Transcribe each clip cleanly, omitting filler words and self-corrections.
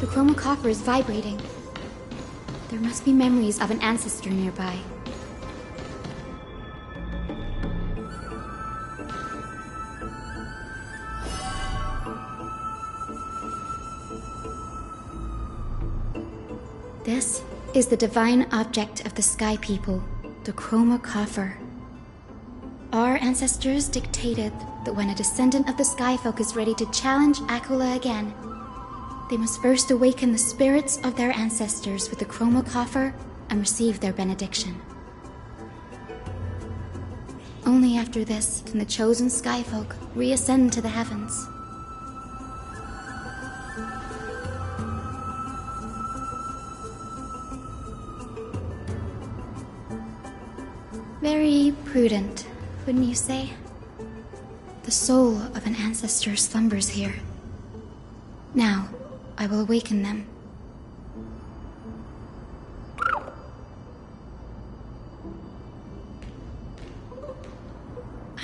The chromocopter is vibrating. There must be memories of an ancestor nearby. This is the divine object of the Sky People, the chromocopter. Our ancestors dictated that when a descendant of the Skyfolk is ready to challenge Aquila again, they must first awaken the spirits of their ancestors with the chromocopter and receive their benediction. Only after this can the chosen Skyfolk reascend to the heavens. Very prudent, wouldn't you say? The soul of an ancestor slumbers here. Now, I will awaken them.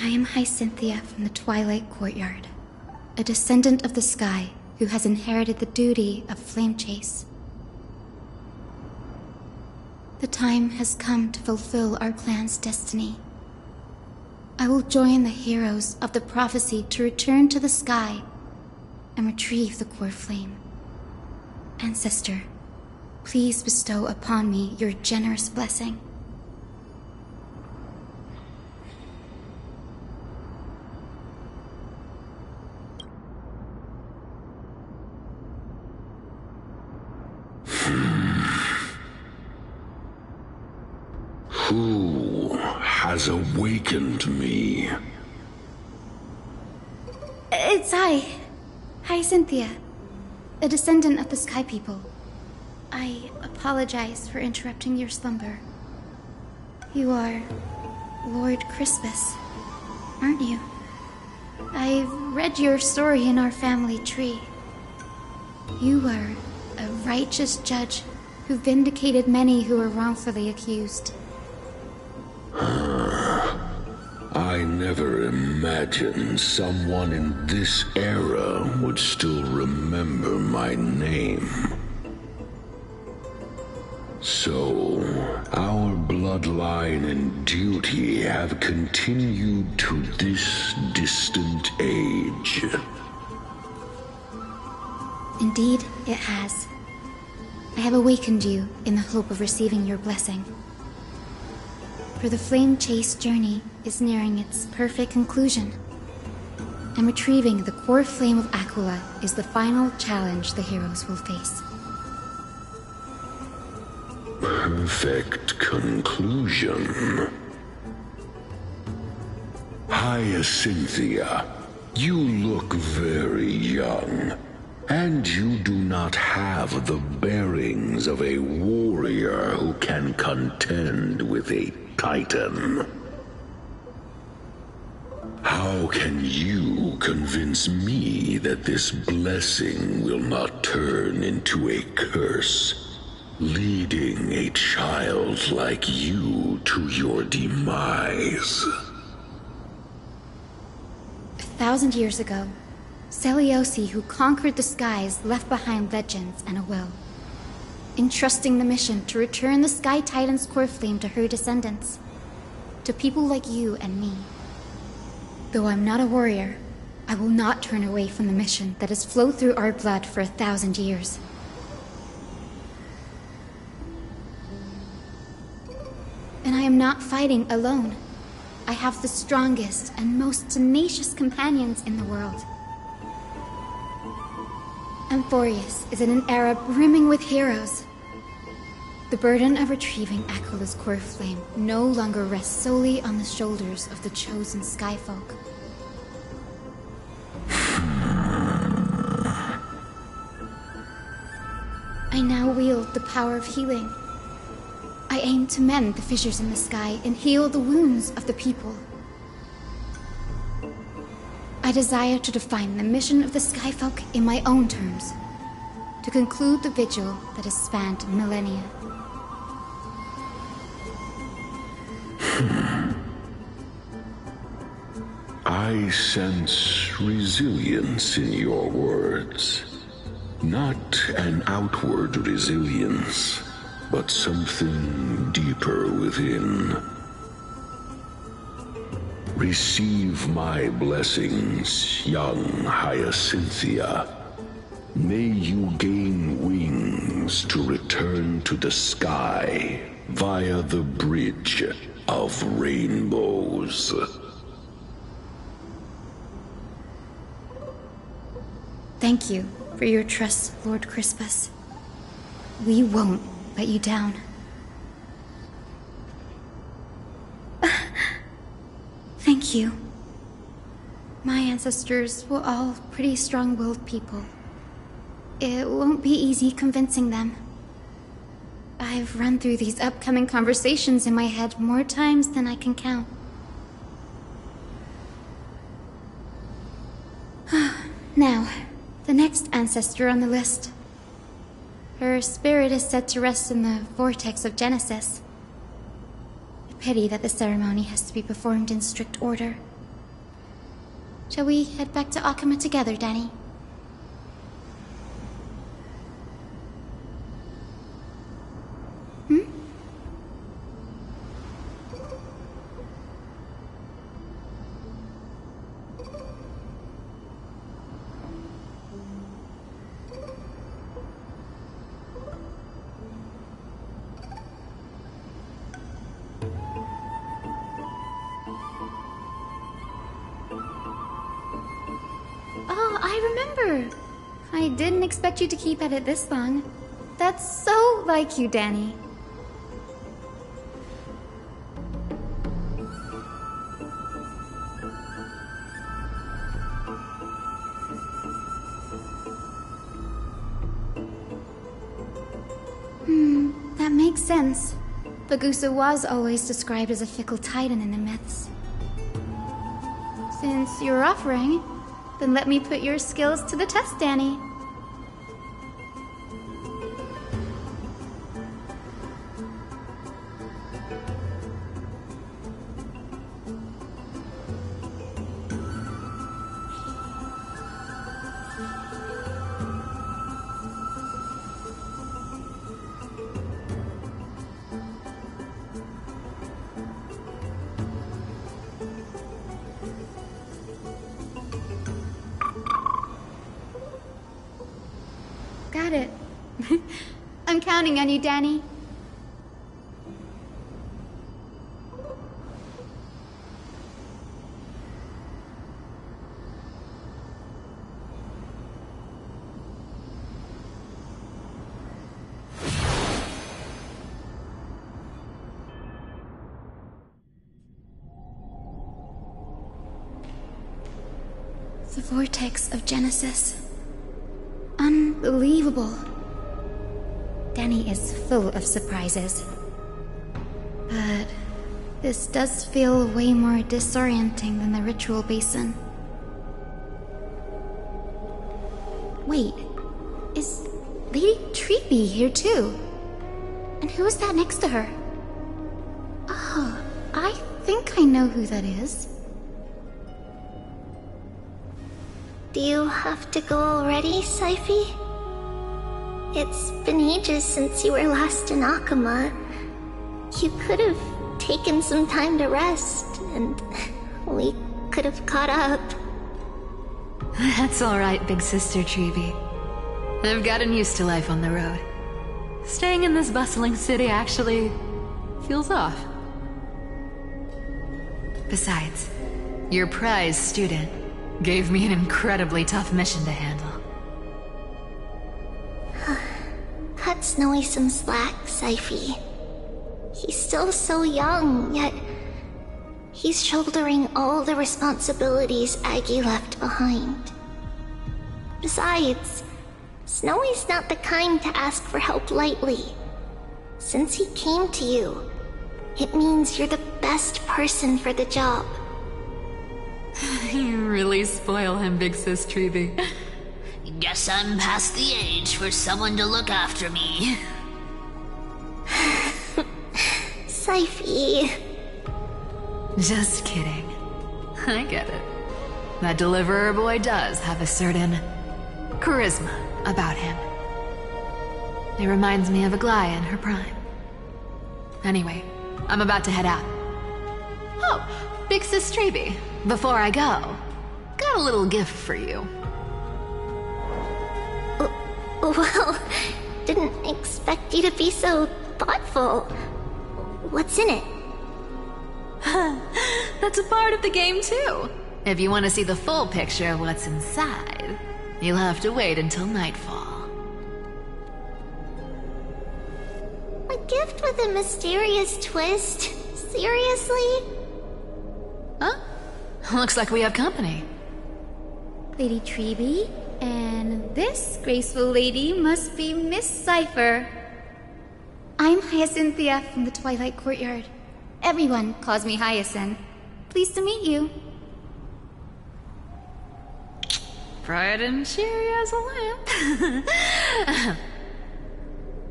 I am Hyacinthia from the Twilight Courtyard, a descendant of the sky who has inherited the duty of flame chase. The time has come to fulfill our clan's destiny. I will join the heroes of the prophecy to return to the sky and retrieve the core flame. Ancestor, please bestow upon me your generous blessing. Who has awakened me? It's Hyacinthia, a descendant of the Sky People. I apologize for interrupting your slumber. You are Lord Crispus, aren't you? I've read your story in our family tree. You were a righteous judge who vindicated many who were wrongfully accused. I never imagined someone in this era would still remember my name. So, our bloodline and duty have continued to this distant age. Indeed, it has. I have awakened you in the hope of receiving your blessing. For the flame chase journey is nearing its perfect conclusion, and retrieving the core flame of Aquila is the final challenge the heroes will face. Perfect conclusion. Hyacinthia, you look very young, and you do not have the bearings of a warrior who can contend with a Titan. How can you convince me that this blessing will not turn into a curse, leading a child like you to your demise? 1,000 years ago, Seliosi, who conquered the skies, left behind legends and a will, entrusting the mission to return the Sky Titan's core flame to her descendants, to people like you and me. Though I'm not a warrior, I will not turn away from the mission that has flowed through our blood for 1,000 years. And I am not fighting alone. I have the strongest and most tenacious companions in the world. Amphorius is in an era brimming with heroes. The burden of retrieving Aquila's core flame no longer rests solely on the shoulders of the chosen Skyfolk. I now wield the power of healing. I aim to mend the fissures in the sky and heal the wounds of the people. I desire to define the mission of the Skyfolk in my own terms, to conclude the vigil that has spanned millennia. I sense resilience in your words. Not an outward resilience, but something deeper within. Receive my blessings, young Hyacinthia. May you gain wings to return to the sky via the Bridge of Rainbows. Thank you for your trust, Lord Crispus. We won't let you down. Thank you. My ancestors were all pretty strong-willed people. It won't be easy convincing them. I've run through these upcoming conversations in my head more times than I can count. Now, the next ancestor on the list. Her spirit is said to rest in the vortex of Genesis. A pity that the ceremony has to be performed in strict order. Shall we head back to Akama together, Danny? I didn't expect you to keep at it this long. That's so like you, Danny. That makes sense. Bagusa was always described as a fickle titan in the myths. Since you're offering, then let me put your skills to the test, Danny. Got it. I'm counting on you, Danny. The vortex of Genesis. Unbelievable. Danny is full of surprises. But this does feel way more disorienting than the ritual basin. Wait, is Lady Treeby here too? And who is that next to her? Oh, I think I know who that is. Do you have to go already, Saifi? It's been ages since you were last in Akama. You could have taken some time to rest, and we could have caught up. That's alright, big sister Treeby. I've gotten used to life on the road. Staying in this bustling city actually feels off. Besides, your prize student gave me an incredibly tough mission to handle. Cut Snowy some slack, Saifi. He's still so young, yet he's shouldering all the responsibilities Aggie left behind. Besides, Snowy's not the kind to ask for help lightly. Since he came to you, it means you're the best person for the job. You really spoil him, big sis Treeby. Guess I'm past the age for someone to look after me. Saifi. Just kidding. I get it. That deliverer boy does have a certain charisma about him. It reminds me of Aglaia in her prime. Anyway, I'm about to head out. Oh, Big Sis Treeby, before I go, got a little gift for you. Well, didn't expect you to be so thoughtful. What's in it? That's a part of the game too. If you want to see the full picture of what's inside, you'll have to wait until nightfall. A gift with a mysterious twist? Seriously? Huh? Looks like we have company. Lady Treeby, and this graceful lady must be Miss Cypher. I'm Hyacinthia from the Twilight Courtyard. Everyone calls me Hyacinth. Pleased to meet you. Bright and cheery as a lamp.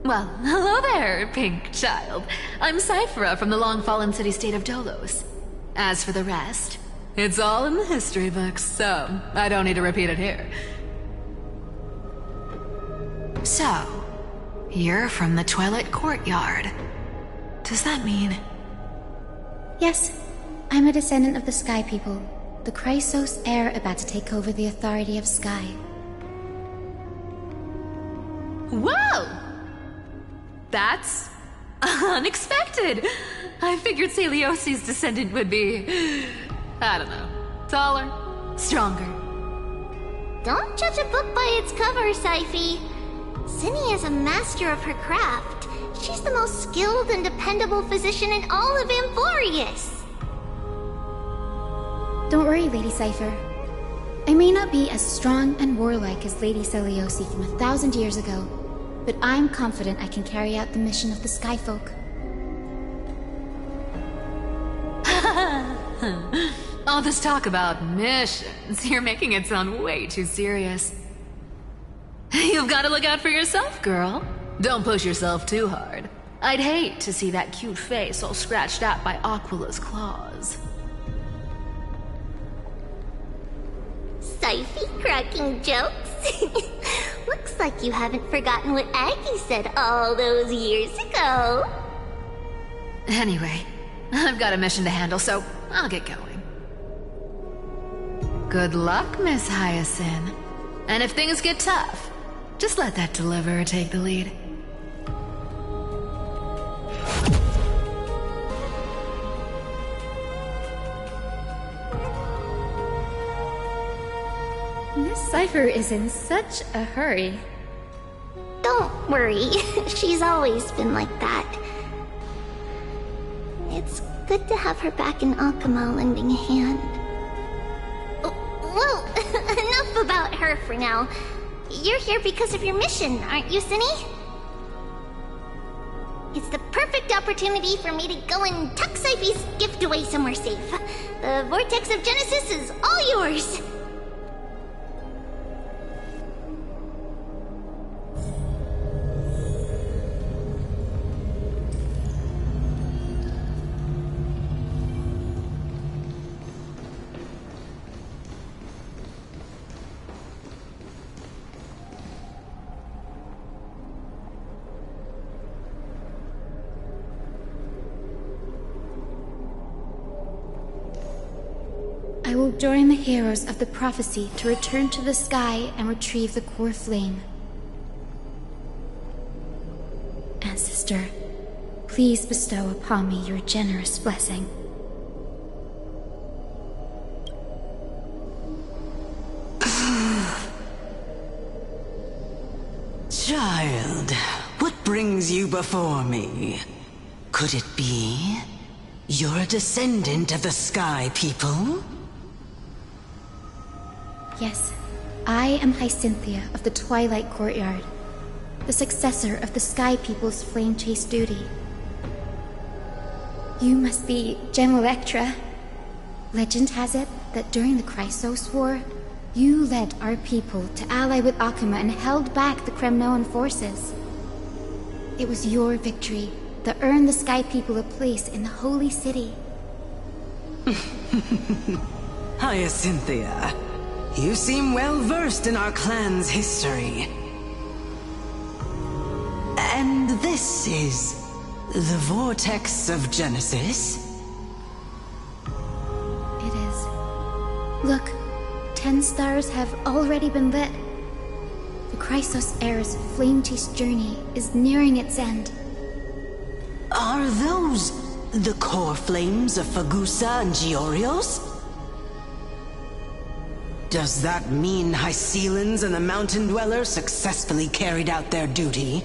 Well, hello there, pink child. I'm Cyphera from the long-fallen city-state of Dolos. As for the rest, it's all in the history books, so I don't need to repeat it here. So, you're from the Twilight Courtyard. Does that mean... Yes, I'm a descendant of the Sky People, the Chrysos heir about to take over the authority of Sky. Whoa! That's unexpected. I figured Celiosi's descendant would be, I don't know, taller, stronger. Don't judge a book by its cover, Syphi. Cinny is a master of her craft. She's the most skilled and dependable physician in all of Amphorius. Don't worry, Lady Cypher. I may not be as strong and warlike as Lady Celiosi from 1,000 years ago, but I'm confident I can carry out the mission of the Skyfolk. All this talk about missions, you're making it sound way too serious. You've got to look out for yourself, girl. Don't push yourself too hard. I'd hate to see that cute face all scratched out by Aquila's claws. Syphi cracking jokes? Looks like you haven't forgotten what Aggie said all those years ago. Anyway, I've got a mission to handle, so I'll get going. Good luck, Miss Hyacinth. And if things get tough, just let that deliverer take the lead. Miss Cypher is in such a hurry. Don't worry, she's always been like that. It's good to have her back in Akama lending a hand. Well, enough about her for now. You're here because of your mission, aren't you, Cinny? It's the perfect opportunity for me to go and tuck Syphi's gift away somewhere safe. The Vortex of Genesis is all yours. I will join the heroes of the prophecy to return to the sky and retrieve the core flame. Ancestor, please bestow upon me your generous blessing. Child, what brings you before me? Could it be you're a descendant of the Sky People? Yes, I am Hyacinthia of the Twilight Courtyard, the successor of the Sky People's Flame Chase duty. You must be Gem Electra. Legend has it that during the Chrysos War, you led our people to ally with Akama and held back the Kremnoan forces. It was your victory that earned the Sky People a place in the Holy City. Hyacinthia, you seem well versed in our clan's history. And this is the Vortex of Genesis? It is. Look, 10 stars have already been lit. The Chrysos heir's flame-chased journey is nearing its end. Are those the core flames of Fagusa and Georios? Does that mean Hycelans and the Mountain Dwellers successfully carried out their duty?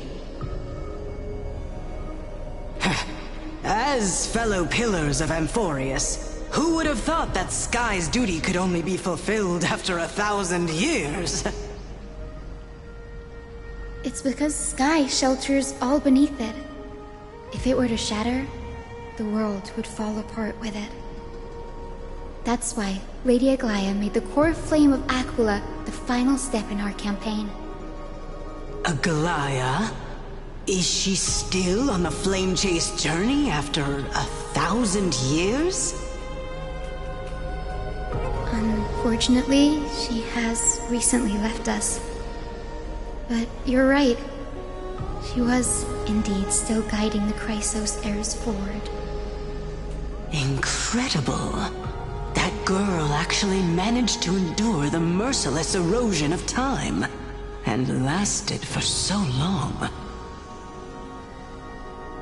As fellow pillars of Amphorius, who would have thought that Sky's duty could only be fulfilled after 1,000 years? It's because Sky shelters all beneath it. If it were to shatter, the world would fall apart with it. That's why Lady Aglaia made the core flame of Aquila the final step in our campaign. Aglaia? Is she still on the flame chase journey after 1,000 years? Unfortunately, she has recently left us. But you're right. She was indeed still guiding the Chrysos heirs forward. Incredible. That girl actually managed to endure the merciless erosion of time, and lasted for so long.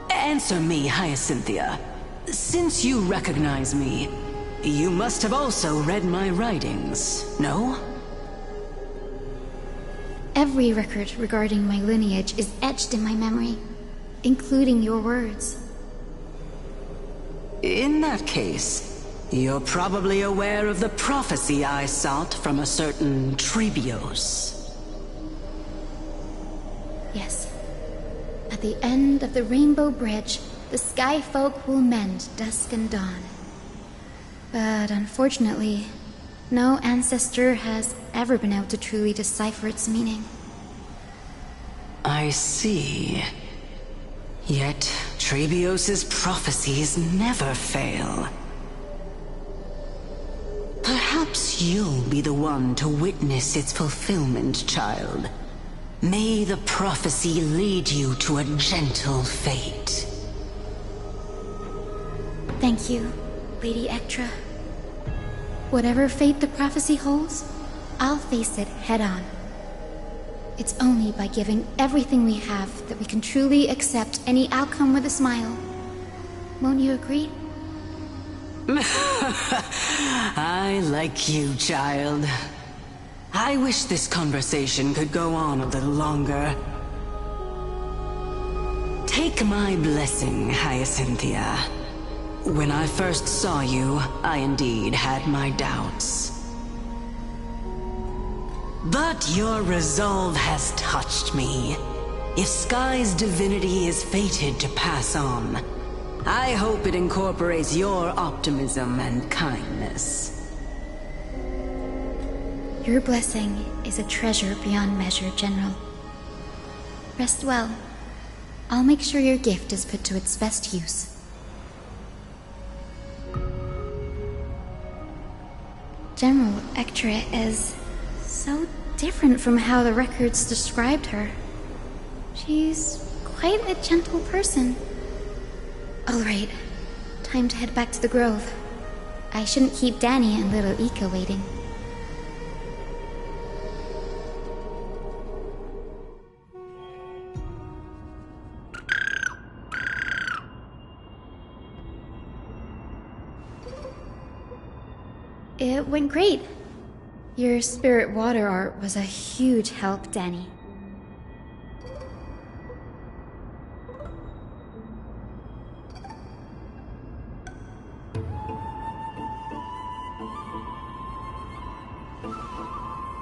Answer me, Hyacinthia. Since you recognize me, you must have also read my writings, no? Every record regarding my lineage is etched in my memory, including your words. In that case, you're probably aware of the prophecy I sought from a certain Trebios. Yes. At the end of the Rainbow Bridge, the Sky Folk will mend dusk and dawn. But unfortunately, no ancestor has ever been able to truly decipher its meaning. I see. Yet, Trebios' prophecies never fail. Perhaps you'll be the one to witness its fulfillment, child. May the prophecy lead you to a gentle fate. Thank you, Lady Ectra. Whatever fate the prophecy holds, I'll face it head-on. It's only by giving everything we have that we can truly accept any outcome with a smile. Won't you agree? I like you, child. I wish this conversation could go on a little longer. Take my blessing, Hyacinthia. When I first saw you, I indeed had my doubts. But your resolve has touched me. If Sky's divinity is fated to pass on, I hope it incorporates your optimism and kindness. Your blessing is a treasure beyond measure, General. Rest well. I'll make sure your gift is put to its best use. General Ectra is so different from how the records described her. She's quite a gentle person. All right, time to head back to the Grove. I shouldn't keep Danny and little Ika waiting. It went great. Your spirit water art was a huge help, Danny.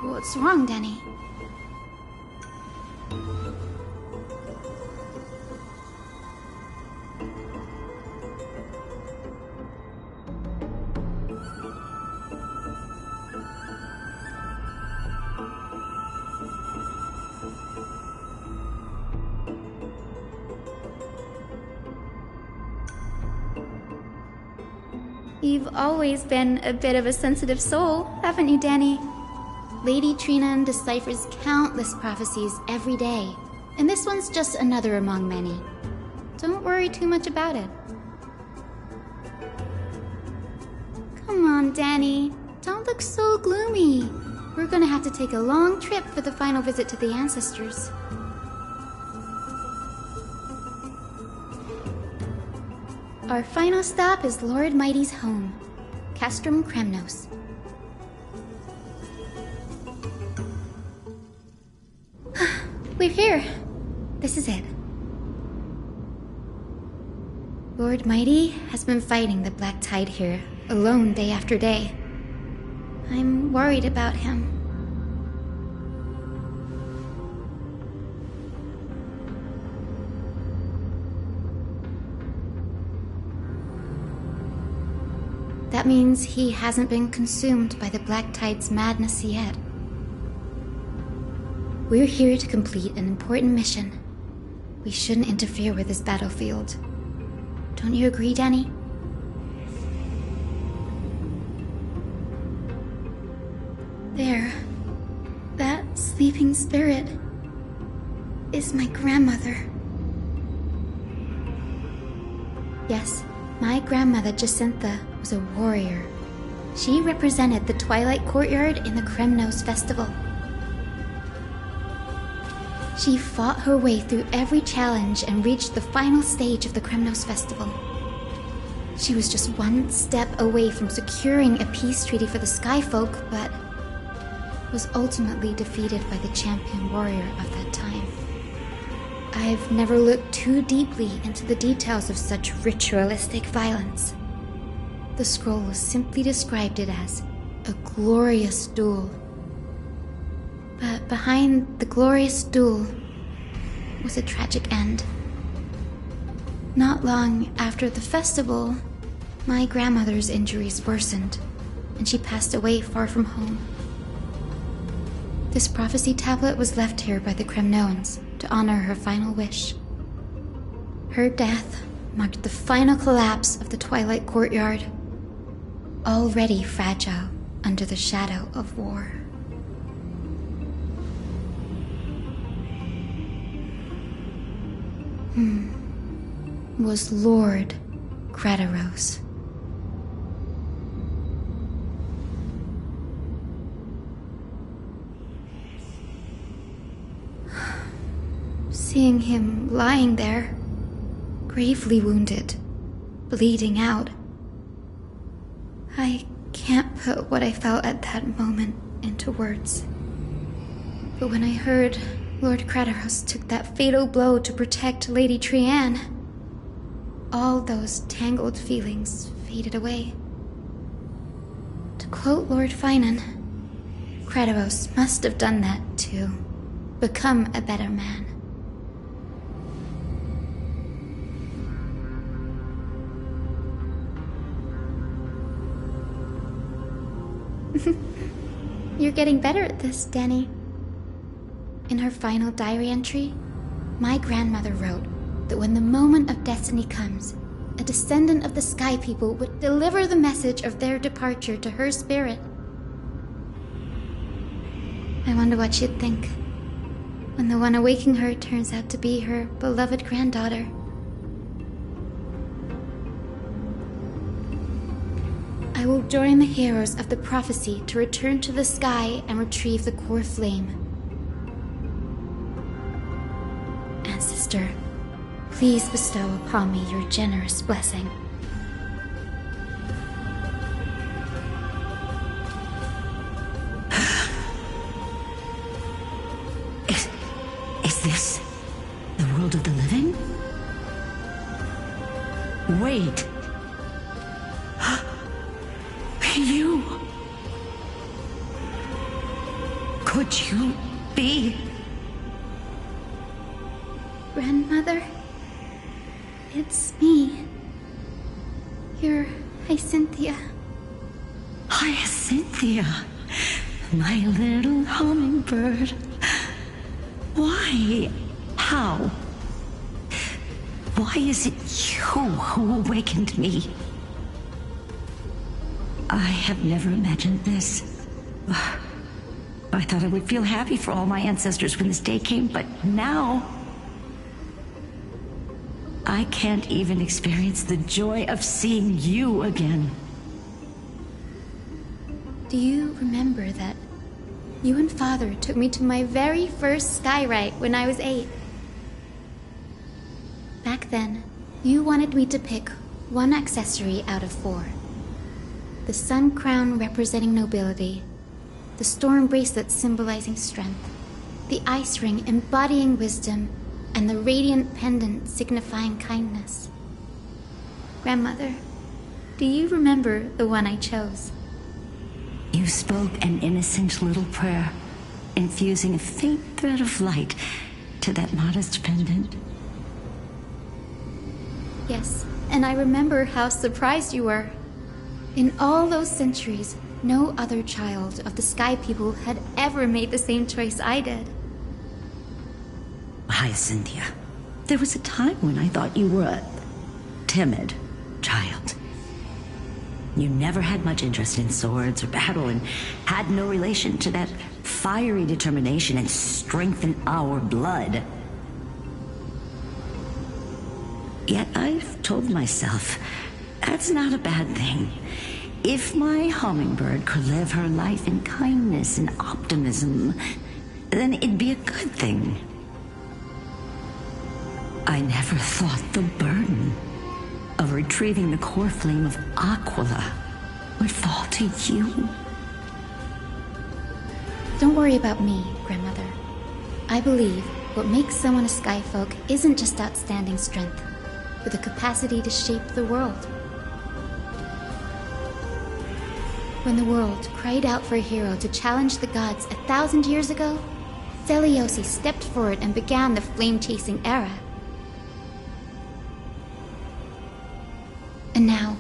What's wrong, Danny? You've always been a bit of a sensitive soul, haven't you, Danny? Lady Trina deciphers countless prophecies every day, And this one's just another among many. Don't worry too much about it. Come on, Danny. Don't look so gloomy. We're gonna have to take a long trip for the final visit to the ancestors. Our final stop is Lord Mighty's home, Castrum Kremnos. We're here. This is it. Lord Mighty has been fighting the Black Tide here, alone day after day. I'm worried about him. That means he hasn't been consumed by the Black Tide's madness yet. We're here to complete an important mission. We shouldn't interfere with this battlefield. Don't you agree, Danny? There. That sleeping spirit is my grandmother. Yes, my grandmother Jacintha was a warrior. She represented the Twilight Courtyard in the Kremnos Festival. She fought her way through every challenge and reached the final stage of the Kremnos Festival. She was just one step away from securing a peace treaty for the Skyfolk, but was ultimately defeated by the champion warrior of that time. I've never looked too deeply into the details of such ritualistic violence. The scroll simply described it as a glorious duel. But behind the glorious duel was a tragic end. Not long after the festival, my grandmother's injuries worsened, and she passed away far from home. This prophecy tablet was left here by the Kremnoans to honor her final wish. Her death marked the final collapse of the Twilight Courtyard, already fragile under the shadow of war. Was Lord Gradaros. Seeing him lying there, gravely wounded, bleeding out, I can't put what I felt at that moment into words. But when I heard Lord Gradaros took that fatal blow to protect Lady Trianne, all those tangled feelings faded away. To quote Lord Finan, Gradaros must have done that to become a better man. You're getting better at this, Danny. In her final diary entry, my grandmother wrote that when the moment of destiny comes, a descendant of the Sky People would deliver the message of their departure to her spirit. I wonder what she'd think when the one awaking her turns out to be her beloved granddaughter. I will join the heroes of the prophecy to return to the sky and retrieve the core flame. Ancestor, please bestow upon me your generous blessing. Is this the world of the living? Wait. You... Could you be... Grandmother? It's me. You're Hyacinthia. Hyacinthia, my little hummingbird. Why? How? Why is it you who awakened me? I have never imagined this. I thought I would feel happy for all my ancestors when this day came, but now... I can't even experience the joy of seeing you again. Do you remember that you and Father took me to my very first skyrite when I was 8? Back then, you wanted me to pick one accessory out of 4. The sun crown representing nobility, the storm bracelet symbolizing strength, the ice ring embodying wisdom, and the radiant pendant signifying kindness. Grandmother, do you remember the one I chose? You spoke an innocent little prayer, infusing a faint thread of light to that modest pendant. Yes, and I remember how surprised you were. In all those centuries, no other child of the Sky People had ever made the same choice I did. Hyacinthia, there was a time when I thought you were a timid child. You never had much interest in swords or battle and had no relation to that fiery determination and strength in our blood. Yet I've told myself, that's not a bad thing. If my hummingbird could live her life in kindness and optimism, then it'd be a good thing. I never thought the burden of retrieving the core flame of Aquila would fall to you. Don't worry about me, Grandmother. I believe what makes someone a Skyfolk isn't just outstanding strength, but the capacity to shape the world. When the world cried out for a hero to challenge the gods 1,000 years ago, Seliosi stepped forward and began the flame-chasing era. And now,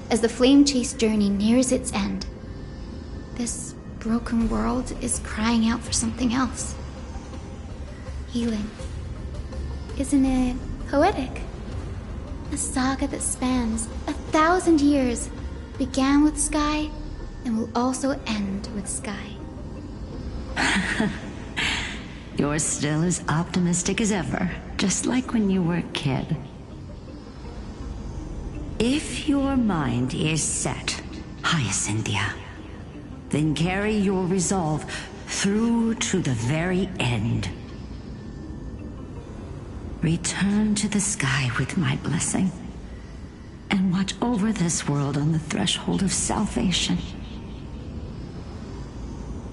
as the flame chase journey nears its end, this broken world is crying out for something else. Healing. Isn't it poetic? A saga that spans 1,000 years, began with Sky, and will also end with Sky. You're still as optimistic as ever, just like when you were a kid. If your mind is set, Hyacinthia, then carry your resolve through to the very end. Return to the sky with my blessing, and watch over this world on the threshold of salvation.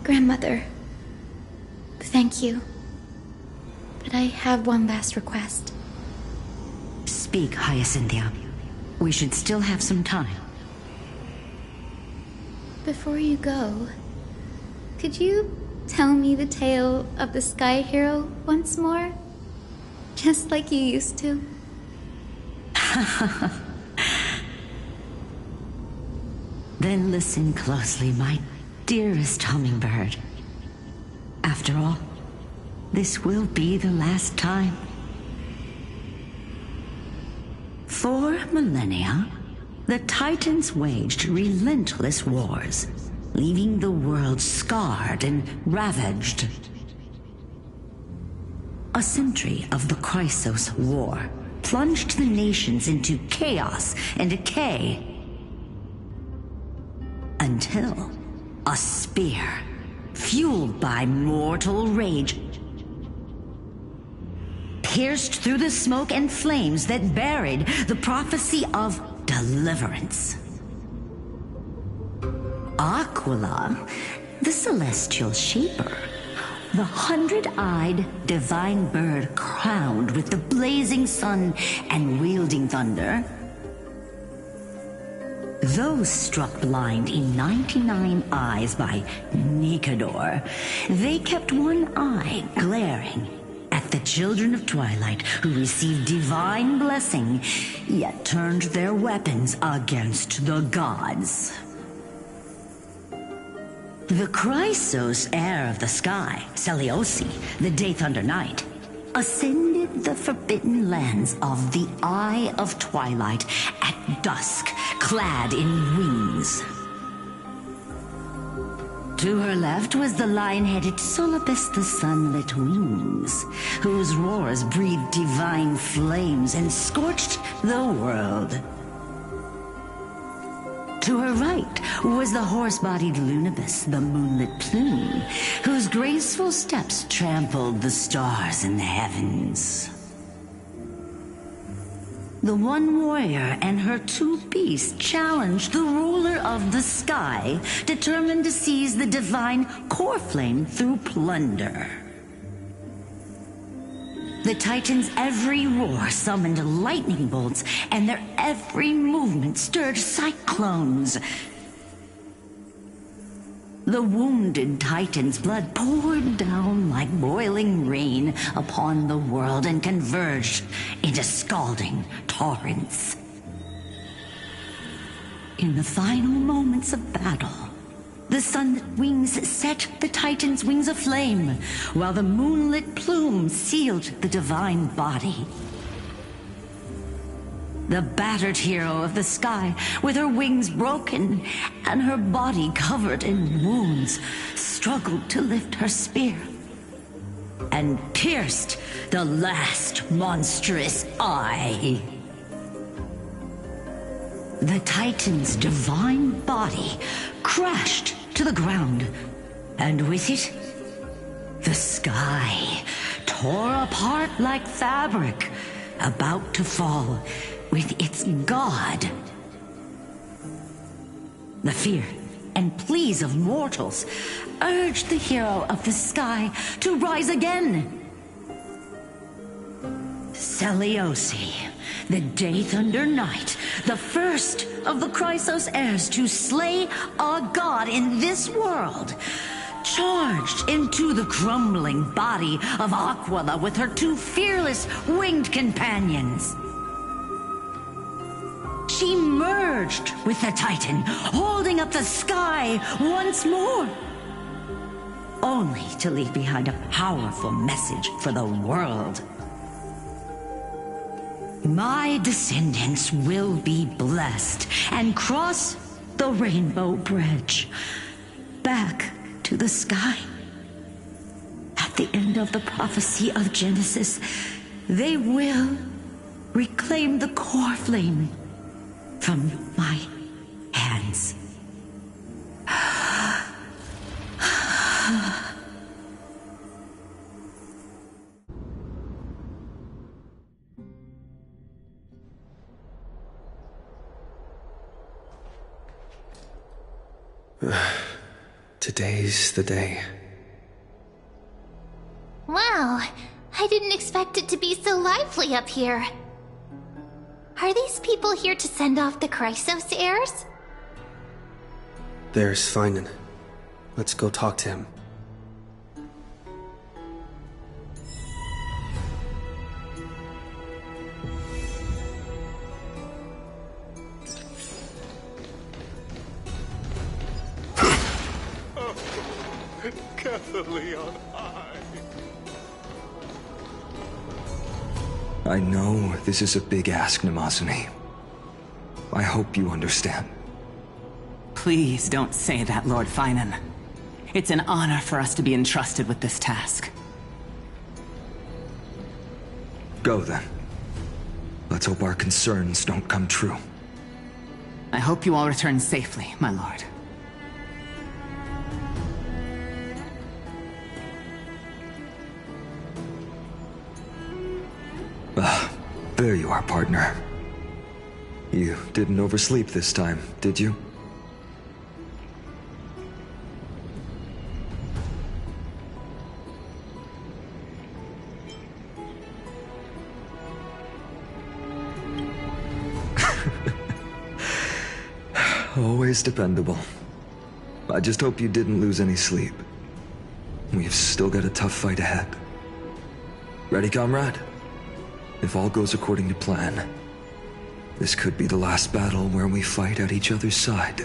Grandmother, thank you. But I have one last request. Speak, Hyacinthia. We should still have some time. Before you go, could you tell me the tale of the Sky Hero once more? Just like you used to. Then listen closely, my dearest hummingbird. After all, this will be the last time. For millennia, the Titans waged relentless wars, leaving the world scarred and ravaged. A century of the Chrysos War plunged the nations into chaos and decay, until a spear, fueled by mortal rage, pierced through the smoke and flames that buried the prophecy of deliverance. Aquila, the celestial shaper, the 100-eyed divine bird crowned with the blazing sun and wielding thunder, those struck blind in 99 eyes by Nikador, they kept one eye glaring at the children of Twilight who received divine blessing, yet turned their weapons against the gods. The Chrysos heir of the sky, Seliosi, the Day Thunder Knight, ascended the forbidden lands of the Eye of Twilight at dusk, clad in wings. To her left was the lion-headed Solibus the Sunlit Wings, whose roars breathed divine flames and scorched the world. To her right was the horse-bodied Lunibus, the Moonlit Plume, whose graceful steps trampled the stars in the heavens. The one warrior and her two beasts challenged the ruler of the sky, determined to seize the divine core flame through plunder. The Titans' every roar summoned lightning bolts, and their every movement stirred cyclones. The wounded Titan's blood poured down like boiling rain upon the world and converged into scalding torrents. In the final moments of battle, the Sunlit Wings set the Titan's wings aflame, while the Moonlit Plume sealed the divine body. The battered hero of the sky, with her wings broken and her body covered in wounds, struggled to lift her spear and pierced the last monstrous eye. The Titan's divine body crashed to the ground, and with it, the sky tore apart like fabric, about to fall with its god. The fear and pleas of mortals urged the hero of the sky to rise again. Celiosi, the Day Thunder Knight, the first of the Chrysos heirs to slay a god in this world, charged into the crumbling body of Aquila with her two fearless winged companions. She merged with the Titan, holding up the sky once more, only to leave behind a powerful message for the world. My descendants will be blessed and cross the Rainbow Bridge back to the sky. At the end of the prophecy of Genesis, they will reclaim the core flame from my hands. Today's the day. Wow, I didn't expect it to be so lively up here. Are these people here to send off the Chrysos heirs? There's Finan. Let's go talk to him. Catherly on high. I know this is a big ask, Namazuni. I hope you understand. Please don't say that, Lord Finan. It's an honor for us to be entrusted with this task. Go then. Let's hope our concerns don't come true. I hope you all return safely, my lord. There you are, partner. You didn't oversleep this time, did you? Always dependable. I just hope you didn't lose any sleep. We've still got a tough fight ahead. Ready, comrade? If all goes according to plan, this could be the last battle where we fight at each other's side.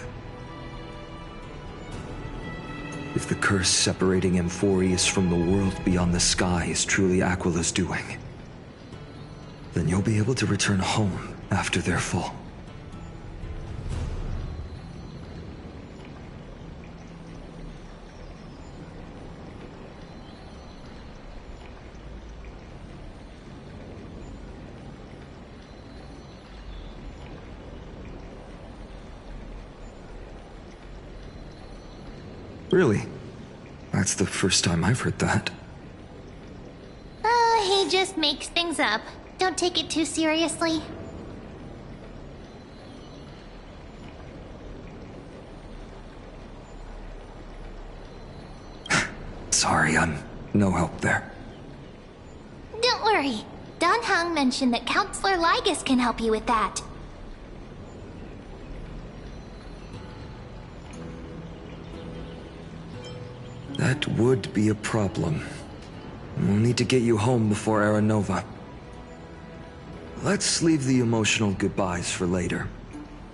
If the curse separating Amphorius from the world beyond the sky is truly Aquila's doing, then you'll be able to return home after their fall. Really? That's the first time I've heard that. He just makes things up. Don't take it too seriously. Sorry, I'm no help there. Don't worry. Dan Heng mentioned that Counselor Lygus can help you with that. That would be a problem. We'll need to get you home before Aranova. Let's leave the emotional goodbyes for later.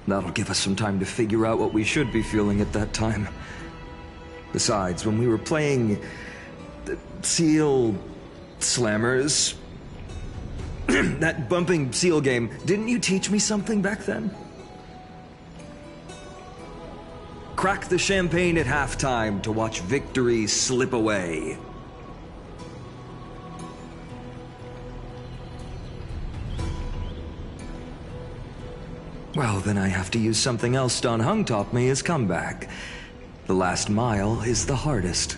That'll give us some time to figure out what we should be feeling at that time. Besides, when we were playing the Seal Slammers, that bumping seal game, didn't you teach me something back then? Crack the champagne at halftime to watch victory slip away. Well, then I have to use something else Dan Heng taught me as comeback. The last mile is the hardest.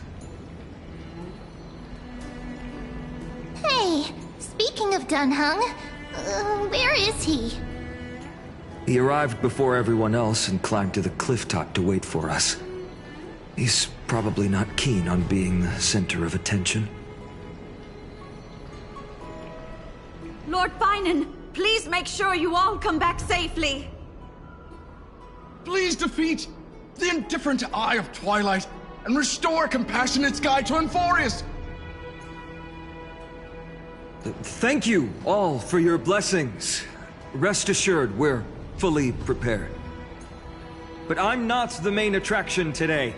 Hey, speaking of Dan Heng, where is he? He arrived before everyone else and climbed to the cliff top to wait for us. He's probably not keen on being the center of attention. Lord Finan, please make sure you all come back safely. Please defeat the indifferent Eye of Twilight and restore a compassionate sky to Enforius. Thank you all for your blessings. Rest assured, we're fully prepared. But I'm not the main attraction today.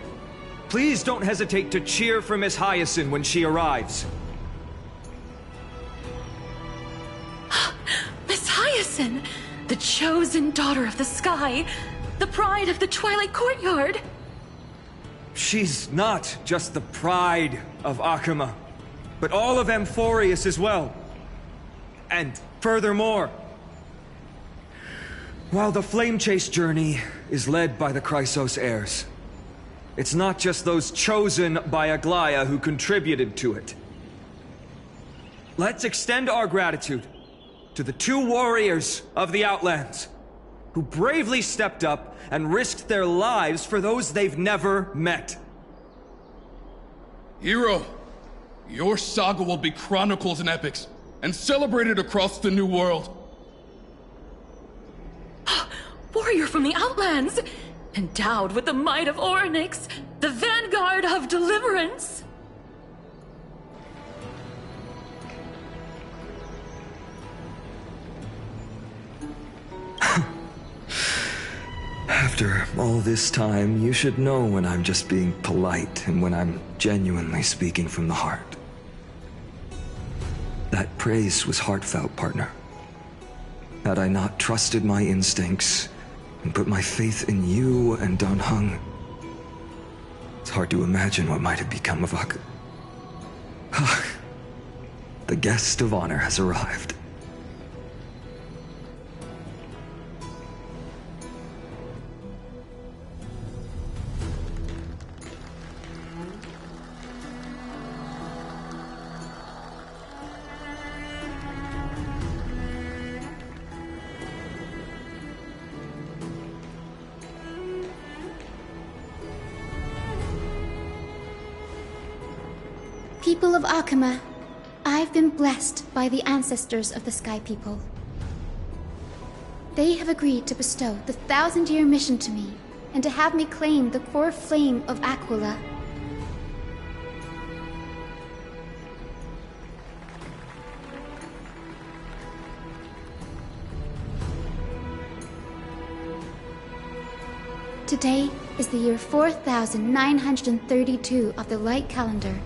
Please don't hesitate to cheer for Miss Hyacinth when she arrives. Miss Hyacinth, the chosen daughter of the sky, the pride of the Twilight Courtyard. She's not just the pride of Akuma, but all of Enforius as well. And furthermore, while the Flame Chase journey is led by the Chrysos heirs, it's not just those chosen by Aglaya who contributed to it. Let's extend our gratitude to the 2 warriors of the Outlands who bravely stepped up and risked their lives for those they've never met. Hero, your saga will be chronicled in epics and celebrated across the New World. Warrior from the Outlands, endowed with the might of Orynyx, the vanguard of deliverance. After all this time, you should know when I'm just being polite and when I'm genuinely speaking from the heart. That praise was heartfelt, partner. Had I not trusted my instincts and put my faith in you and Dan Heng, it's hard to imagine what might have become of Ak. The guest of honor has arrived. People of Akuma, I've been blessed by the ancestors of the Sky People. They have agreed to bestow the 1,000-year mission to me, and to have me claim the core flame of Aquila. Today is the year 4932 of the Light Calendar.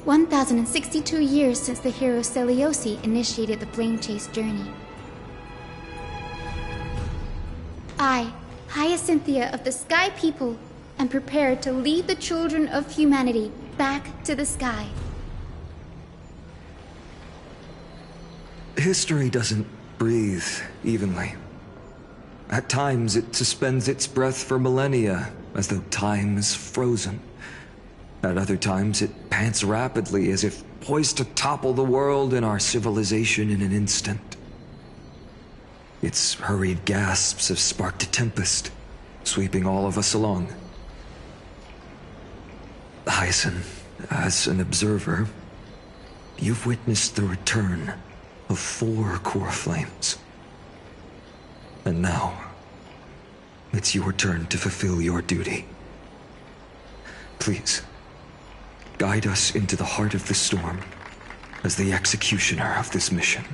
1,062 years since the hero Seliosi initiated the Flame Chase journey. I, Hyacinthia of the Sky People, am prepared to lead the children of humanity back to the sky. History doesn't breathe evenly. At times, it suspends its breath for millennia, as though time is frozen. At other times, it pants rapidly, as if poised to topple the world and our civilization in an instant. Its hurried gasps have sparked a tempest, sweeping all of us along. Hyacin, as an observer, you've witnessed the return of 4 core flames. And now, it's your turn to fulfill your duty. Please, guide us into the heart of the storm as the executioner of this mission.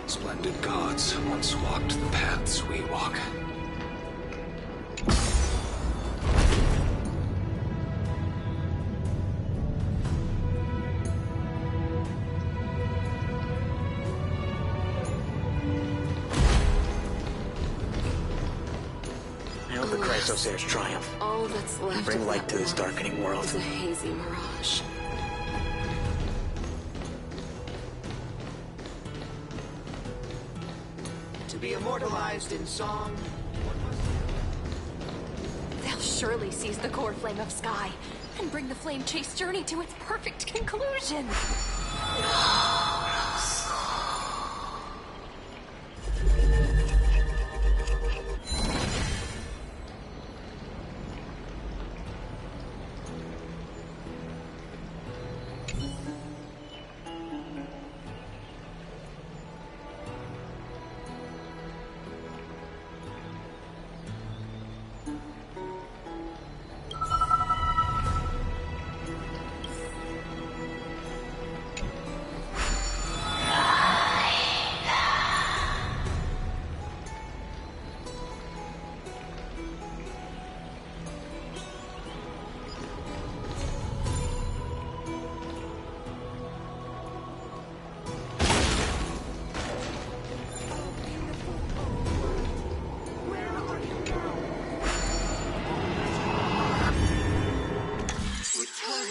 Splendid gods once walked the paths we walk. I hope the Chrysosairs triumph. All that's left Bring of light that to this world darkening world. is a hazy mirage. To be immortalized in song. They'll surely seize the core flame of Sky and bring the flame chase journey to its perfect conclusion.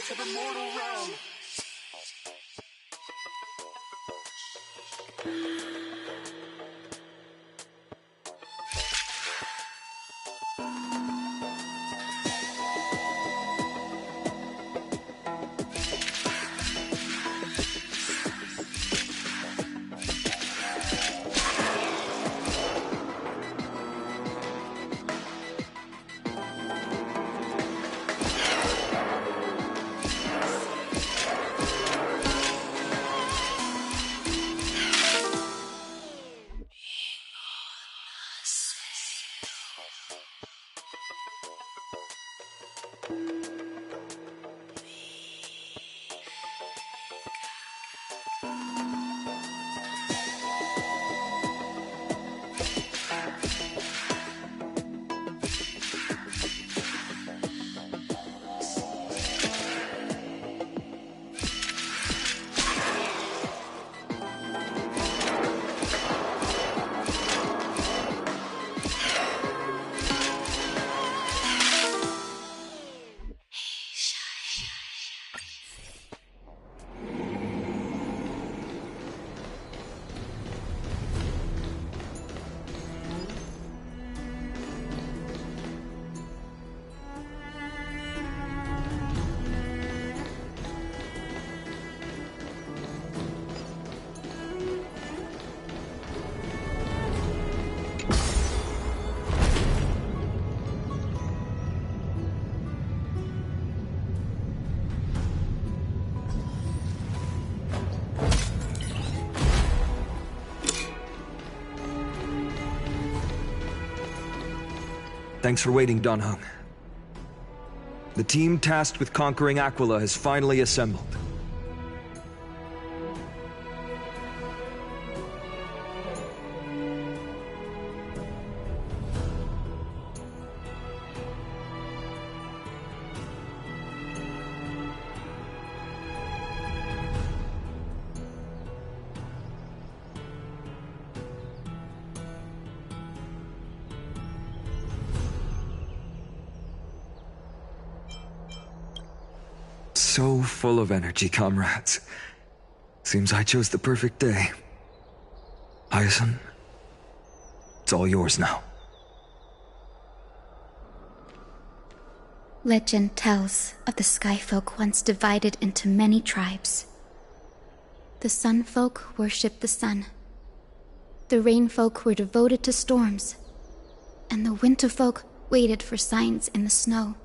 To the mortal realm. Thanks for waiting, Dan Heng. The team tasked with conquering Aquila has finally assembled. So full of energy, comrades. Seems I chose the perfect day. Hyacin, it's all yours now. Legend tells of the Skyfolk once divided into many tribes. The Sunfolk worshipped the sun. The Rainfolk were devoted to storms. And the Winterfolk waited for signs in the snow.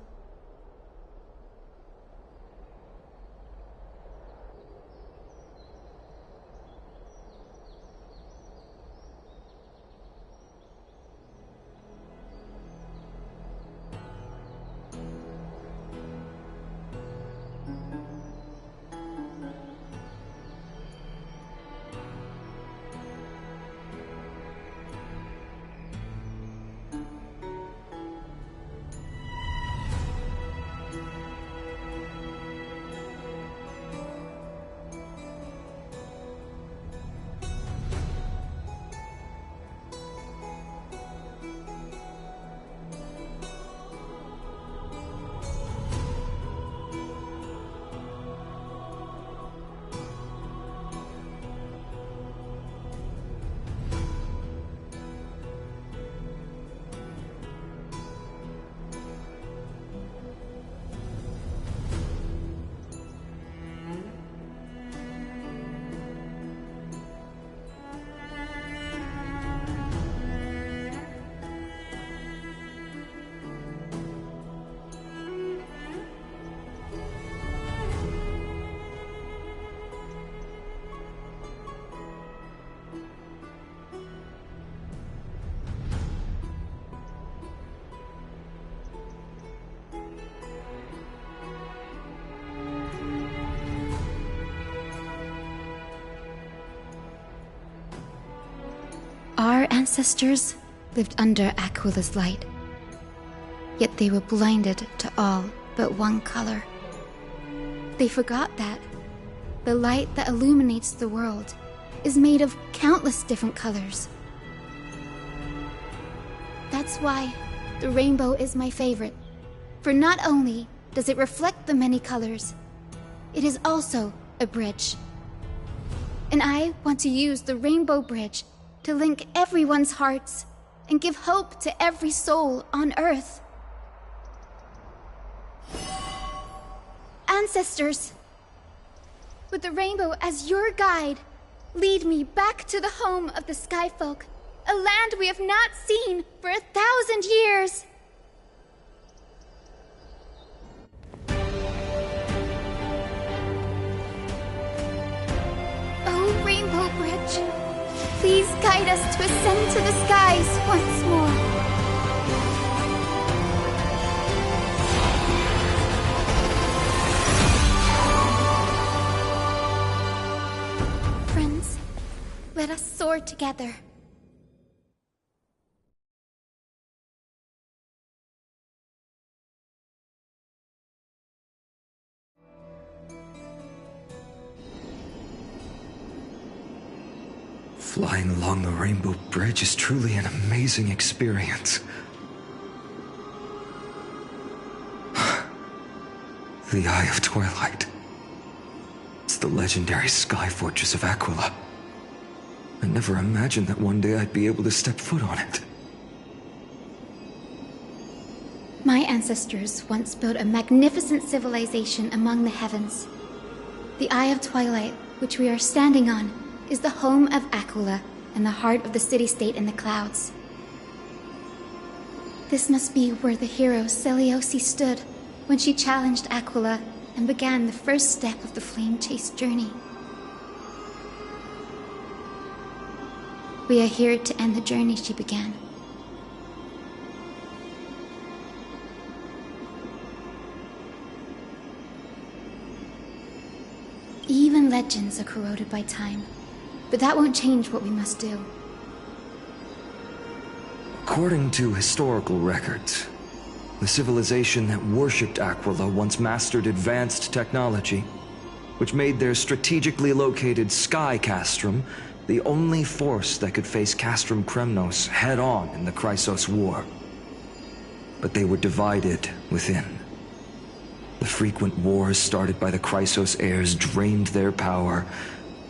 Our ancestors lived under Aquila's light, yet they were blinded to all but one color. They forgot that the light that illuminates the world is made of countless different colors. That's why the rainbow is my favorite, for not only does it reflect the many colors, it is also a bridge. And I want to use the Rainbow Bridge to link everyone's hearts and give hope to every soul on Earth. Ancestors, with the rainbow as your guide, lead me back to the home of the Skyfolk, a land we have not seen for 1,000 years. Oh, Rainbow Bridge, please guide us to ascend to the skies once more. Friends, let us soar together. Flying along the Rainbow Bridge is truly an amazing experience. The Eye of Twilight. It's the legendary sky fortress of Aquila. I never imagined that one day I'd be able to step foot on it. My ancestors once built a magnificent civilization among the heavens. The Eye of Twilight, which we are standing on, is the home of Aquila and the heart of the city-state in the clouds. This must be where the hero Celiosi stood when she challenged Aquila and began the first step of the Flame Chase journey. We are here to end the journey she began. Even legends are corroded by time. But that won't change what we must do. According to historical records, the civilization that worshipped Aquila once mastered advanced technology, which made their strategically located Sky Castrum the only force that could face Castrum Kremnos head-on in the Chrysos War. But they were divided within. The frequent wars started by the Chrysos heirs drained their power,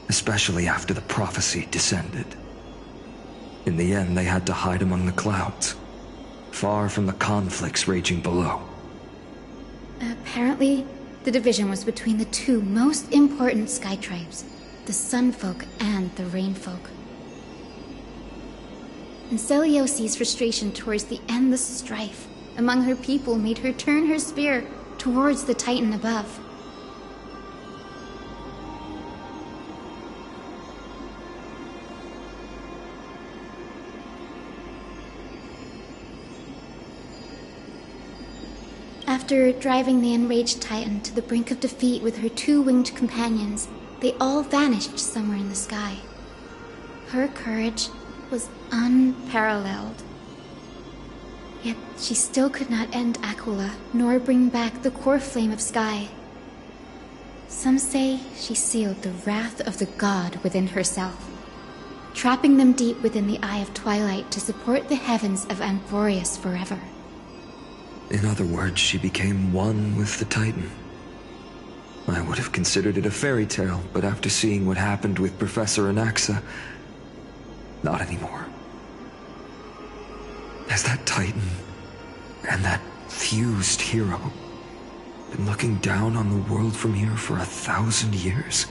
especially after the prophecy descended. In the end, they had to hide among the clouds, far from the conflicts raging below. Apparently, the division was between the two most important sky tribes, the Sun Folk and the Rain Folk. And Celiosi's frustration towards the endless strife among her people made her turn her spear towards the Titan above. After driving the enraged Titan to the brink of defeat with her two-winged companions, they all vanished somewhere in the sky. Her courage was unparalleled. Yet she still could not end Aquila, nor bring back the core flame of Sky. Some say she sealed the wrath of the god within herself, trapping them deep within the Eye of Twilight to support the heavens of Amphorius forever. In other words, she became one with the Titan. I would have considered it a fairy tale, but after seeing what happened with Professor Anaxa, not anymore. Has that Titan and that fused hero been looking down on the world from here for 1,000 years?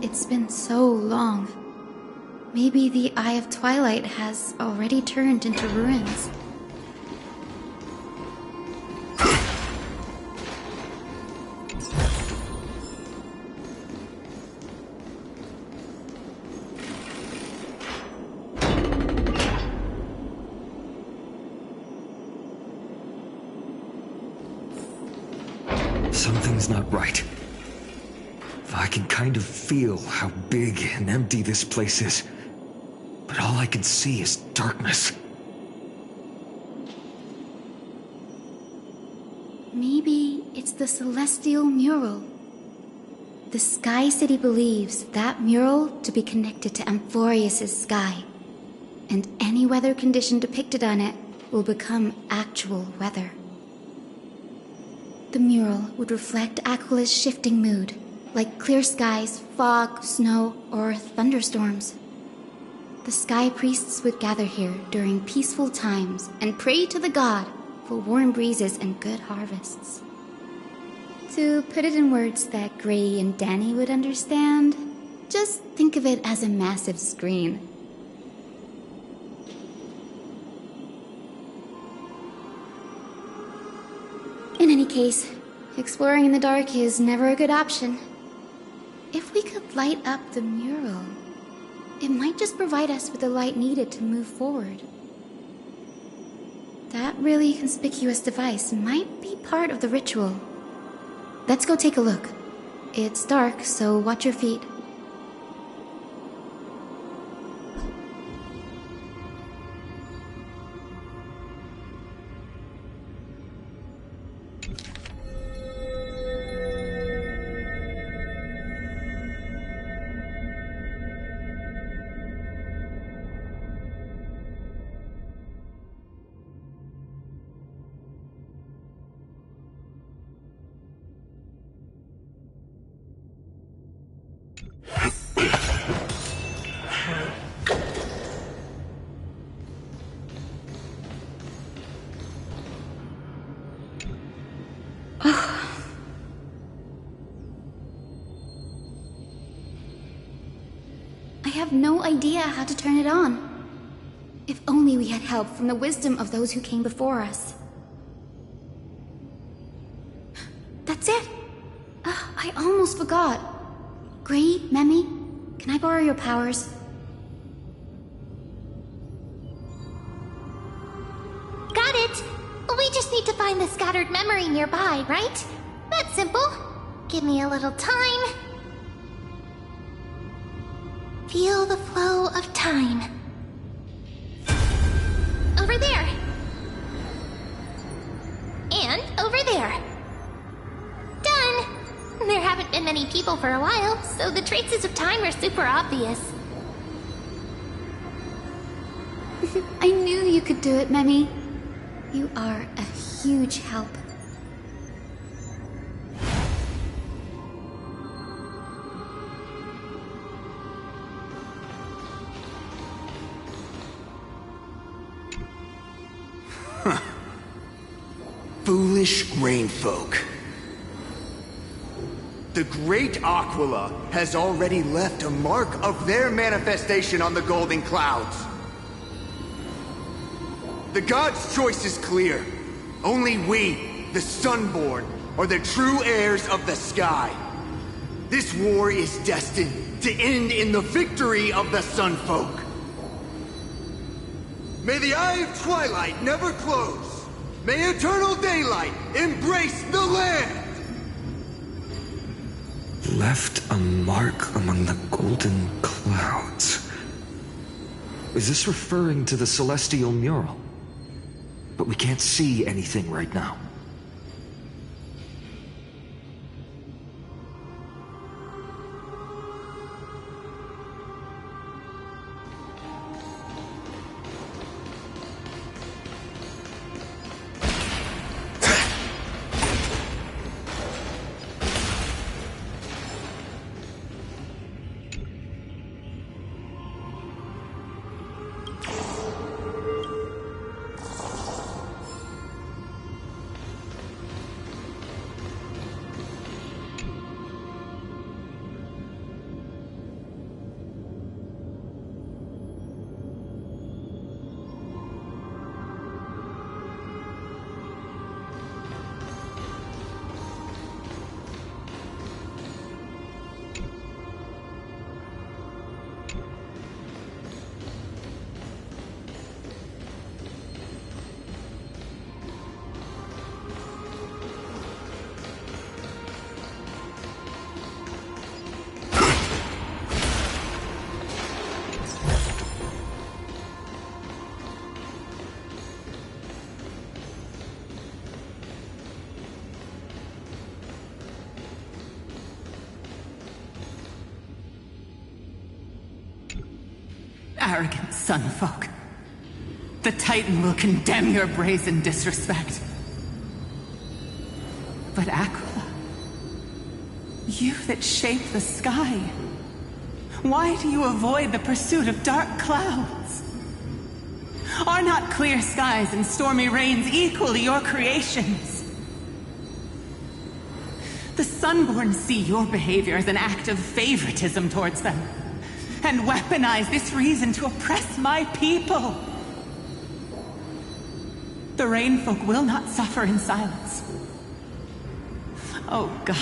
It's been so long. Maybe the Eye of Twilight has already turned into ruins. Something's not right. I can kind of feel how big and empty this place is, but all I can see is darkness. Maybe it's the Celestial Mural. The Sky City believes that mural to be connected to Amphorius' sky, and any weather condition depicted on it will become actual weather. The mural would reflect Aquila's shifting mood, like clear skies, fog, snow, or thunderstorms. The Sky Priests would gather here during peaceful times and pray to the god for warm breezes and good harvests. To put it in words that Gray and Danny would understand, just think of it as a massive screen. In any case, exploring in the dark is never a good option. If we could light up the mural... it might just provide us with the light needed to move forward. That really conspicuous device might be part of the ritual. Let's go take a look. It's dark, so watch your feet. I have no idea how to turn it on. If only we had help from the wisdom of those who came before us. That's it! I almost forgot. Gray, Memi, can I borrow your powers? Got it! We just need to find the scattered memory nearby, right? That's simple. Give me a little time. Feel the flow of time. Over there. And over there. Done! There haven't been many people for a while, so the traces of time are super obvious. I knew you could do it, Memi. You are a huge help. Foolish rain folk. The great Aquila has already left a mark of their manifestation on the golden clouds. The gods' choice is clear. Only we, the Sunborn, are the true heirs of the sky. This war is destined to end in the victory of the Sunfolk. May the Eye of Twilight never close. May eternal daylight embrace the land! Left a mark among the golden clouds. Is this referring to the celestial mural? But we can't see anything right now. Arrogant Sunfolk. The Titan will condemn your brazen disrespect. But Aquila, you that shape the sky, why do you avoid the pursuit of dark clouds? Are not clear skies and stormy rains equally your creations? The Sunborn see your behavior as an act of favoritism towards them, and weaponize this reason to oppress my people. The Rainfolk will not suffer in silence. Oh God,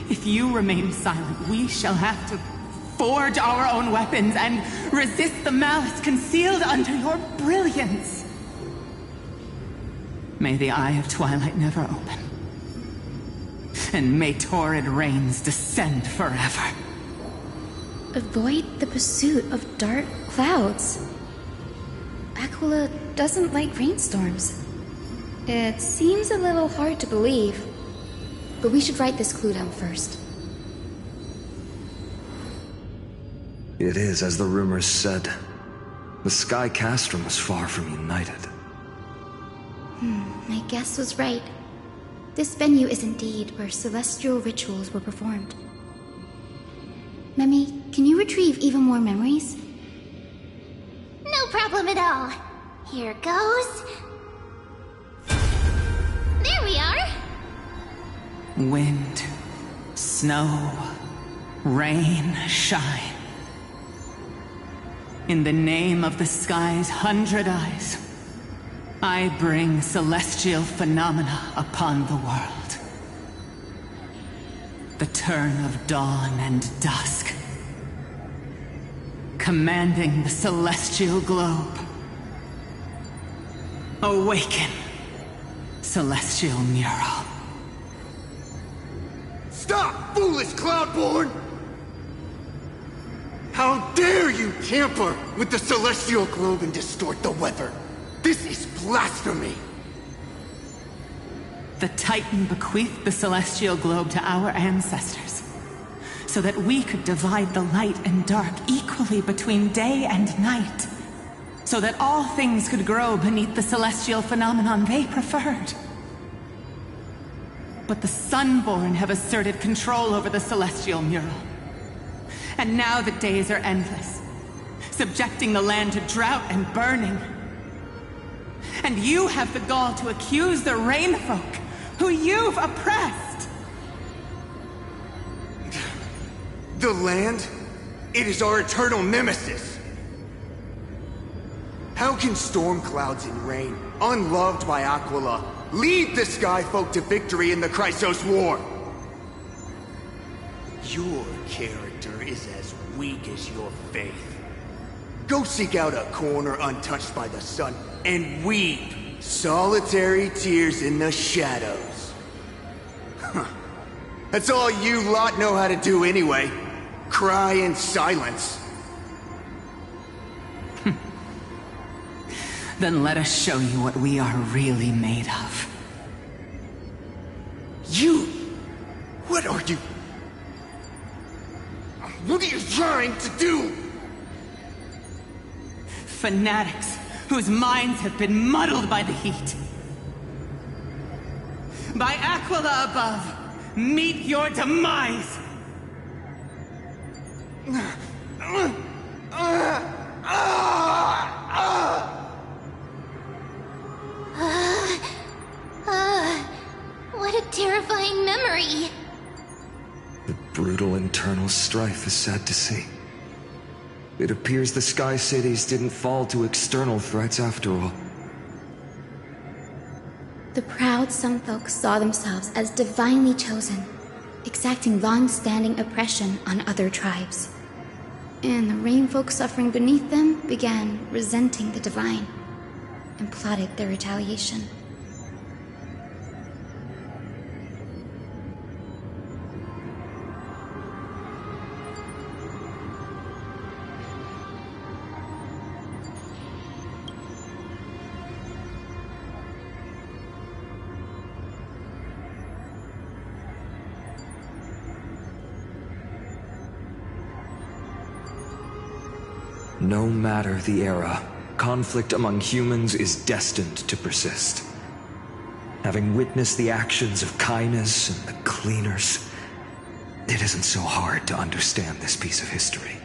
if you remain silent, we shall have to forge our own weapons and resist the malice concealed under your brilliance. May the Eye of Twilight never open. And may torrid rains descend forever. Avoid the pursuit of dark clouds. Aquila doesn't like rainstorms. It seems a little hard to believe, but we should write this clue down first. It is, as the rumors said. The Sky Castrum was far from united. My guess was right. This venue is indeed where celestial rituals were performed. Memi, can you retrieve even more memories? No problem at all. Here goes. There we are. Wind, snow, rain, shine. In the name of the sky's 100 eyes, I bring celestial phenomena upon the world. The turn of dawn and dusk, commanding the celestial globe. Awaken, celestial mural. Stop, foolish Cloudborn! How dare you tamper with the celestial globe and distort the weather? This is blasphemy! The Titan bequeathed the celestial globe to our ancestors, so that we could divide the light and dark equally between day and night, so that all things could grow beneath the celestial phenomenon they preferred. But the Sunborn have asserted control over the celestial mural. And now the days are endless, subjecting the land to drought and burning. And you have the gall to accuse the Rainfolk, who you've oppressed! The land? It is our eternal nemesis! How can storm clouds and rain, unloved by Aquila, lead the Skyfolk to victory in the Chrysos War? Your character is as weak as your faith. Go seek out a corner untouched by the sun and weep solitary tears in the shadows. Huh. That's all you lot know how to do anyway. Cry in silence. Then let us show you what we are really made of. You? What are you? What are you trying to do? Fanatics whose minds have been muddled by the heat. By Aquila above, meet your demise! What a terrifying memory! The brutal internal strife is sad to see. It appears the Sky Cities didn't fall to external threats after all. The proud Sunfolk saw themselves as divinely chosen, exacting long-standing oppression on other tribes. And the Rainfolk suffering beneath them began resenting the divine, and plotted their retaliation. No matter the era, conflict among humans is destined to persist. Having witnessed the actions of Kindness and the Cleaners, it isn't so hard to understand this piece of history.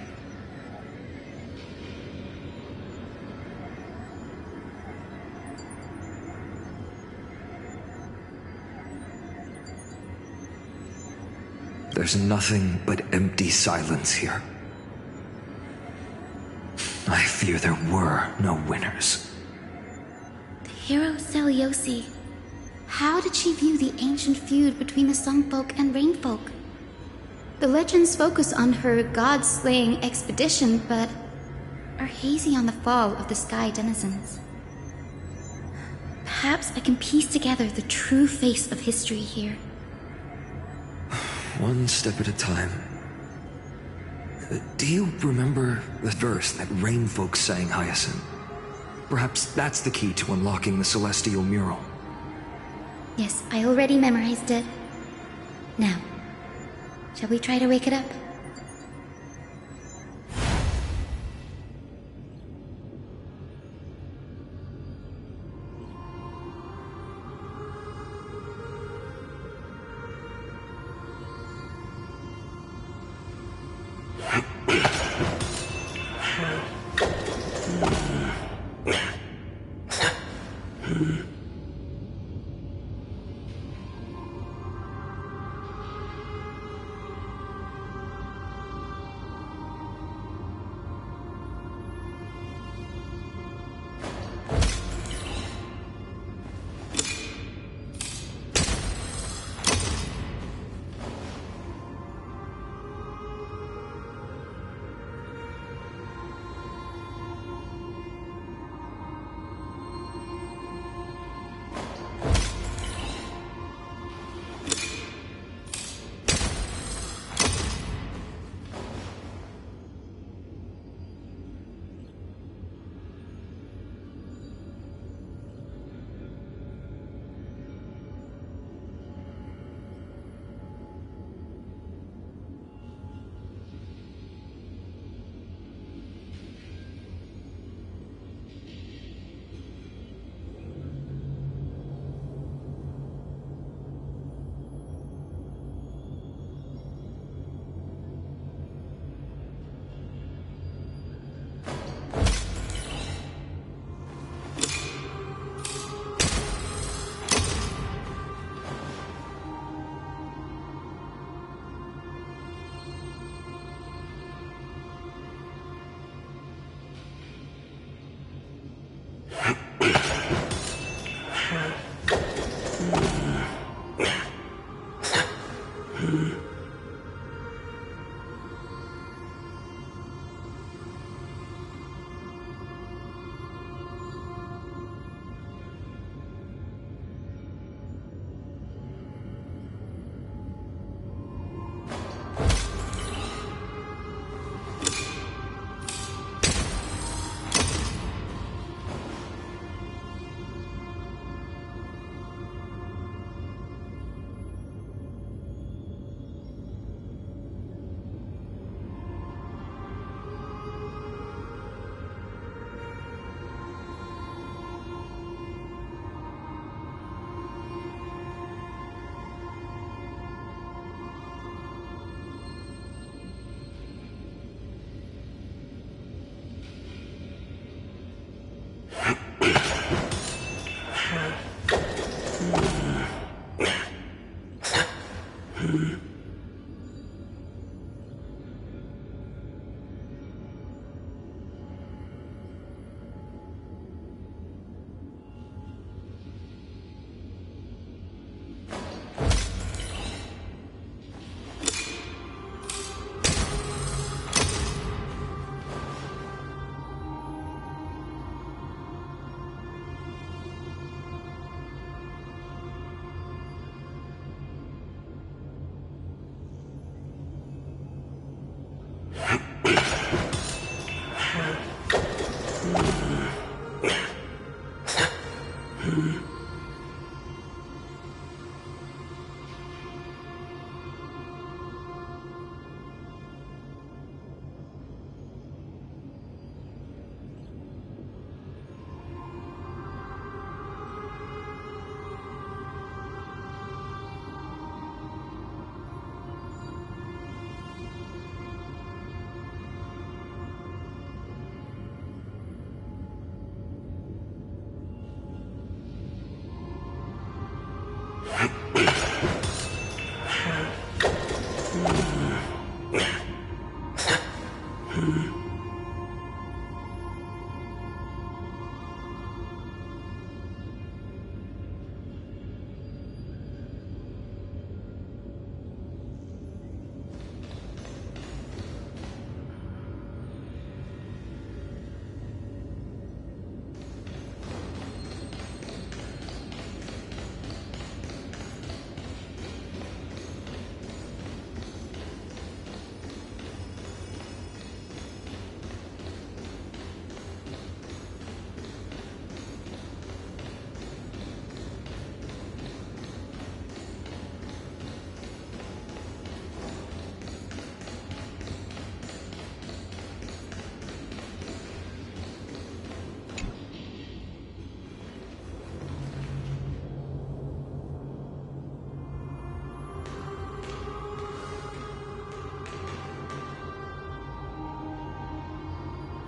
There's nothing but empty silence here. I fear there were no winners. The hero Seliosi. How did she view the ancient feud between the Sunfolk and Rainfolk? The legends focus on her god-slaying expedition, but are hazy on the fall of the Sky denizens. Perhaps I can piece together the true face of history here. One step at a time. Do you remember the verse that Rain Folk sang, Hyacinth? Perhaps that's the key to unlocking the Celestial Mural. Yes, I already memorized it. Now, shall we try to wake it up?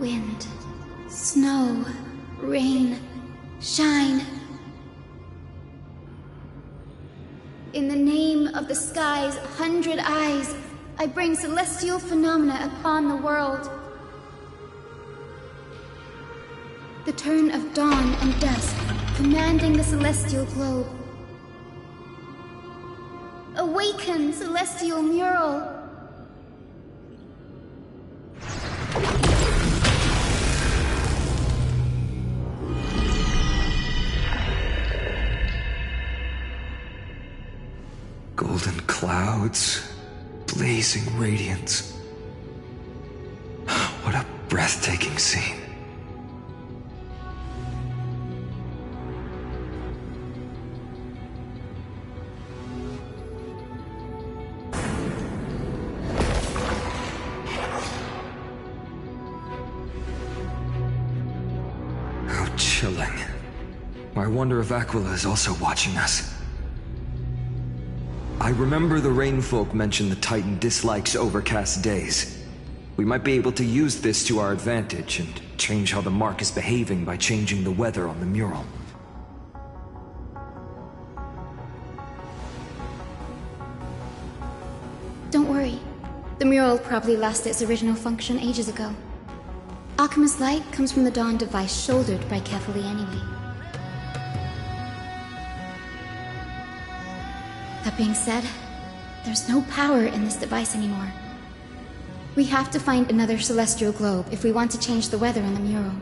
Wind, snow, rain, shine. In the name of the sky's 100 eyes, I bring celestial phenomena upon the world. The turn of dawn and dusk, commanding the celestial globe. Awaken, celestial mural! Golden clouds, blazing radiance. What a breathtaking scene. How chilling. I wonder if Aquila is also watching us. I remember the Rainfolk mentioned the Titan dislikes overcast days. We might be able to use this to our advantage and change how the mark is behaving by changing the weather on the mural. Don't worry. The mural probably lost its original function ages ago. Akima's light comes from the Dawn device shouldered by Kefali anyway. That being said, there's no power in this device anymore. We have to find another celestial globe if we want to change the weather on the mural.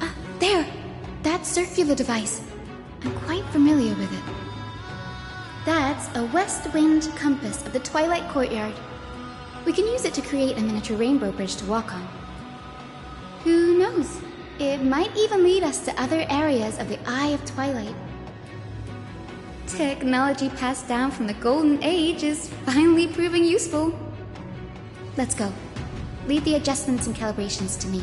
Ah, there! That circular device. I'm quite familiar with it. That's a west wind compass of the Twilight Courtyard. We can use it to create a miniature rainbow bridge to walk on. Who knows? It might even lead us to other areas of the Eye of Twilight. Technology passed down from the Golden Age is finally proving useful. Let's go. Leave the adjustments and calibrations to me.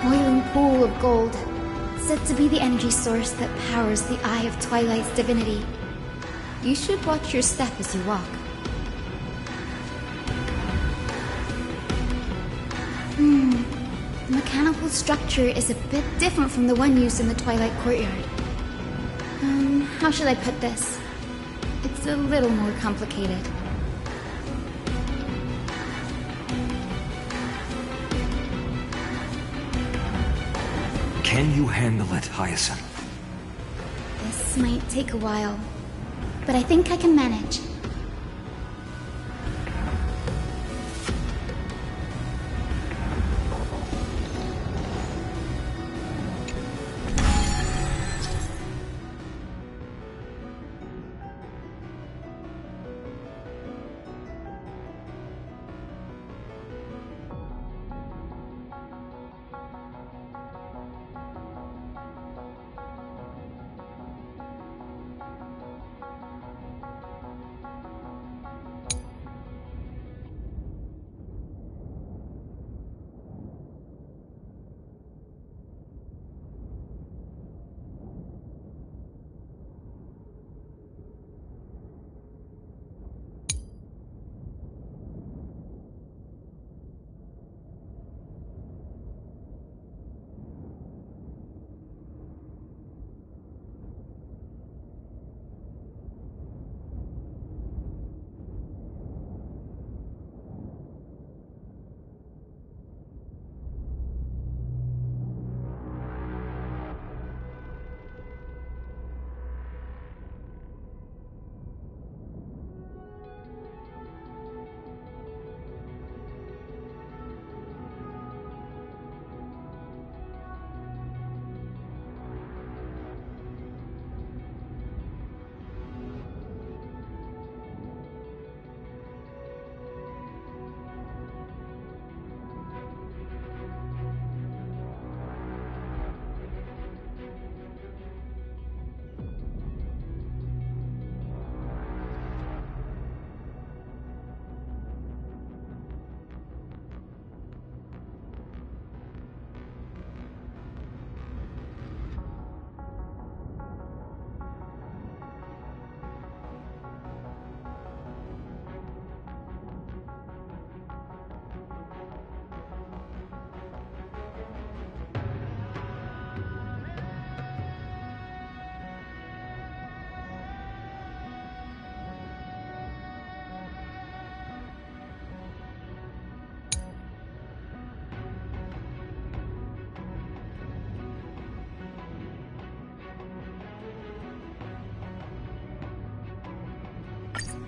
Boiling pool of gold, said to be the energy source that powers the Eye of Twilight's divinity. You should watch your step as you walk. The mechanical structure is a bit different from the one used in the Twilight Courtyard. How should I put this? It's a little more complicated. Can you handle it, Hyacinth? This might take a while, but I think I can manage.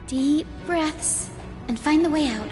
Deep breaths and find the way out.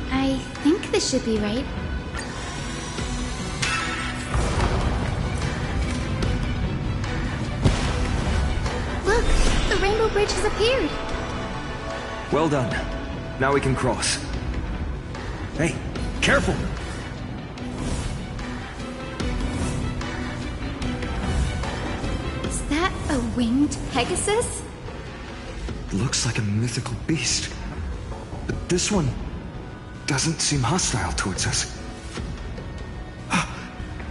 I think this should be right. Look, the Rainbow Bridge has appeared. Well done. Now we can cross. Hey, careful! Is that a winged Pegasus? Looks like a mythical beast. But this one doesn't seem hostile towards us.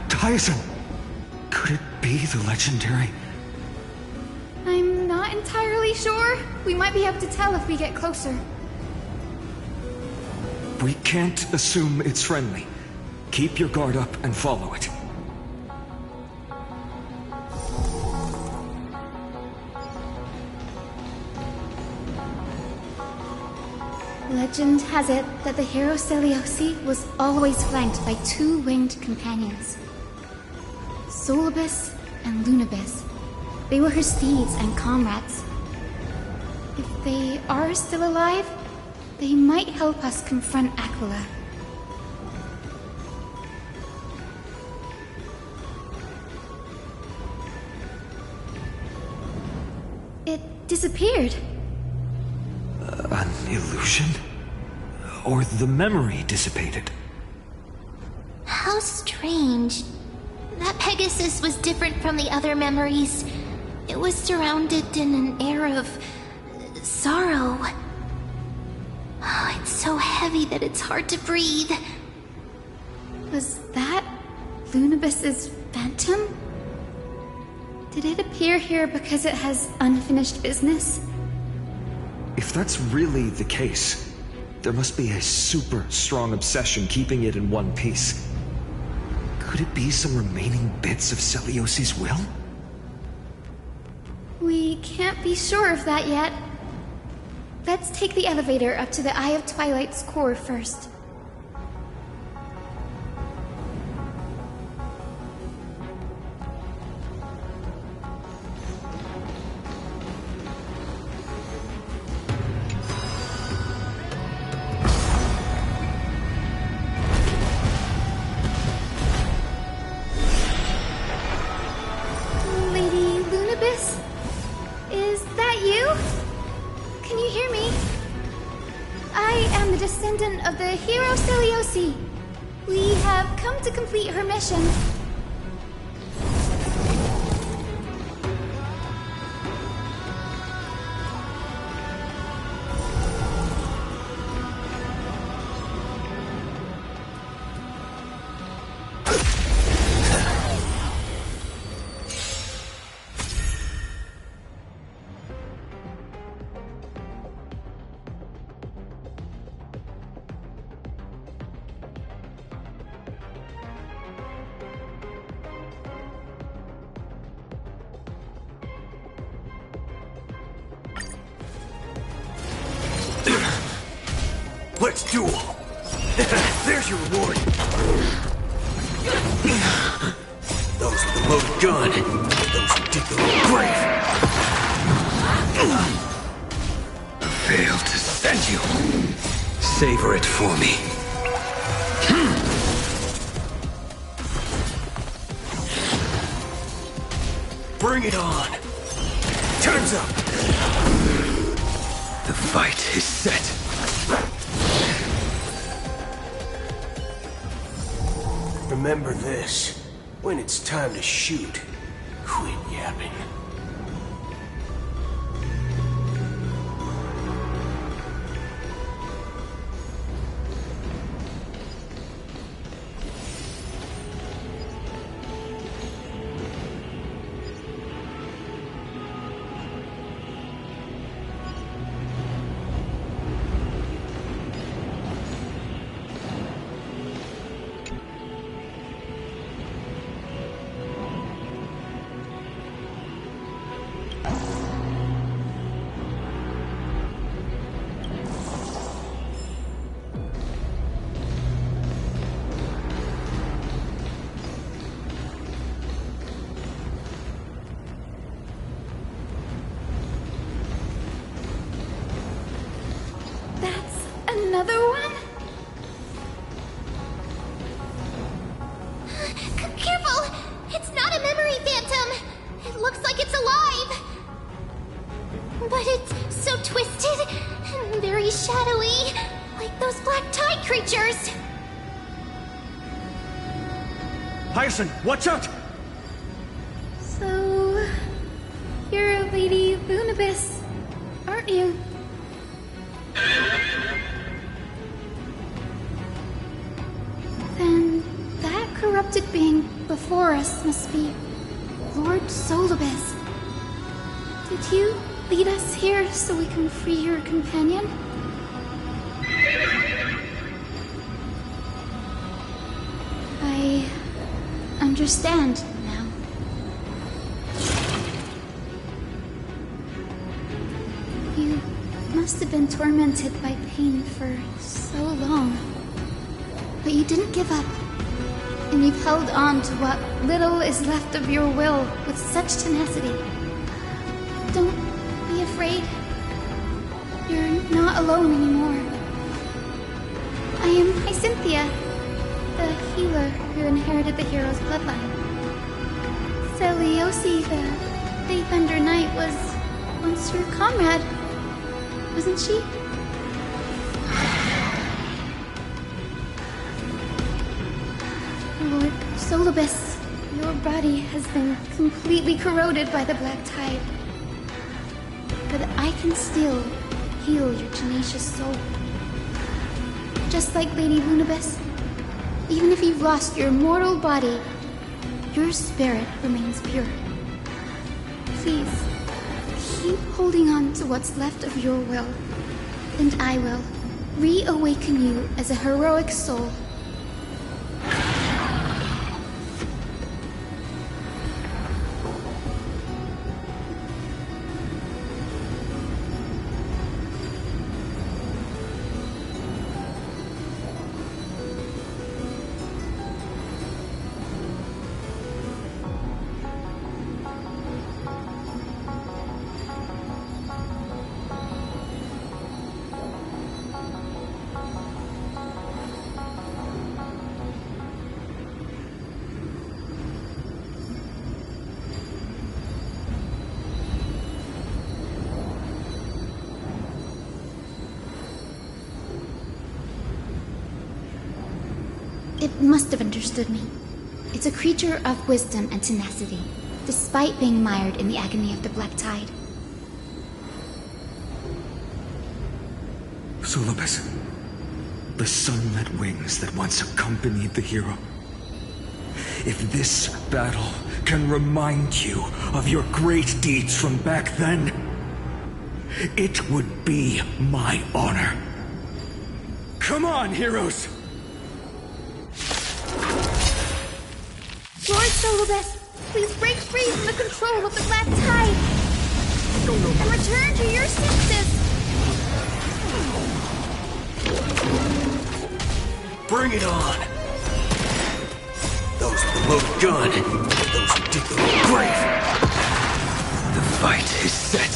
Tyson! Could it be the legendary? I'm not entirely sure. We might be able to tell if we get closer. We can't assume it's friendly. Keep your guard up and follow it. Legend has it that the hero Seliosi was always flanked by two winged companions. Solibus and Lunibus. They were her steeds and comrades. If they are still alive, they might help us confront Aquila. It disappeared. An illusion? Or the memory dissipated? How strange. That Pegasus was different from the other memories. It was surrounded in an air of sorrow. Oh, it's so heavy that it's hard to breathe. Was that Lunibus's phantom? Did it appear here because it has unfinished business? If that's really the case, there must be a super strong obsession keeping it in one piece. Could it be some remaining bits of Seliosi's will? We can't be sure of that yet. Let's take the elevator up to the Eye of Twilight's core first. Lady Lunibus? Is that you? Can you hear me? I am the descendant of the hero Seliosi. We have come to complete her mission. Let's duel! There's your reward! Those with the loaded gun, those who dig their own grave! I failed to send you. Savor it for me. Bring it on! Time's up! The fight is set. remember this. When it's time to shoot, quit yapping. Another one? Careful! It's not a memory phantom! It looks like it's alive! But it's so twisted and very shadowy, like those black tide creatures! Hyacinth, watch out! So... you're Lady Lunibus, aren't you? Then that corrupted being before us must be Lord Solibus. Did you lead us here so we can free your companion? I understand now. You must have been tormented by pain for so long. But you didn't give up, and you've held on to what little is left of your will with such tenacity. Don't be afraid. You're not alone anymore. I am Hyacinthia, the healer who inherited the hero's bloodline. Celiosi, the Daybender Knight, was once your comrade, wasn't she? Lord Solibus, your body has been completely corroded by the black tide. But I can still heal your tenacious soul. Just like Lady Lunibus, even if you've lost your mortal body, your spirit remains pure. Please, keep holding on to what's left of your will, and I will reawaken you as a heroic soul. It must have understood me. It's a creature of wisdom and tenacity, despite being mired in the agony of the black tide. Solibus, the sunlit wings that once accompanied the hero. If this battle can remind you of your great deeds from back then, it would be my honor. Come on, heroes! Lord Solibus, please break free from the control of the black tide and return to your senses. Bring it on! Those with the loaded gun, those who dig their own grave. The fight is set.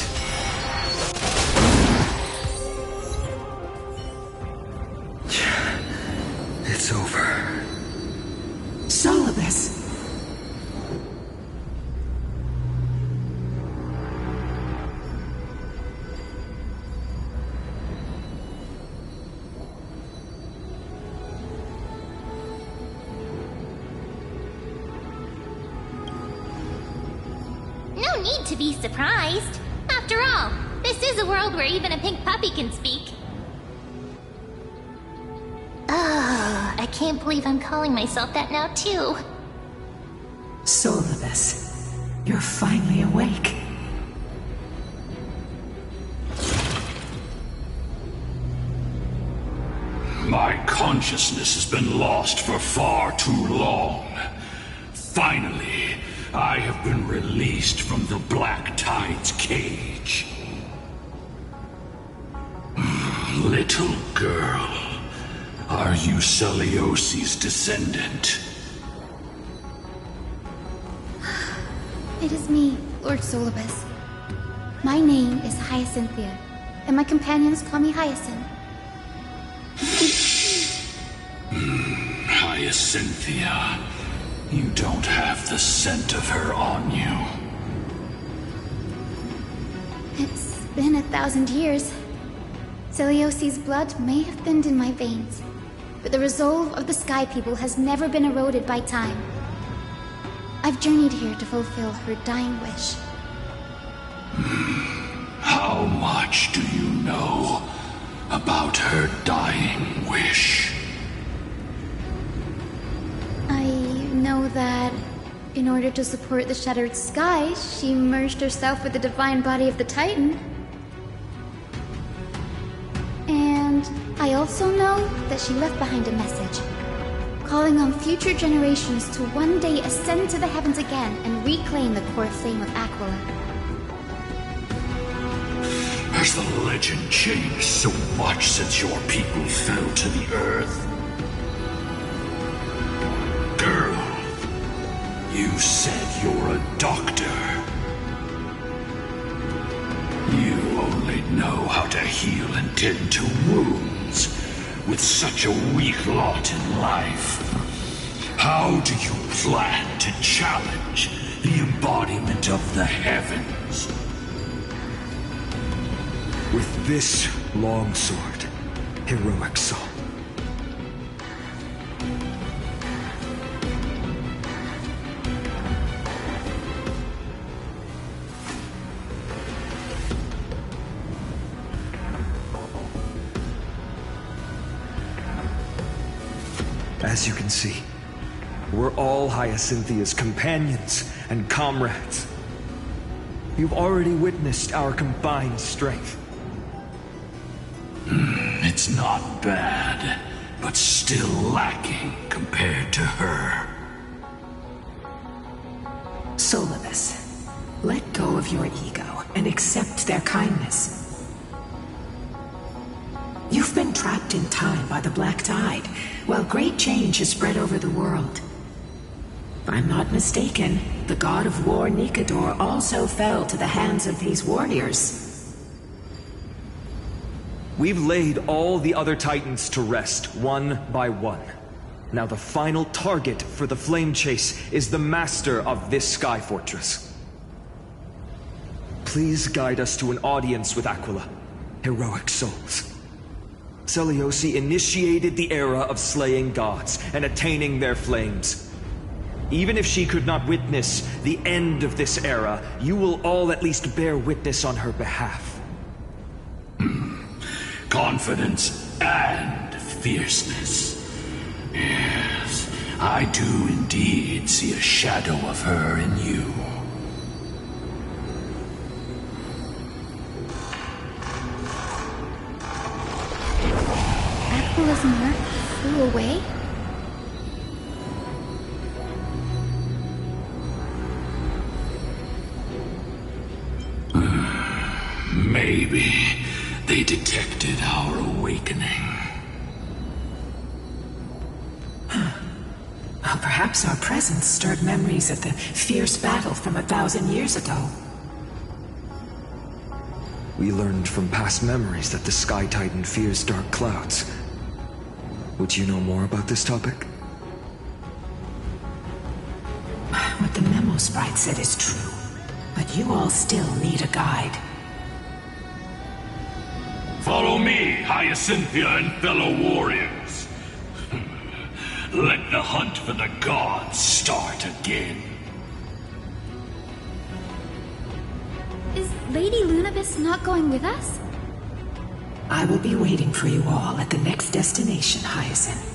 It's over. Solibus! no need to be surprised. After all, this is a world where even a pink puppy can speak. Ugh, I can't believe I'm calling myself that now, too. Solidus, you're finally awake. My consciousness has been lost for far too long. Finally, I have been released from the Black Tide's cage. Little girl, are you Celiosi's descendant? It is me, Lord Solibus. My name is Hyacinthia, and my companions call me Hyacinth. Hyacinthia, you don't have the scent of her on you. It's been 1,000 years. Celiosi's blood may have thinned in my veins, but the resolve of the Sky People has never been eroded by time. I've journeyed here to fulfill her dying wish. How much do you know about her dying wish? I know that in order to support the Shattered Sky, she merged herself with the divine body of the Titan. And I also know that she left behind a message, calling on future generations to one day ascend to the heavens again and reclaim the core flame of Aquila. Has the legend changed so much since your people fell to the earth? Girl, you said you're a doctor. You only know how to heal and tend to wounds with such a weak lot in life. How do you plan to challenge the embodiment of the heavens? With this long sword, heroic soul. As you can see, we're all Hyacinthia's companions and comrades. You've already witnessed our combined strength. It's not bad, but still lacking compared to her. Solibus, let go of your ego and accept their kindness. You've been trapped in time by the Black Tide, while great change has spread over the world. If I'm not mistaken, the god of war Nikador also fell to the hands of these warriors. We've laid all the other Titans to rest, one by one. Now the final target for the Flame Chase is the master of this Sky Fortress. Please guide us to an audience with Aquila, heroic souls. Celiosi initiated the era of slaying gods and attaining their flames. Even if she could not witness the end of this era, you will all at least bear witness on her behalf. Confidence and fierceness. Yes, I do indeed see a shadow of her in you. Aquila's mark flew away? Maybe they detected our awakening. Well, perhaps our presence stirred memories of the fierce battle from 1,000 years ago. We learned from past memories that the Sky Titan fears dark clouds. Would you know more about this topic? What the memo sprite said is true, but you all still need a guide. Follow me, Hyacinthia and fellow warriors. Let the hunt for the gods start again. Is Lady Lunabis not going with us? I will be waiting for you all at the next destination, Hyacinth.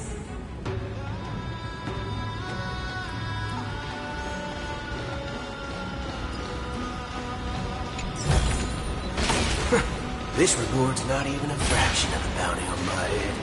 This reward's not even a fraction of the bounty on my head.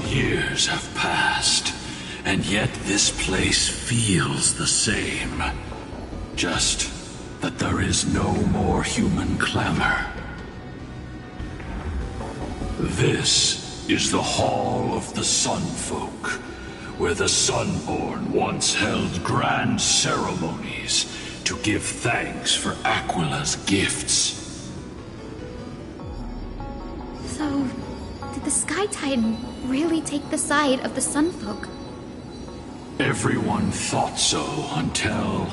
Years have passed, and yet this place feels the same. Just that there is no more human clamor. This is the Hall of the Sunfolk, where the Sunborn once held grand ceremonies to give thanks for Aquila's gifts. So, did the Sky Titan really take the side of the Sunfolk? Everyone thought so until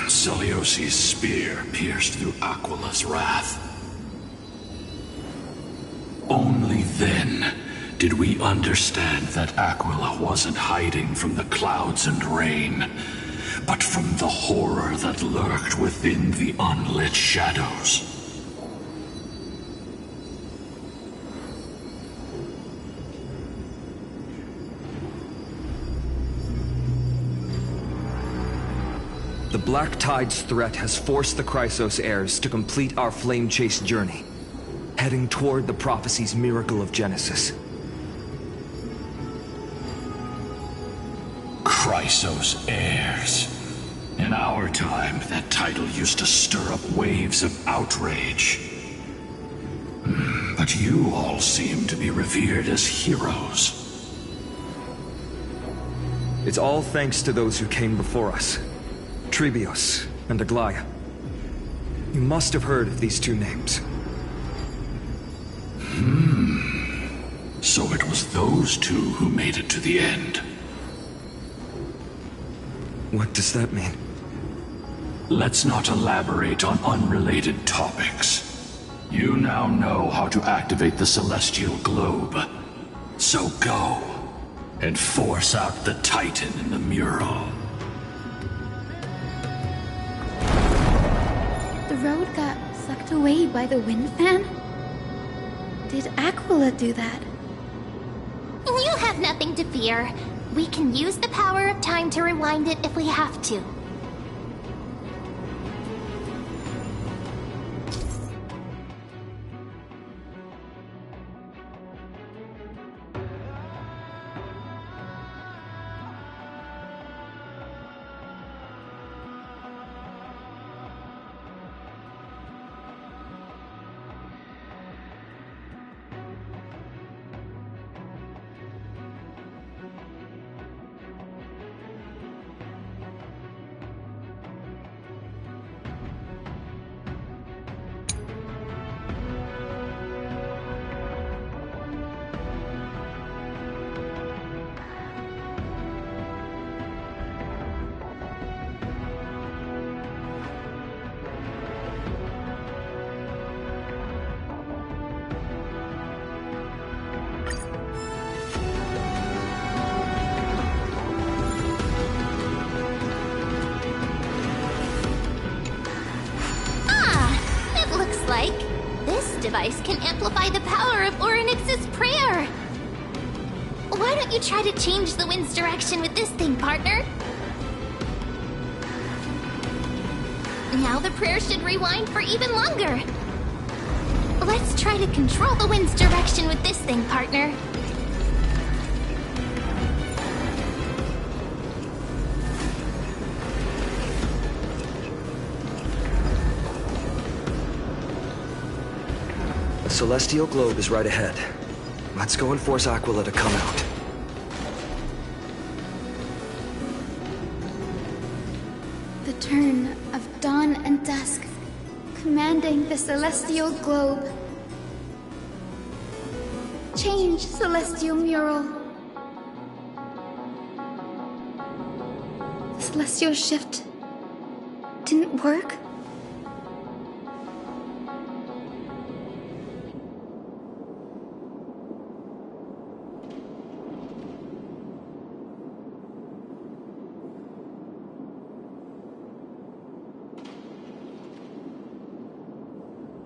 Celiosi's spear pierced through Aquila's wrath. Only then did we understand that Aquila wasn't hiding from the clouds and rain, but from the horror that lurked within the unlit shadows. The Black Tide's threat has forced the Chrysos heirs to complete our flame chase journey, heading toward the prophecy's miracle of Genesis. Chrysos heirs. In our time, that title used to stir up waves of outrage. But you all seem to be revered as heroes. It's all thanks to those who came before us. Trebios and Aglaya. You must have heard of these two names. So it was those two who made it to the end. What does that mean? Let's not elaborate on unrelated topics. You now know how to activate the Celestial Globe. So go, and force out the Titan in the mural. The road got sucked away by the wind fan? Did Aquila do that? You have nothing to fear. We can use the power of time to rewind it if we have to. Device can amplify the power of Orynyx's prayer. Why don't you try to change the wind's direction with this thing, partner? Now the prayer should rewind for even longer. Let's try to control the wind's direction with this thing, partner. The celestial globe is right ahead. Let's go and force Aquila to come out. The turn of dawn and dusk, commanding the celestial globe. Change, celestial mural. The celestial shift didn't work?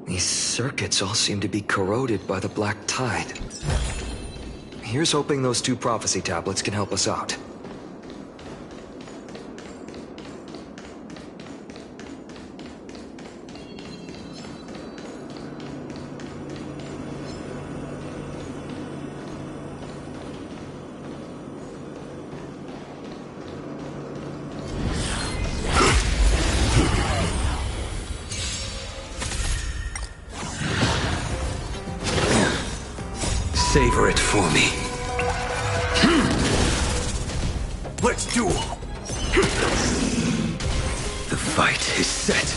These circuits all seem to be corroded by the black tide. Here's hoping those 2 prophecy tablets can help us out. Savor it for me. Let's duel! The fight is set.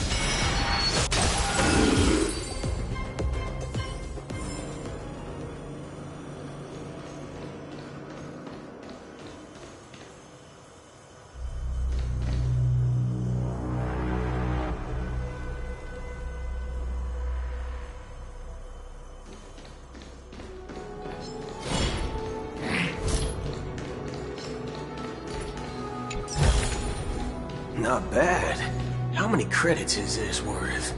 Not bad. How many credits is this worth?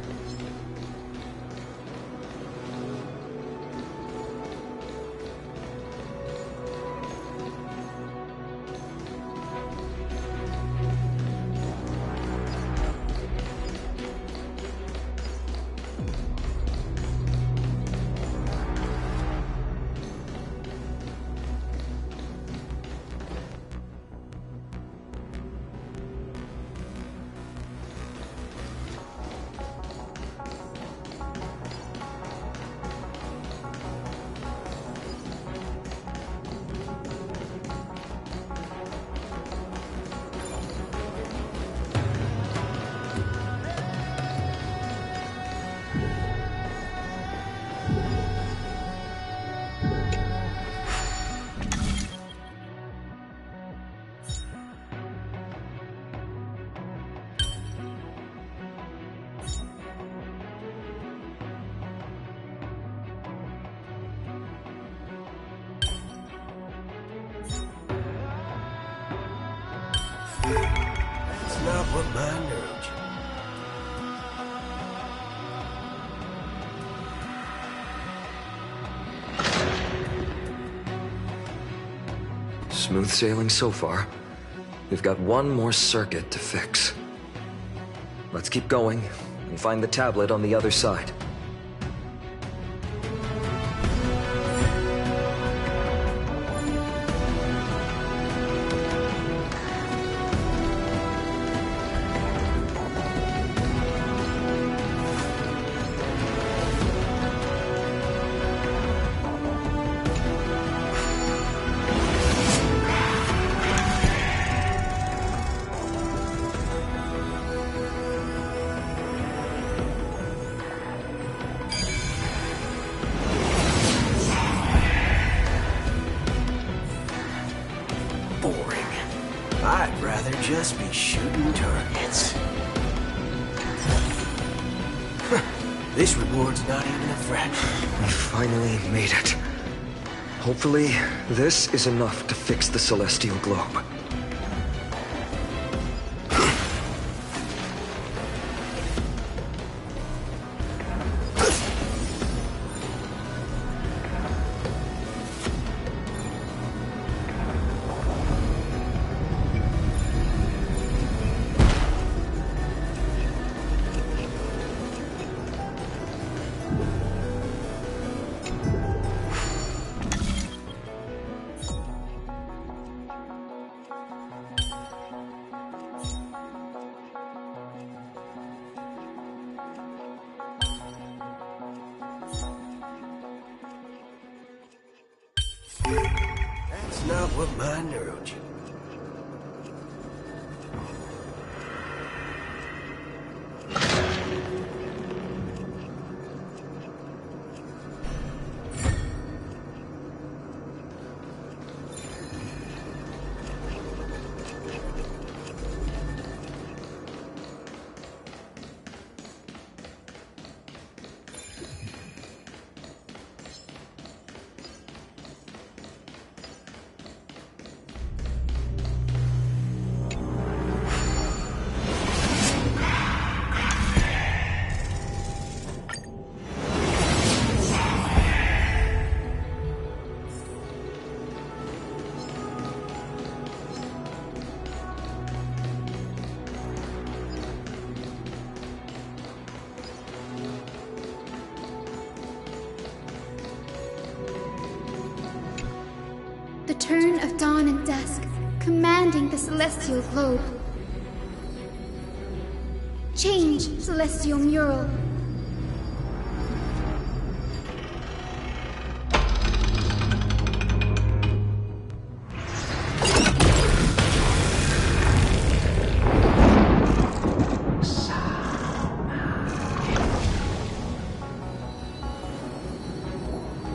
That's not what mine urge. Smooth sailing so far. We've got one more circuit to fix. Let's keep going and find the tablet on the other side. I'd rather just be shooting targets. This reward's not even a fraction. We finally made it. Hopefully, this is enough to fix the celestial globe. not what my neurogen. The turn of dawn and dusk, commanding the celestial globe. Change, celestial mural.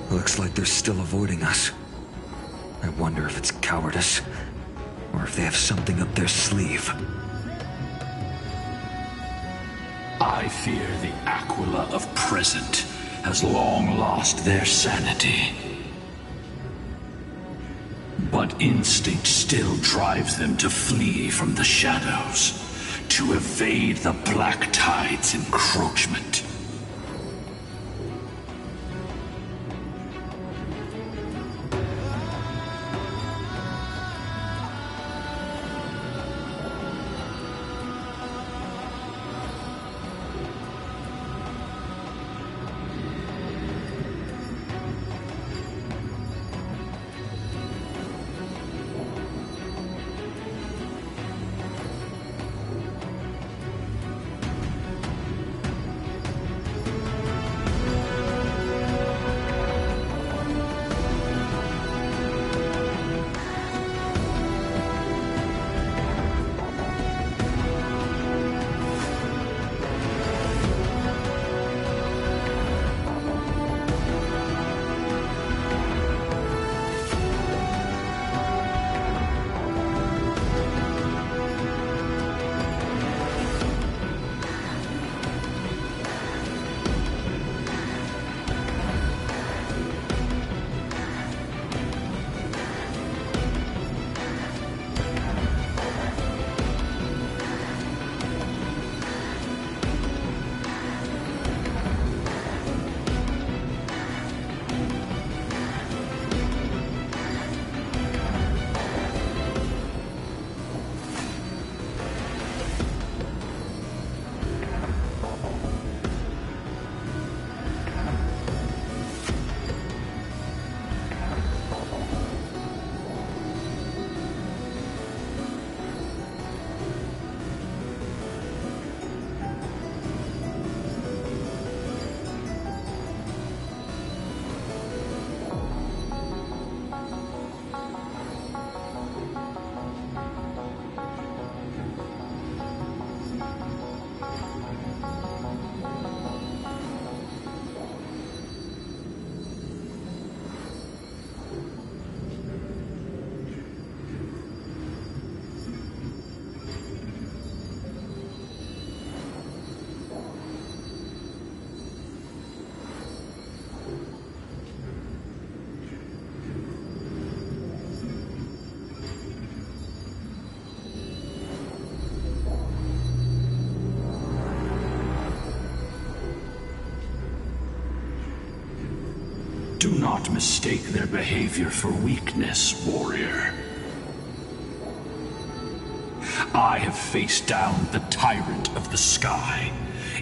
Looks like they're still avoiding us. I wonder if it's cowardice, or if they have something up their sleeve. I fear the Aquila of present has long lost their sanity. But instinct still drives them to flee from the shadows, to evade the Black Tide's encroachment. Do not mistake their behavior for weakness, warrior. I have faced down the tyrant of the sky.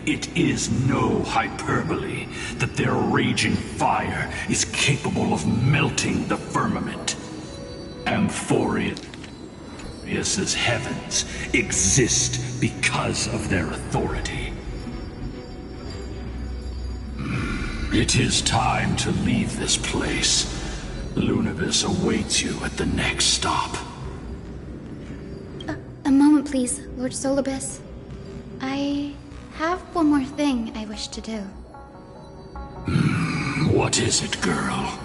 It is no hyperbole that their raging fire is capable of melting the firmament. Amphorius' heavens exist because of their authority. It is time to leave this place Lunavis awaits you at the next stop. A moment, please, Lord Solibus. I have one more thing I wish to do. What is it, girl?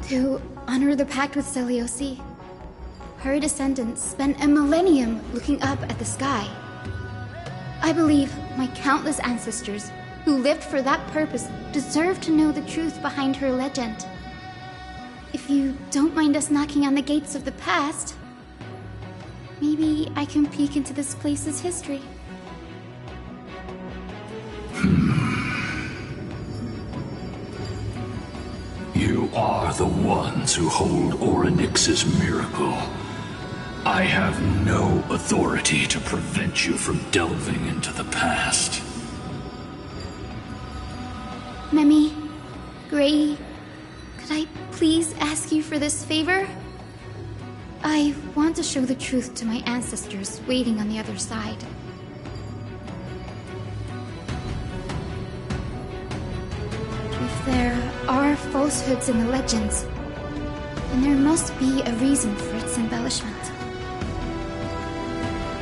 To honor the pact with Selioci. Her descendants spent a millennium looking up at the sky. I believe my countless ancestors who lived for that purpose deserve to know the truth behind her legend. If you don't mind us knocking on the gates of the past, maybe I can peek into this place's history. You are the ones who hold Orynyx's miracle. I have no authority to prevent you from delving into the past. Memi, Gray, could I please ask you for this favor? I want to show the truth to my ancestors waiting on the other side. If there are falsehoods in the legends, then there must be a reason for its embellishment.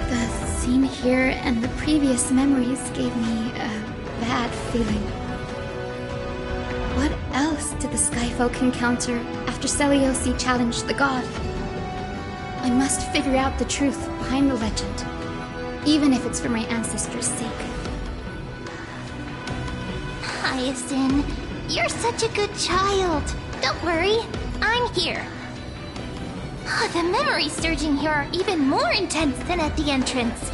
The scene here and the previous memories gave me a bad feeling. What else did the Skyfolk encounter after Selioci challenged the god? I must figure out the truth behind the legend, even if it's for my ancestors' sake. Hyacinth, you're such a good child. Don't worry, I'm here. The memories surging here are even more intense than at the entrance.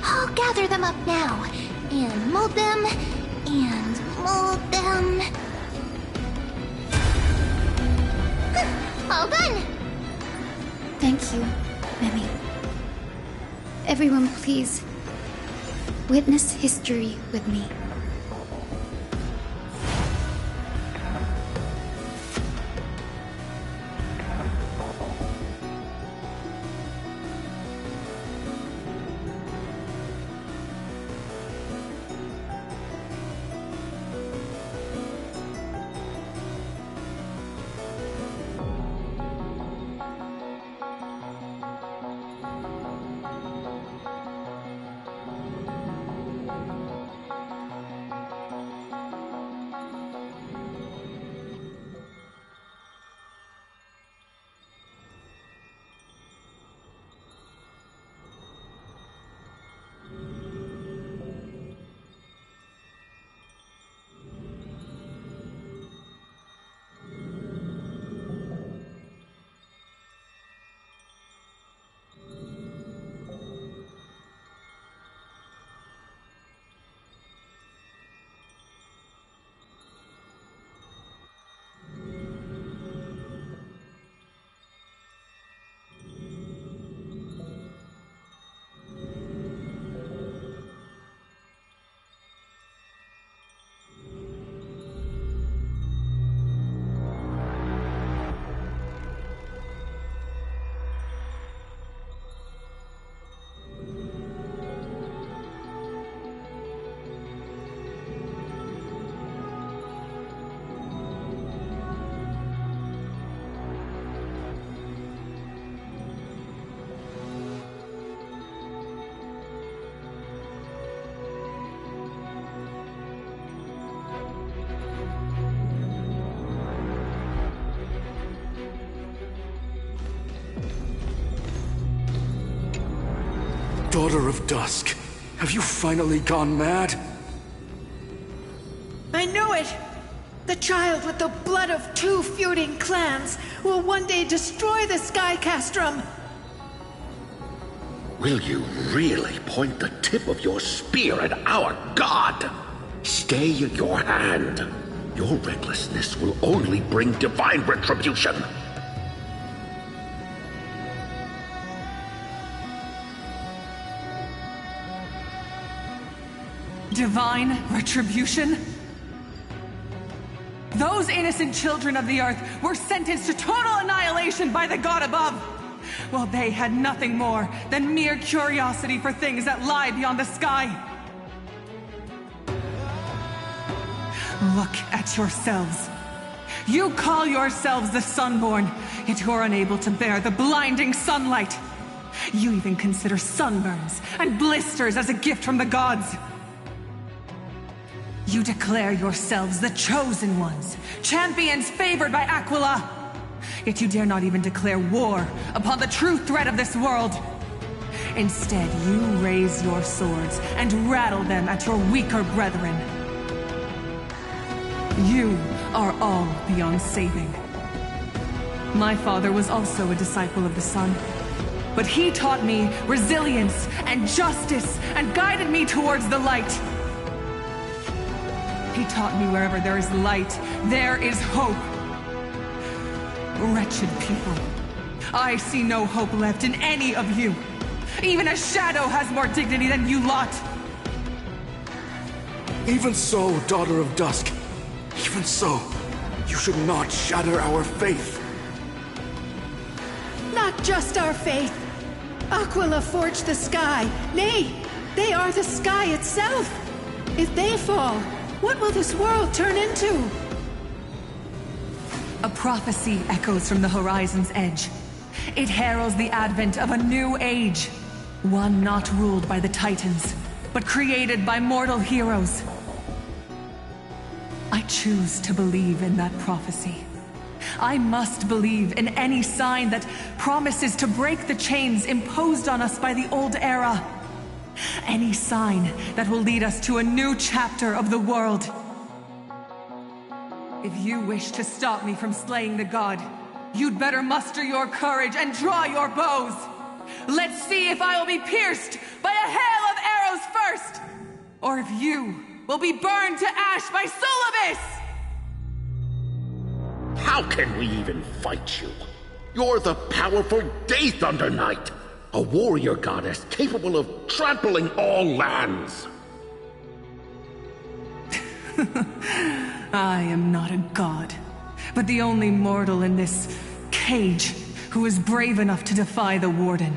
I'll gather them up now, and mold them, and mold them. All done! Thank you, Memi. Everyone, please, witness history with me. Daughter of Dusk, have you finally gone mad? I knew it! The child with the blood of 2 feuding clans will one day destroy the Sky Castrum! Will you really point the tip of your spear at our god? Stay your hand. Your recklessness will only bring divine retribution. Divine retribution? Those innocent children of the Earth were sentenced to total annihilation by the god above, while they had nothing more than mere curiosity for things that lie beyond the sky. Look at yourselves. You call yourselves the Sunborn, yet you're unable to bear the blinding sunlight. You even consider sunburns and blisters as a gift from the gods. You declare yourselves the chosen ones, champions favored by Aquila. Yet you dare not even declare war upon the true threat of this world. Instead, you raise your swords and rattle them at your weaker brethren. You are all beyond saving. My father was also a disciple of the sun, but he taught me resilience and justice and guided me towards the light. He taught me wherever there is light, there is hope. Wretched people, I see no hope left in any of you. Even a shadow has more dignity than you lot. Even so, Daughter of Dusk, even so, you should not shatter our faith. Not just our faith. Aquila forged the sky. Nay, they are the sky itself. If they fall, what will this world turn into? A prophecy echoes from the horizon's edge. It heralds the advent of a new age. One not ruled by the Titans, but created by mortal heroes. I choose to believe in that prophecy. I must believe in any sign that promises to break the chains imposed on us by the old era. Any sign that will lead us to a new chapter of the world. If you wish to stop me from slaying the god, you'd better muster your courage and draw your bows. Let's see if I will be pierced by a hail of arrows first, or if you will be burned to ash by Solibus! How can we even fight you? You're the powerful Day Thunder Knight, a warrior goddess capable of trampling all lands. I am not a god, but the only mortal in this cage who is brave enough to defy the Warden.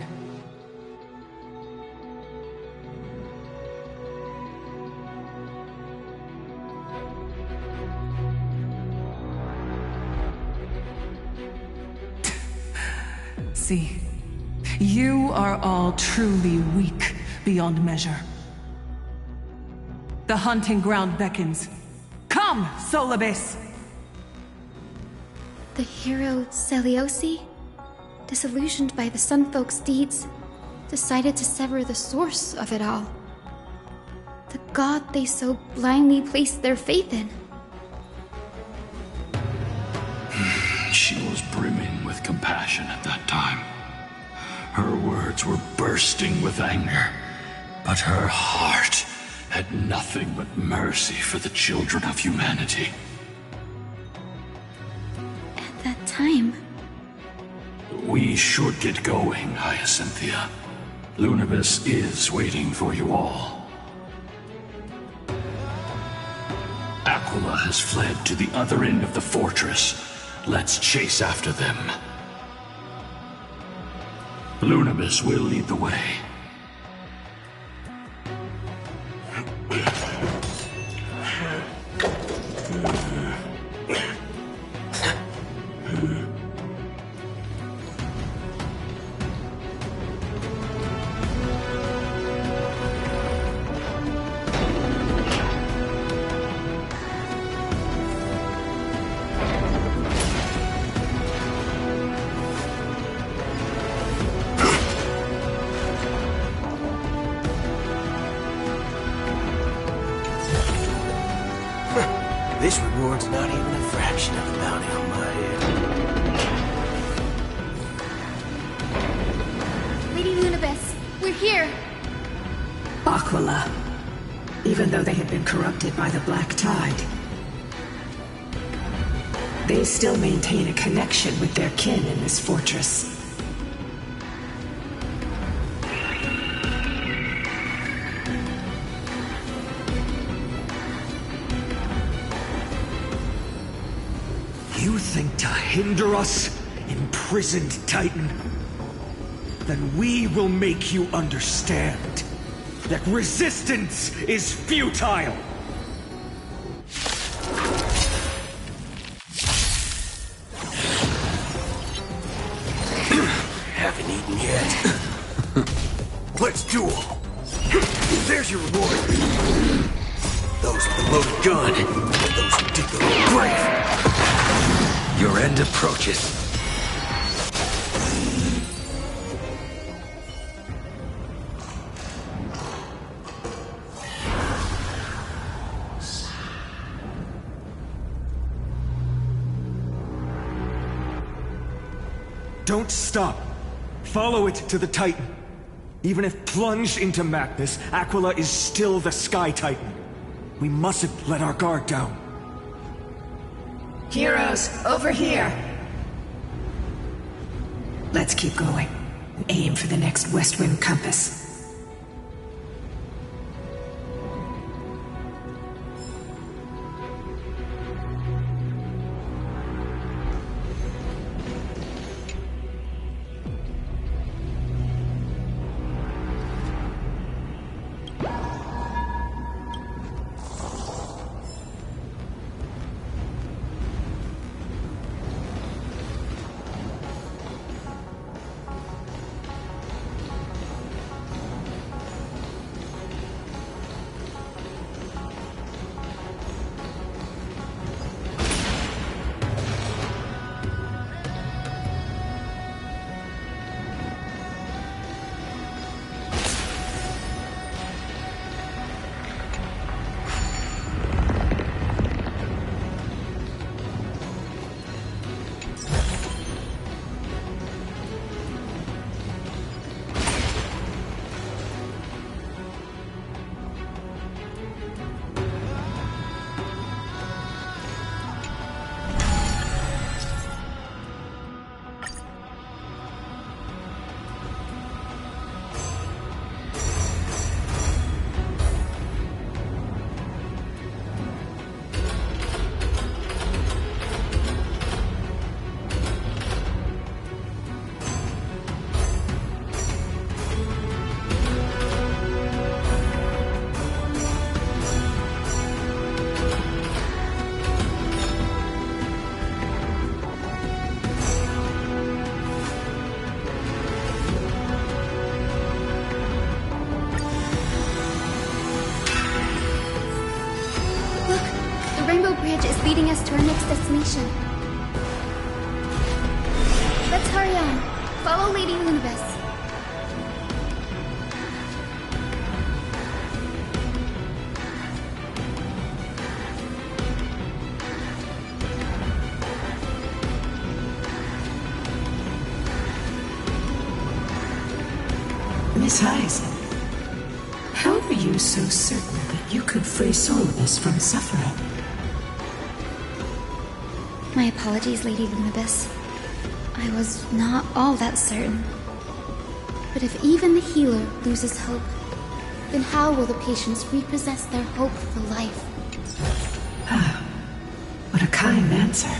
See, you are all truly weak beyond measure. The hunting ground beckons. Come, Solibus! The hero Celiosi, disillusioned by the Sunfolk's deeds, decided to sever the source of it all. The god they so blindly placed their faith in. She was brimming with compassion at that time. Her words were bursting with anger, but her heart had nothing but mercy for the children of humanity. At that time... We should get going, Hyacinthia. Lunibus is waiting for you all. Aquila has fled to the other end of the fortress. Let's chase after them. Lunibus will lead the way. This reward's not even a fraction of the bounty on my head. Lady Lunibus, we're here! Aquila. Even though they have been corrupted by the Black Tide, they still maintain a connection with their kin in this fortress. You think to hinder us, imprisoned Titan? Then we will make you understand that resistance is futile! your reward. Those with the loaded gun, those who dig their own grave. Your end approaches. Don't stop. Follow it to the Titan. Even if plunged into madness, Aquila is still the Sky Titan. We mustn't let our guard down. Heroes, over here! Let's keep going. Aim for the next Westwind compass. Leading us to our next destination. Let's hurry on. Follow Lady Lunibus. Miss Hyson, how are you so certain that you could free Solibus from suffering? My apologies, Lady Lunibus. I was not all that certain. But if even the healer loses hope, then how will the patients repossess their hope for life? Ah, what a kind answer.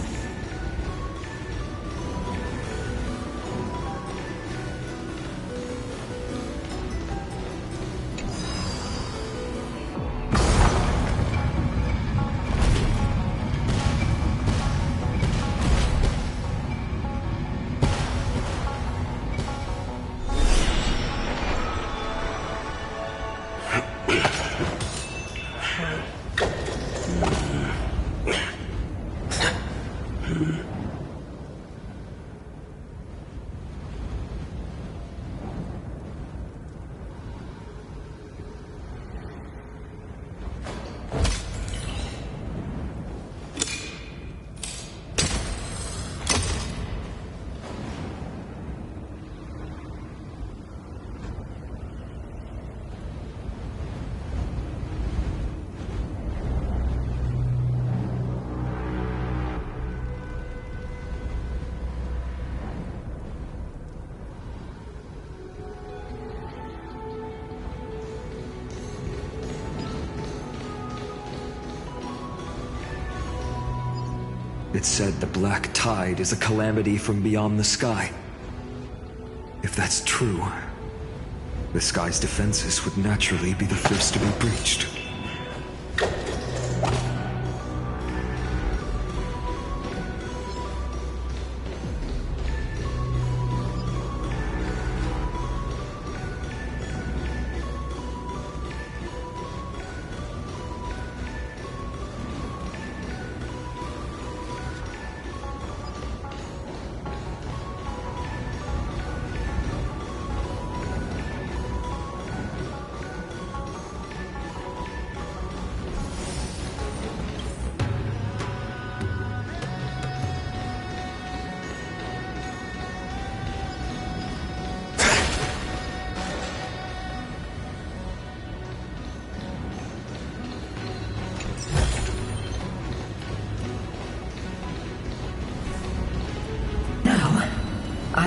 It said the Black Tide is a calamity from beyond the sky. If that's true, the sky's defenses would naturally be the first to be breached.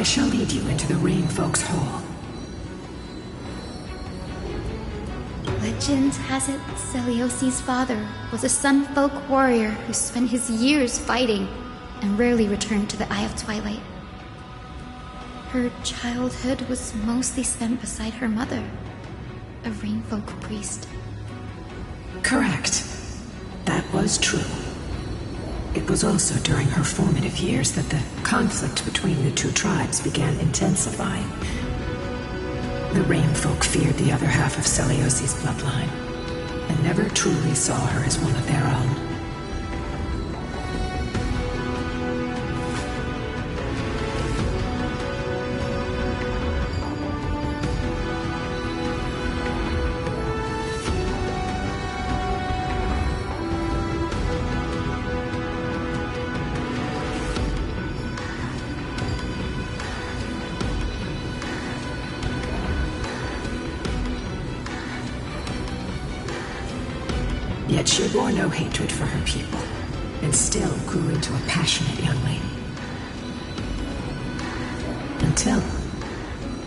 shall lead you into the Rainfolk's Hall. Legend has it Celiosi's father was a Sunfolk warrior who spent his years fighting and rarely returned to the Eye of Twilight. Her childhood was mostly spent beside her mother, a Rainfolk priest. Correct. That was true. It was also during her formative years that the conflict between the two tribes began intensifying. The Rainfolk feared the other half of Celiosi's bloodline, and never truly saw her as one of their own. Yet she bore no hatred for her people, and still grew into a passionate young lady. Until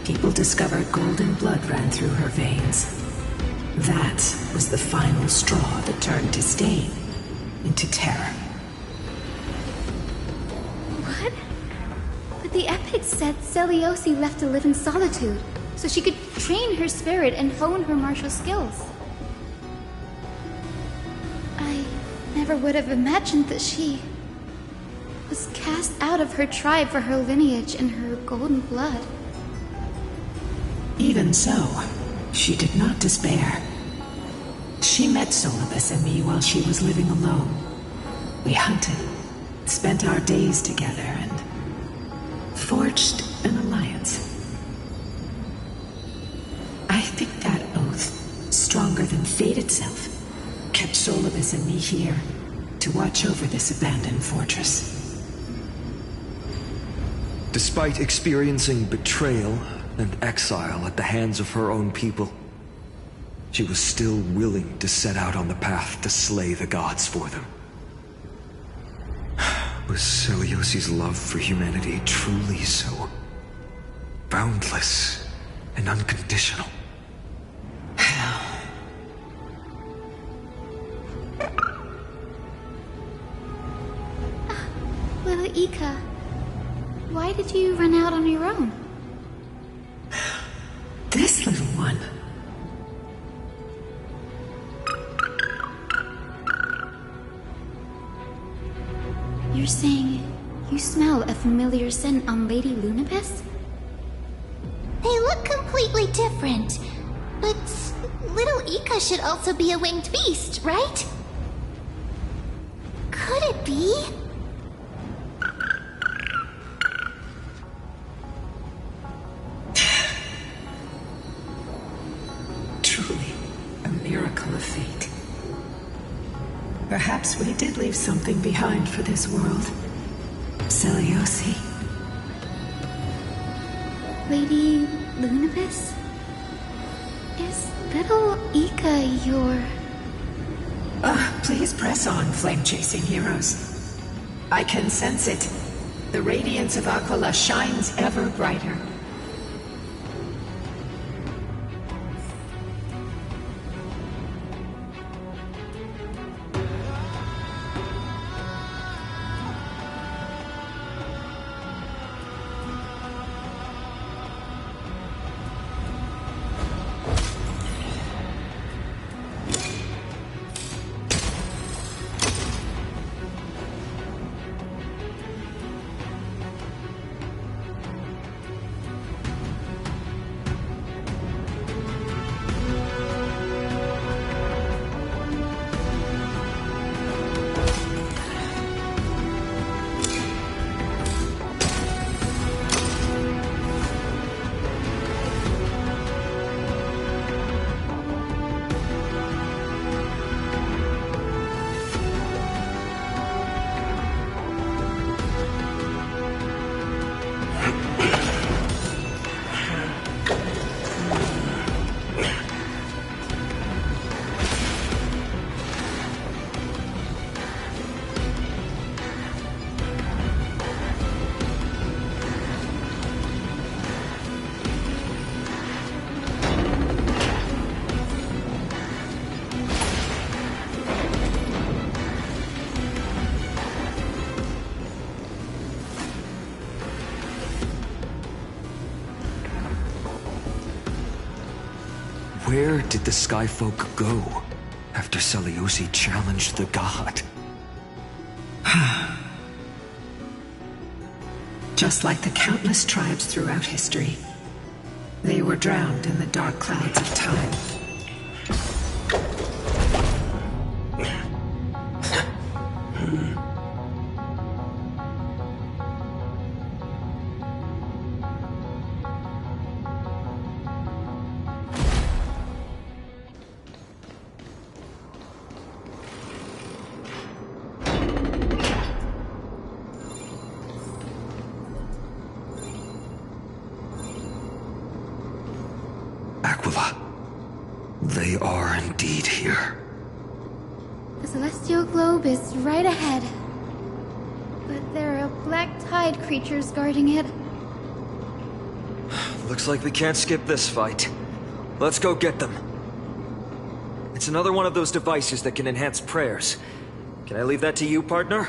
people discovered golden blood ran through her veins. That was the final straw that turned disdain into terror. What? But the epics said Celiosi left to live in solitude, so she could train her spirit and hone her martial skills. Never would have imagined that she was cast out of her tribe for her lineage and her golden blood. Even so, she did not despair. She met Solibus and me while she was living alone. We hunted, spent our days together, and forged an alliance. I think that oath, stronger than fate itself, kept Solibus and me here to watch over this abandoned fortress. Despite experiencing betrayal and exile at the hands of her own people, she was still willing to set out on the path to slay the gods for them. Was Celiosi's love for humanity truly so boundless and unconditional? Lila Ika, why did you run out on your own? This little one. You're saying you smell a familiar scent on Lady Lunibis? They look completely different. But little Ika should also be a winged beast, right? Could it be? Truly, a miracle of fate. Perhaps we did leave something behind for this world. Celiosi. Lady Lunibis? Is little Ika your... Please press on, flame-chasing heroes. I can sense it. The radiance of Aquila shines ever brighter. Where did the Skyfolk go after Seleucid challenged the god? Just like the countless tribes throughout history, they were drowned in the dark clouds of time. Aquila, they are indeed here. The celestial globe is right ahead. But there are black tide creatures guarding it. Looks like we can't skip this fight. Let's go get them. It's another one of those devices that can enhance prayers. Can I leave that to you, partner?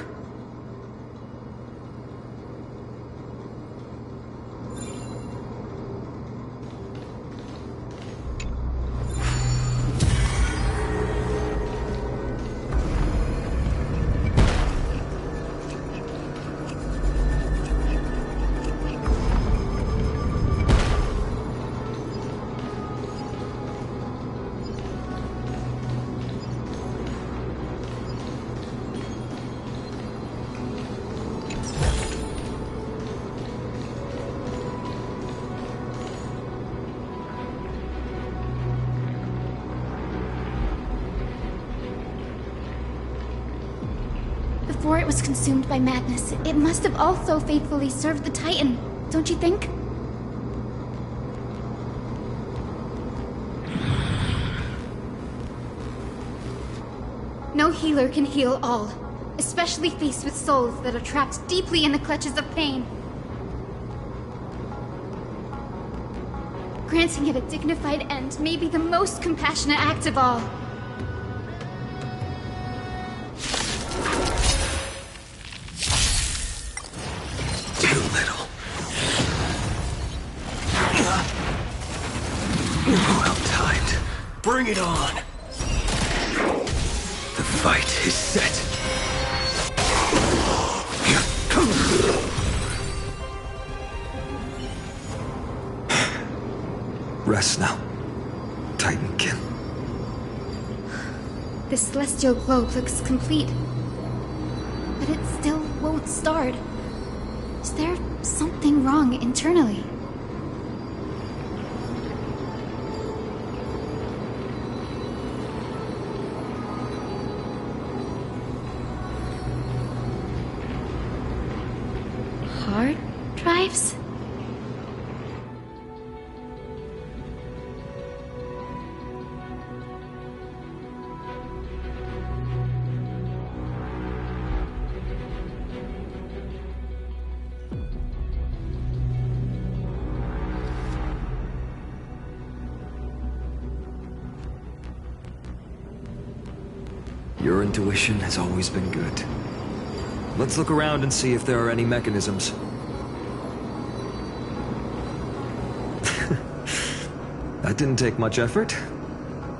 Before it was consumed by madness, it must have also faithfully served the Titan, don't you think? No healer can heal all, especially faced with souls that are trapped deeply in the clutches of pain. Granting it a dignified end may be the most compassionate act of all. Bring it on! The fight is set. Rest now, Titankin. The celestial globe looks complete, but it still won't start. Is there something wrong internally? Hard drives? Your intuition has always been good. Let's look around and see if there are any mechanisms. That didn't take much effort.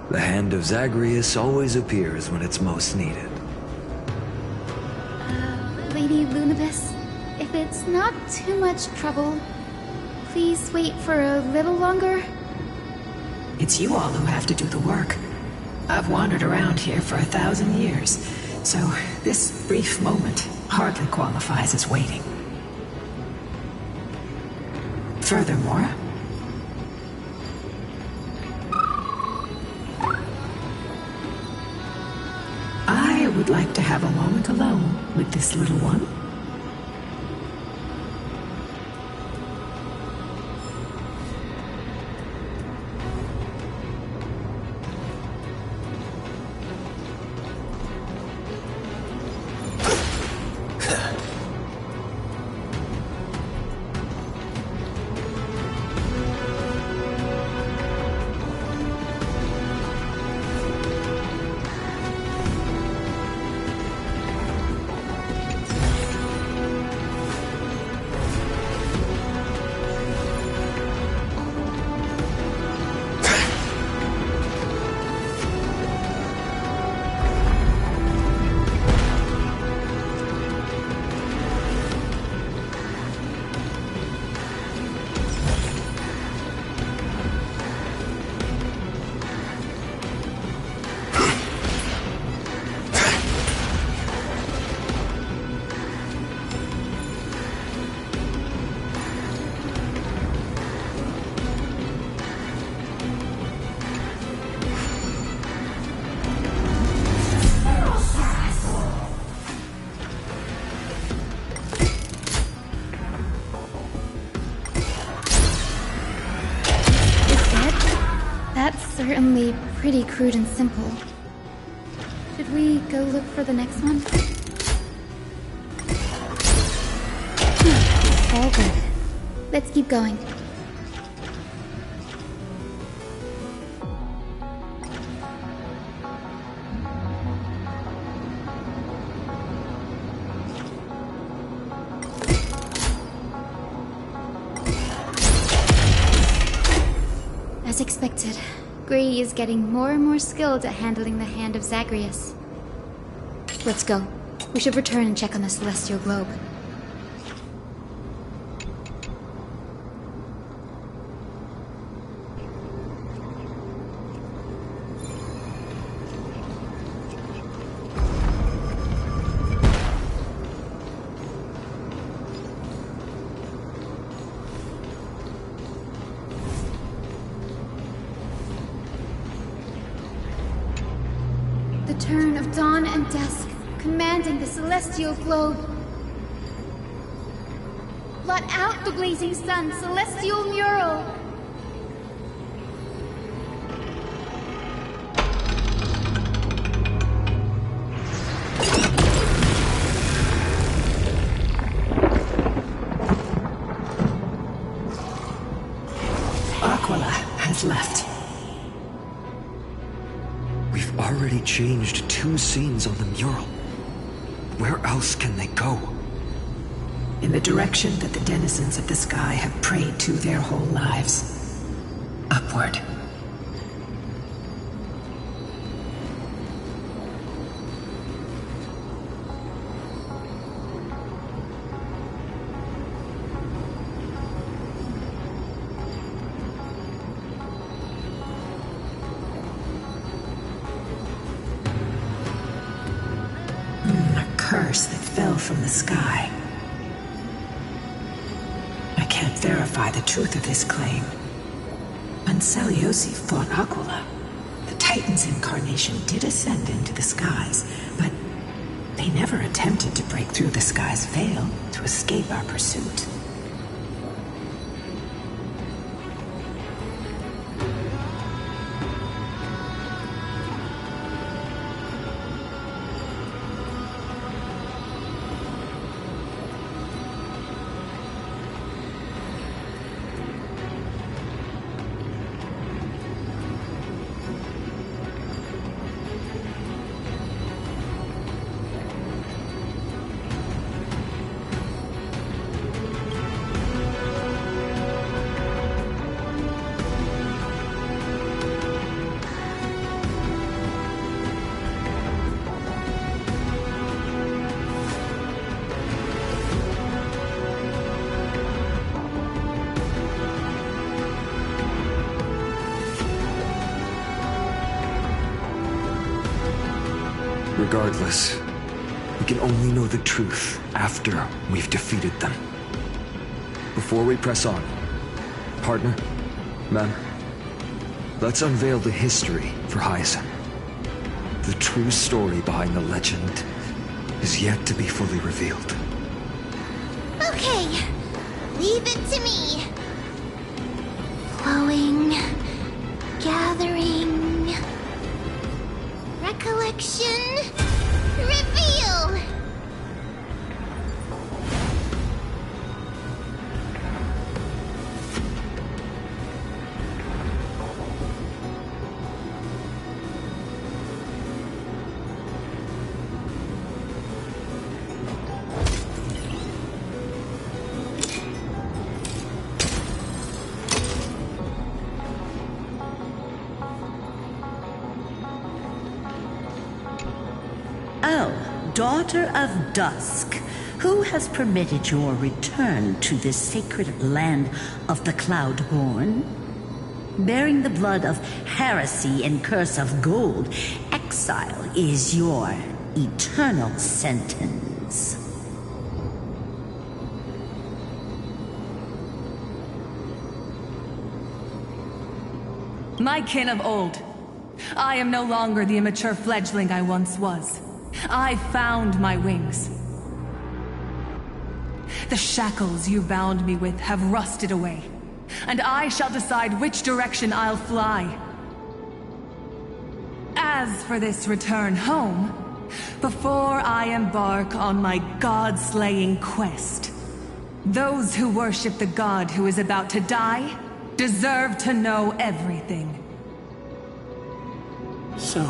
The hand of Zagreus always appears when it's most needed. Lady Lunibus, if it's not too much trouble, please wait for a little longer. It's you all who have to do the work. I've wandered around here for 1,000 years, so this brief moment hardly qualifies as waiting. Furthermore, I would like to have a moment alone with this little one. pretty crude and simple. Should we go look for the next one? All good. Let's keep going. As expected, Grey is getting more and more skilled at handling the hand of Zagreus. Let's go. We should return and check on the Celestial Globe. Turn of dawn and dusk, commanding the celestial globe. Blot out the blazing sun, celestial mural. Aquila has left. Already changed 2 scenes on the mural. Where else can they go? In the direction that the denizens of the sky have prayed to their whole lives. Upward. Curse that fell from the sky. I can't verify the truth of this claim. When Celiosi fought Aquila, the Titan's incarnation did ascend into the skies, but they never attempted to break through the sky's veil to escape our pursuit. Regardless, we can only know the truth after we've defeated them. Before we press on, partner, man, let's unveil the history for Hyacinth. The true story behind the legend is yet to be fully revealed. Okay, leave it to me. Flowing, gathering, recollection, reveal! Daughter of Dusk, who has permitted your return to this sacred land of the Cloudborn? Bearing the blood of heresy and curse of gold, exile is your eternal sentence. My kin of old, I am no longer the immature fledgling I once was. I found my wings. The shackles you bound me with have rusted away, and I shall decide which direction I'll fly. As for this return home, before I embark on my god-slaying quest, those who worship the god who is about to die deserve to know everything. So,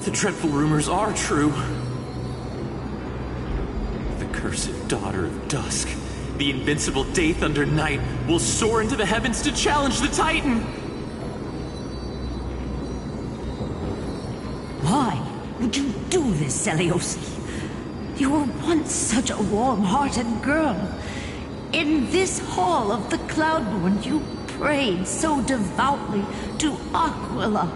the dreadful rumors are true. The cursed daughter of Dusk, the invincible Day Thunder Knight, will soar into the heavens to challenge the Titan! Why would you do this, Seliosi? You were once such a warm-hearted girl. In this hall of the Cloudborn, you prayed so devoutly to Aquila.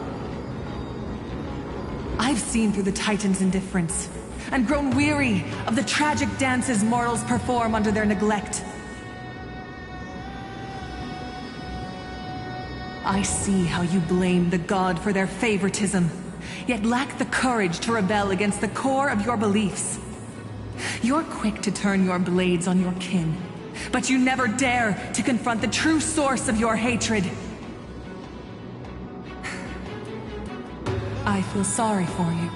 I've seen through the Titan's indifference, and grown weary of the tragic dances mortals perform under their neglect. I see how you blame the god for their favoritism, yet lack the courage to rebel against the core of your beliefs. You're quick to turn your blades on your kin, but you never dare to confront the true source of your hatred. I feel sorry for you.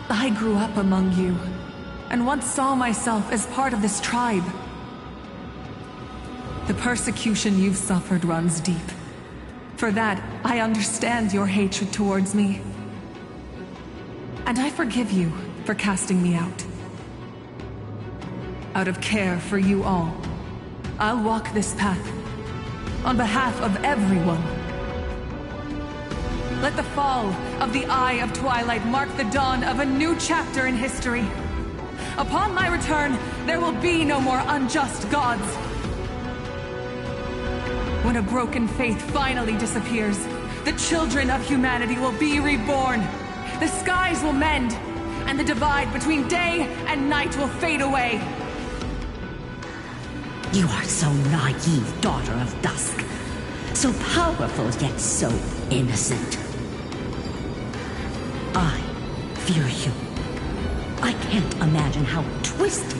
I grew up among you, and once saw myself as part of this tribe. The persecution you've suffered runs deep. For that, I understand your hatred towards me. And I forgive you for casting me out. Out of care for you all, I'll walk this path on behalf of everyone. Let the fall of the Eye of Twilight mark the dawn of a new chapter in history. Upon my return, there will be no more unjust gods. When a broken faith finally disappears, the children of humanity will be reborn. The skies will mend, and the divide between day and night will fade away. You are so naive, daughter of Dusk. So powerful, yet so innocent. I fear you. I can't imagine how twisted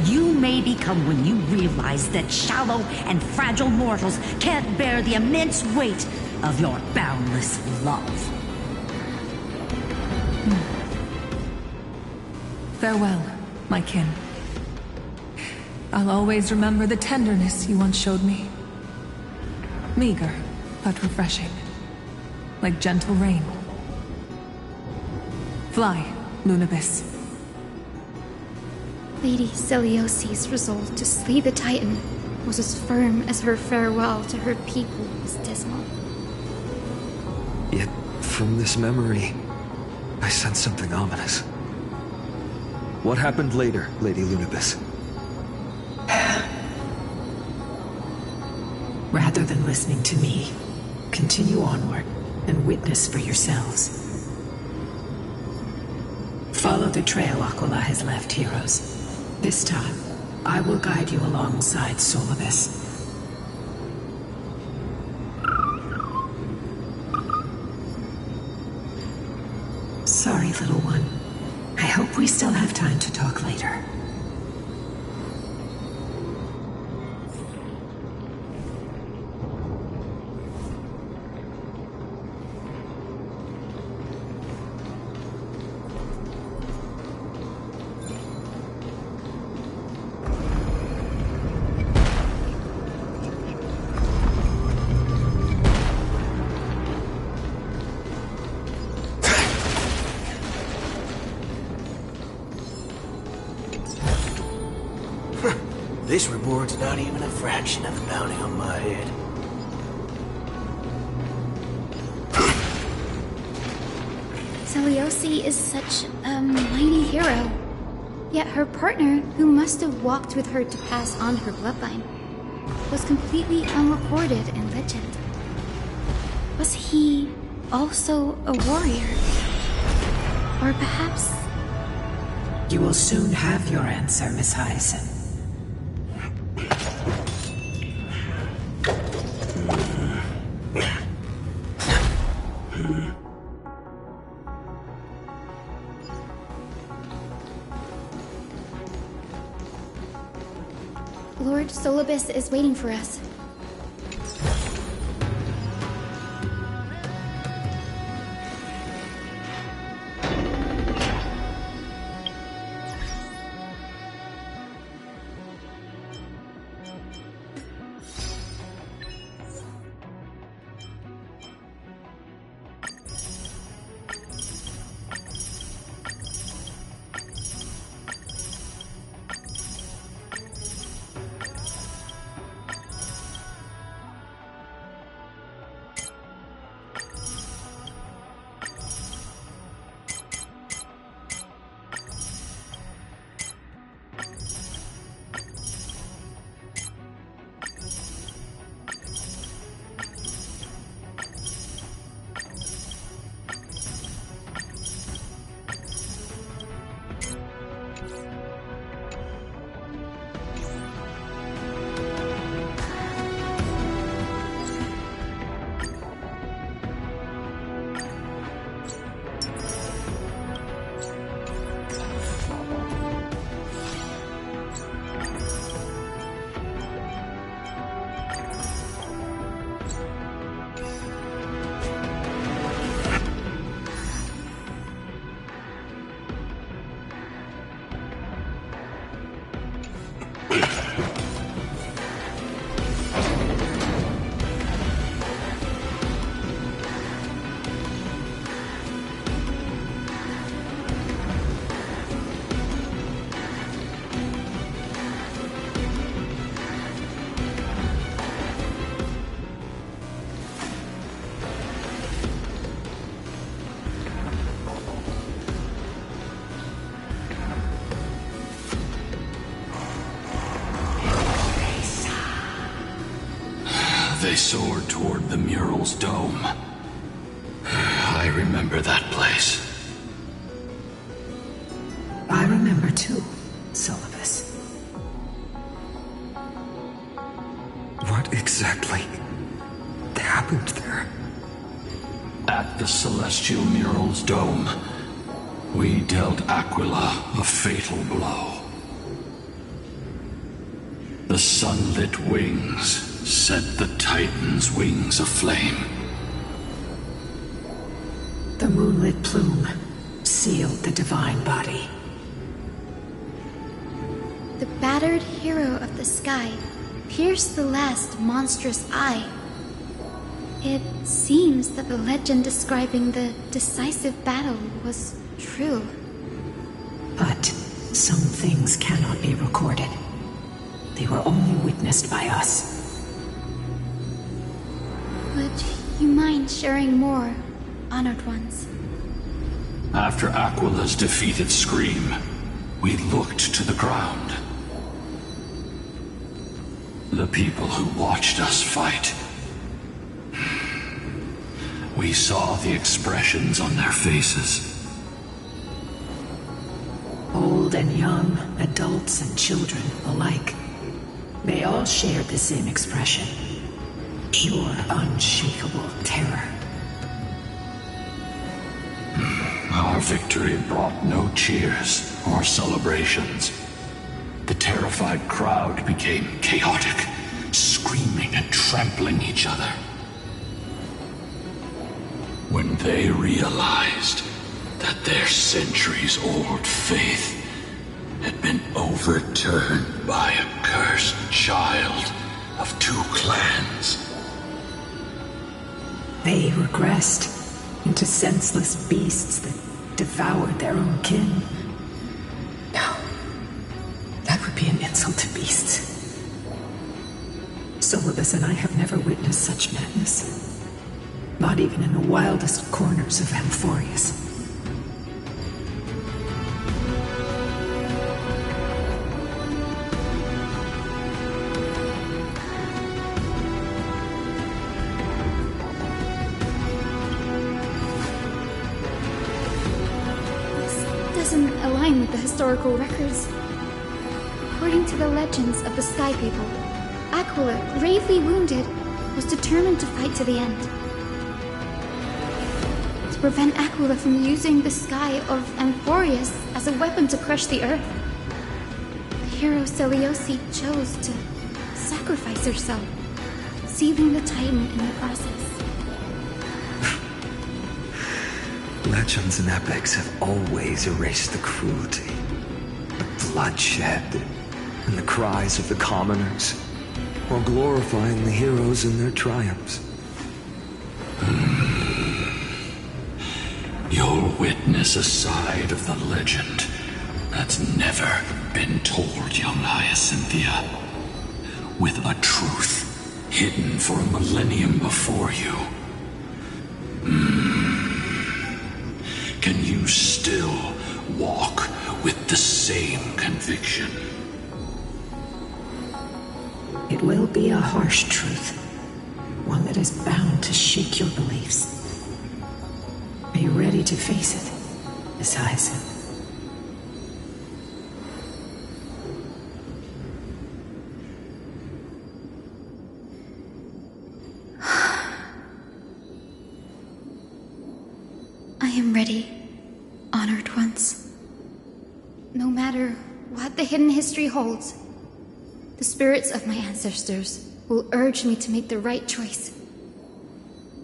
you may become when you realize that shallow and fragile mortals can't bear the immense weight of your boundless love. Farewell, my kin. I'll always remember the tenderness you once showed me. Meager, but refreshing. Like gentle rain. Fly, Lunibis. Lady Celiosi's resolve to slay the Titan was as firm as her farewell to her people was dismal. Yet, from this memory, I sense something ominous. What happened later, Lady Lunibis? Rather than listening to me, continue onward and witness for yourselves. Follow the trail Aquila has left, heroes. This time, I will guide you alongside Solibus. Sorry, little one. I hope we still have time to talk later. This reward's not even a fraction of the bounty on my head. Celiosi is such a mighty hero. Yet her partner, who must have walked with her to pass on her bloodline, was completely unrecorded in legend. Was he also a warrior? Or perhaps... You will soon have your answer, Miss Hyacinth. Lord Solibus is waiting for us. they soared toward the mural's dome. I remember that place. I remember too, Solibus. What exactly happened there? At the Celestial Mural's dome, we dealt Aquila a fatal blow. The sunlit wings set the Titan's wings aflame. The moonlit plume sealed the divine body. The battered hero of the sky pierced the last monstrous eye. It seems that the legend describing the decisive battle was true. But some things cannot be recorded. They were only witnessed by us. Would you mind sharing more, honored ones? After Aquila's defeated scream, we looked to the ground. The people who watched us fight. We saw the expressions on their faces. Old and young, adults and children alike. They all shared the same expression. Pure, unshakable terror. Our victory brought no cheers or celebrations. The terrified crowd became chaotic, screaming and trampling each other. When they realized that their centuries-old faith had been overturned by a cursed child of two clans. They regressed into senseless beasts that devoured their own kin. No, that would be an insult to beasts. Solibus and I have never witnessed such madness. Not even in the wildest corners of Amphorius. Doesn't align with the historical records. According to the legends of the Sky People, Aquila, gravely wounded, was determined to fight to the end. To prevent Aquila from using the sky of Amphorius as a weapon to crush the earth, the hero Celiosi chose to sacrifice herself, sealing the Titan in the process. Legends and epics have always erased the cruelty, the bloodshed, and the cries of the commoners, while glorifying the heroes in their triumphs. You'll witness a side of the legend that's never been told, young Hyacinthia, with a truth hidden for a millennium before you. Can you still walk with the same conviction? It will be a harsh truth, one that is bound to shake your beliefs. Are you ready to face it, Miss Hyacinth? I am ready, honored ones. No matter what the hidden history holds, the spirits of my ancestors will urge me to make the right choice.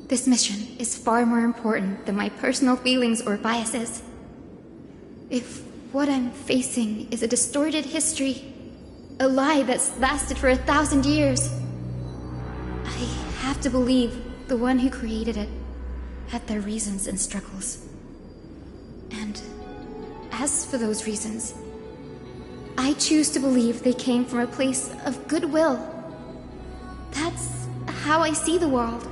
This mission is far more important than my personal feelings or biases. If what I'm facing is a distorted history, a lie that's lasted for 1,000 years, I have to believe the one who created it had their reasons and struggles. And as for those reasons, I choose to believe they came from a place of goodwill. That's how I see the world.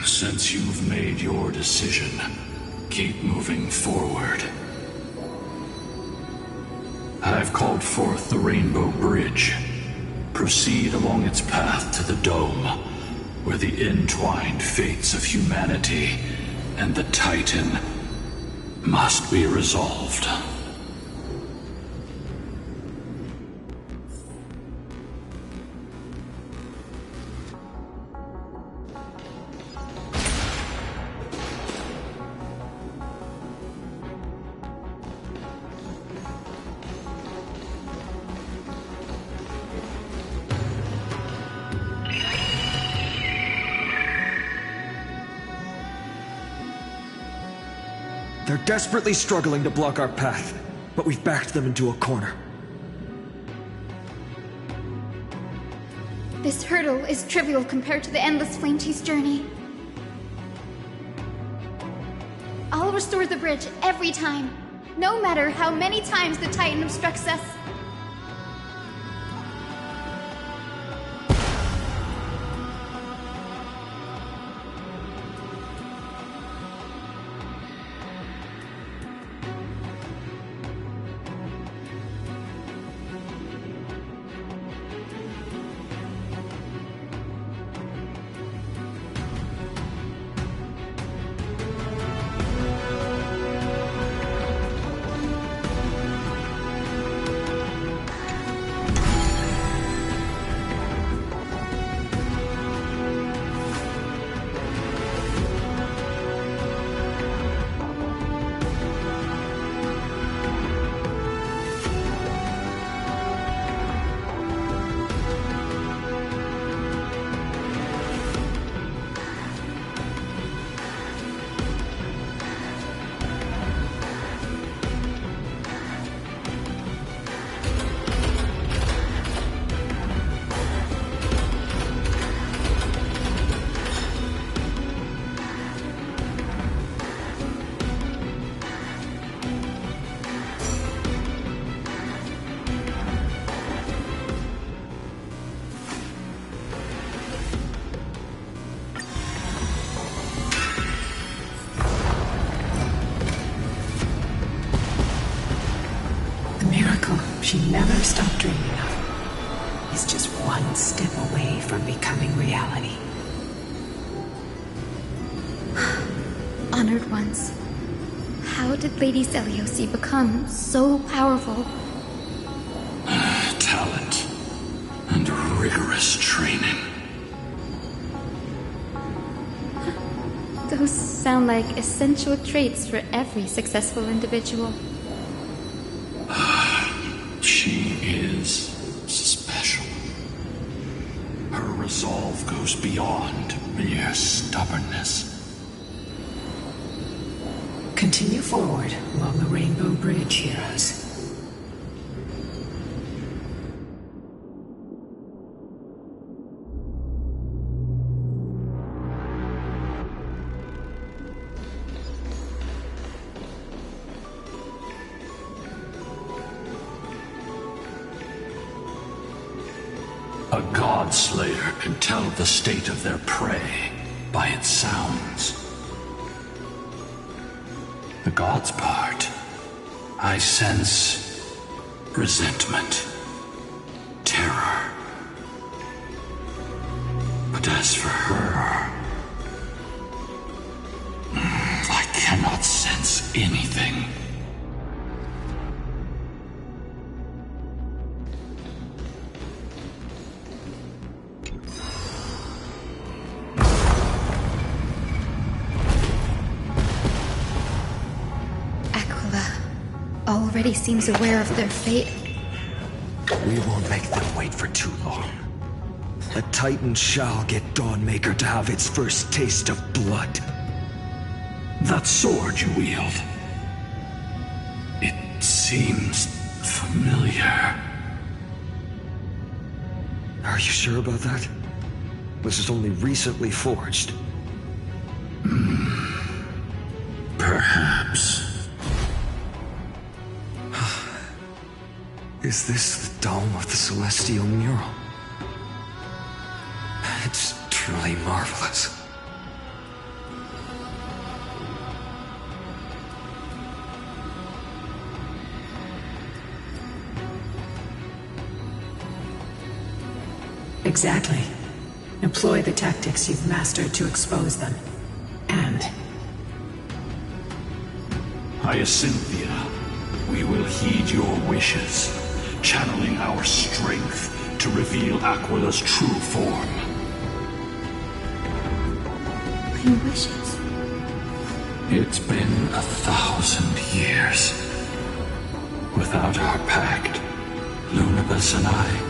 Since you've made your decision, keep moving forward. I've called forth the Rainbow Bridge. Proceed along its path to the dome, where the entwined fates of humanity and the Titan must be resolved. They're desperately struggling to block our path, but we've backed them into a corner. This hurdle is trivial compared to the endless Flame Chase journey. I'll restore the bridge every time, no matter how many times the Titan obstructs us. She never stopped dreaming of is just one step away from becoming reality. Honored ones, how did Lady Zeliosi become so powerful? Talent and rigorous training. Those sound like essential traits for every successful individual. She is special. Her resolve goes beyond mere stubbornness. Continue forward along the Rainbow Bridge, heroes. A Godslayer can tell the state of their prey by its sounds. The God's part, I sense resentment, terror. But as for her, I cannot sense anything. Already seems aware of their fate. We won't make them wait for too long. A Titan shall get Dawnmaker to have its first taste of blood. That sword you wield, it seems familiar. Are you sure about that? This is only recently forged. Perhaps. Is this the dome of the Celestial Mural? It's truly marvelous. Exactly. Employ the tactics you've mastered to expose them. And... Hyacinthia, we will heed your wishes, channeling our strength to reveal Aquila's true form. My wishes? It's been 1,000 years. Without our pact, Lunabus and I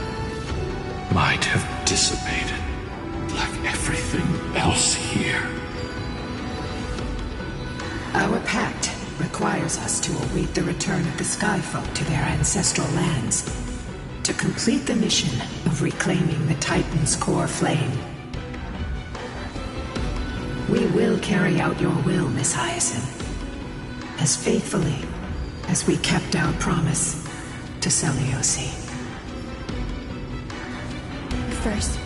might have dissipated like everything else here. Our pact requires us to await the return of the Skyfolk to their ancestral lands, to complete the mission of reclaiming the Titan's core flame. We will carry out your will, Miss Hyacinth, as faithfully as we kept our promise to Seliosi. First,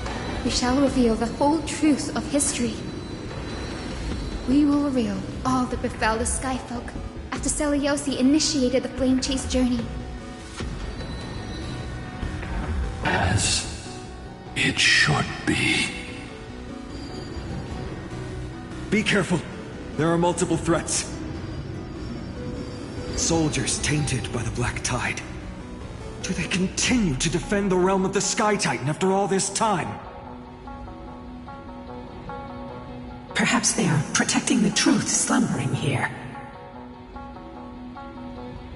we shall reveal the whole truth of history. We will reveal all that befell the Skyfolk after Seliosi initiated the Flame Chase journey. As it should be. Be careful. There are multiple threats. Soldiers tainted by the Black Tide. Do they continue to defend the realm of the Sky Titan after all this time? Perhaps they are protecting the truth slumbering here.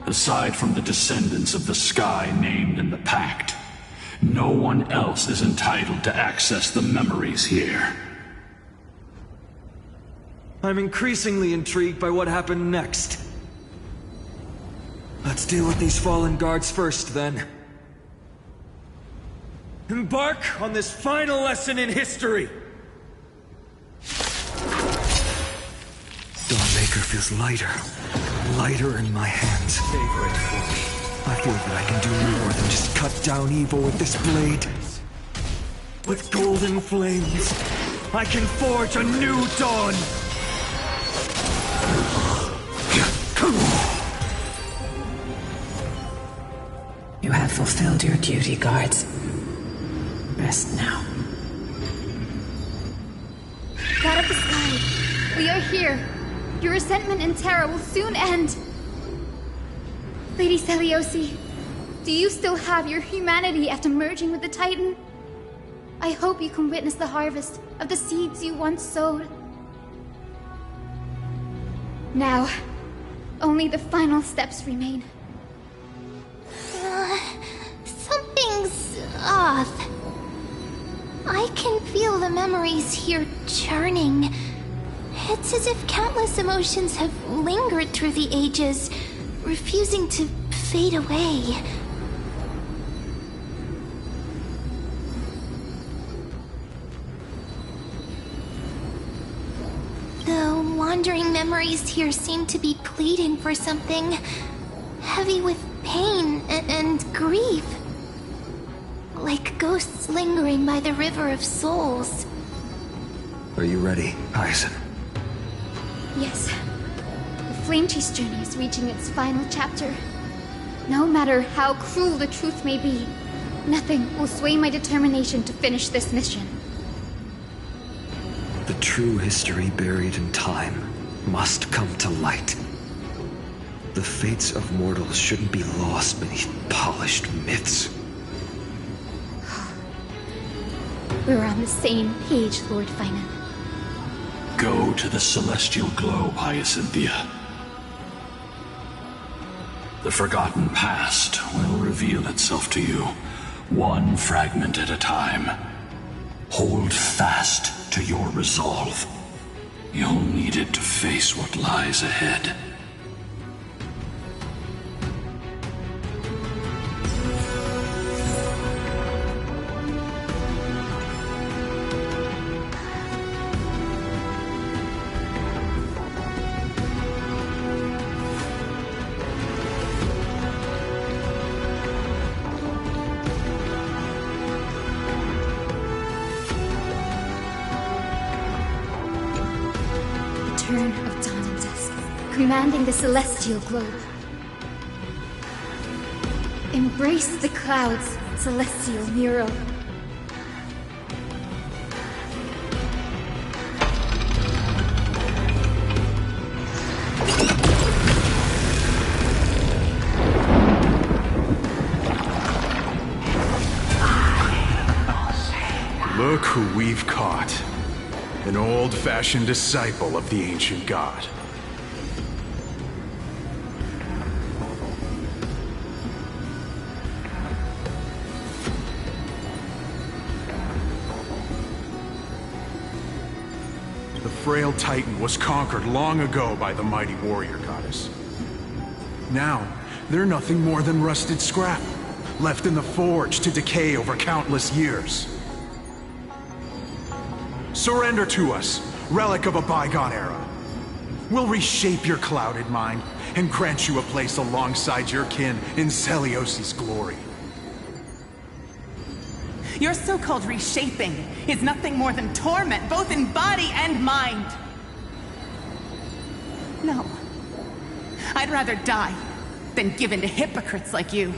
Aside from the descendants of the Sky named in the Pact, no one else is entitled to access the memories here. I'm increasingly intrigued by what happened next. Let's deal with these fallen guards first, then. Embark on this final lesson in history! Dawnmaker feels lighter in my hands. Favorite for me. I feel that I can do more than just cut down evil with this blade. With golden flames, I can forge a new dawn! You have fulfilled your duty, guards. Rest now. God of the Sky, we are here. Your resentment and terror will soon end. Lady Seliosi, do you still have your humanity after merging with the Titan? I hope you can witness the harvest of the seeds you once sowed. Now, only the final steps remain. Something's off. I can feel the memories here churning. It's as if countless emotions have lingered through the ages, refusing to fade away. The wandering memories here seem to be pleading for something, heavy with pain and grief. Like ghosts lingering by the River of Souls. Are you ready, Hyacinth? Yes. The Flame Chase journey is reaching its final chapter. No matter how cruel the truth may be, nothing will sway my determination to finish this mission. The true history buried in time must come to light. The fates of mortals shouldn't be lost beneath polished myths. We're on the same page, Lord Finan. Go to the celestial globe, Hyacinthia. The forgotten past will reveal itself to you, one fragment at a time. Hold fast to your resolve. You'll need it to face what lies ahead. Turn of dawn and dusk, commanding the celestial globe. Embrace the clouds, celestial mural. Look who we've caught. An old-fashioned disciple of the ancient god. The frail Titan was conquered long ago by the mighty warrior goddess. Now, they're nothing more than rusted scrap, left in the forge to decay over countless years. Surrender to us, relic of a bygone era. We'll reshape your clouded mind and grant you a place alongside your kin in Celiosi's glory. Your so-called reshaping is nothing more than torment, both in body and mind. No. I'd rather die than give in to hypocrites like you,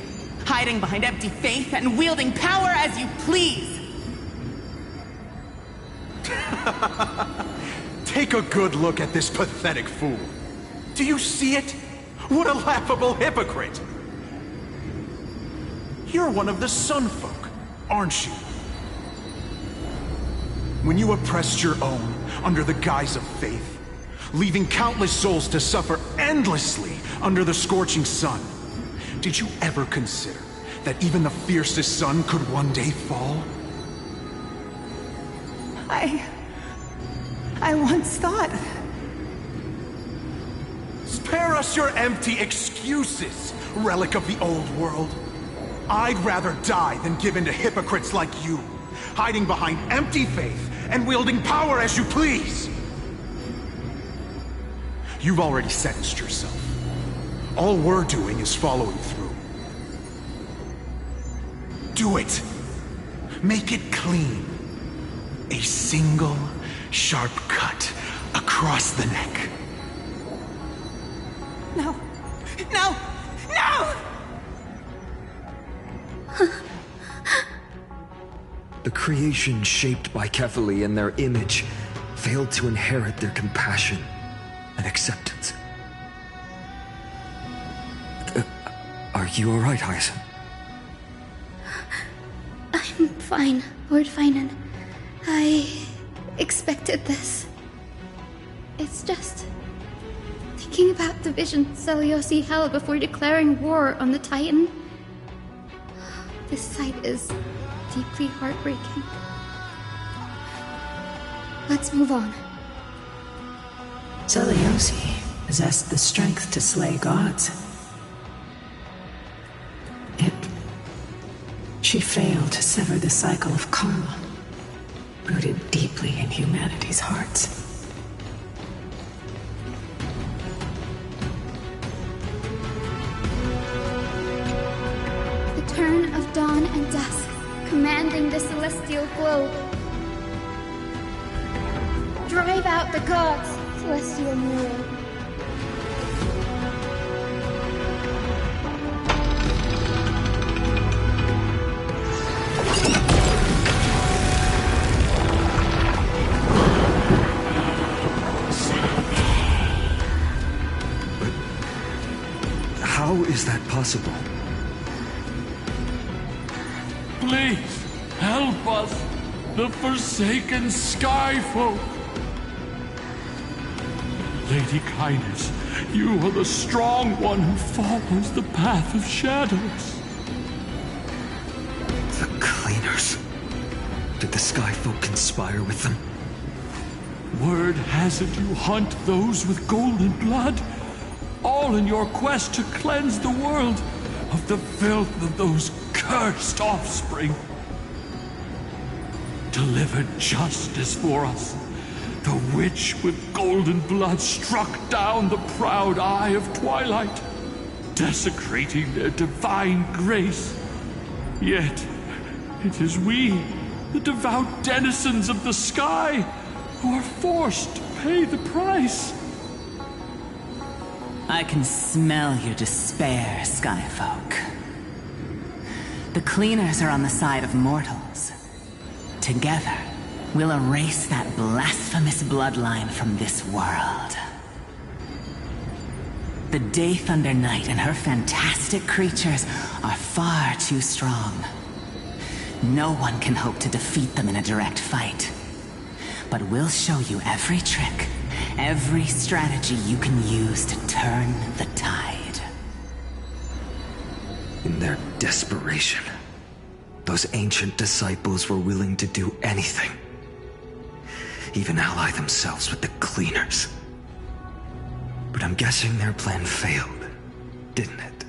hiding behind empty faith and wielding power as you please. Take a good look at this pathetic fool. Do you see it? What a laughable hypocrite! You're one of the Sun Folk, aren't you? When you oppressed your own under the guise of faith, leaving countless souls to suffer endlessly under the scorching sun, did you ever consider that even the fiercest sun could one day fall? I once thought... Spare us your empty excuses, relic of the old world. I'd rather die than give in to hypocrites like you, hiding behind empty faith and wielding power as you please. You've already sentenced yourself. All we're doing is following through. Do it. Make it clean. A single, sharp cut across the neck. No! No! No! The creation shaped by Kefali in their image failed to inherit their compassion and acceptance. Are you alright, Hyacinth? I'm fine, Lord Finan. I expected this. It's just thinking about the vision Celiosi held before declaring war on the Titan. This sight is deeply heartbreaking. Let's move on. Celiosi possessed the strength to slay gods. Yet, she failed to sever the cycle of karma, rooted deeply in humanity's hearts. The turn of dawn and dusk, commanding the celestial globe. Drive out the gods, celestial mirror. How is that possible? Please, help us, the forsaken Skyfolk. Lady Kindness, you are the strong one who follows the path of shadows. The Cleaners. Did the Skyfolk conspire with them? Word has it you hunt those with golden blood, all in your quest to cleanse the world of the filth of those cursed offspring. Deliver justice for us. The witch with golden blood struck down the proud eye of Twilight, desecrating their divine grace. Yet, it is we, the devout denizens of the sky, who are forced to pay the price. I can smell your despair, Skyfolk. The Cleaners are on the side of mortals. Together, we'll erase that blasphemous bloodline from this world. The Day Thunder Knight and her fantastic creatures are far too strong. No one can hope to defeat them in a direct fight. But we'll show you every trick, every strategy you can use to turn the tide. In their desperation, those ancient disciples were willing to do anything. Even ally themselves with the Cleaners. But I'm guessing their plan failed, didn't it?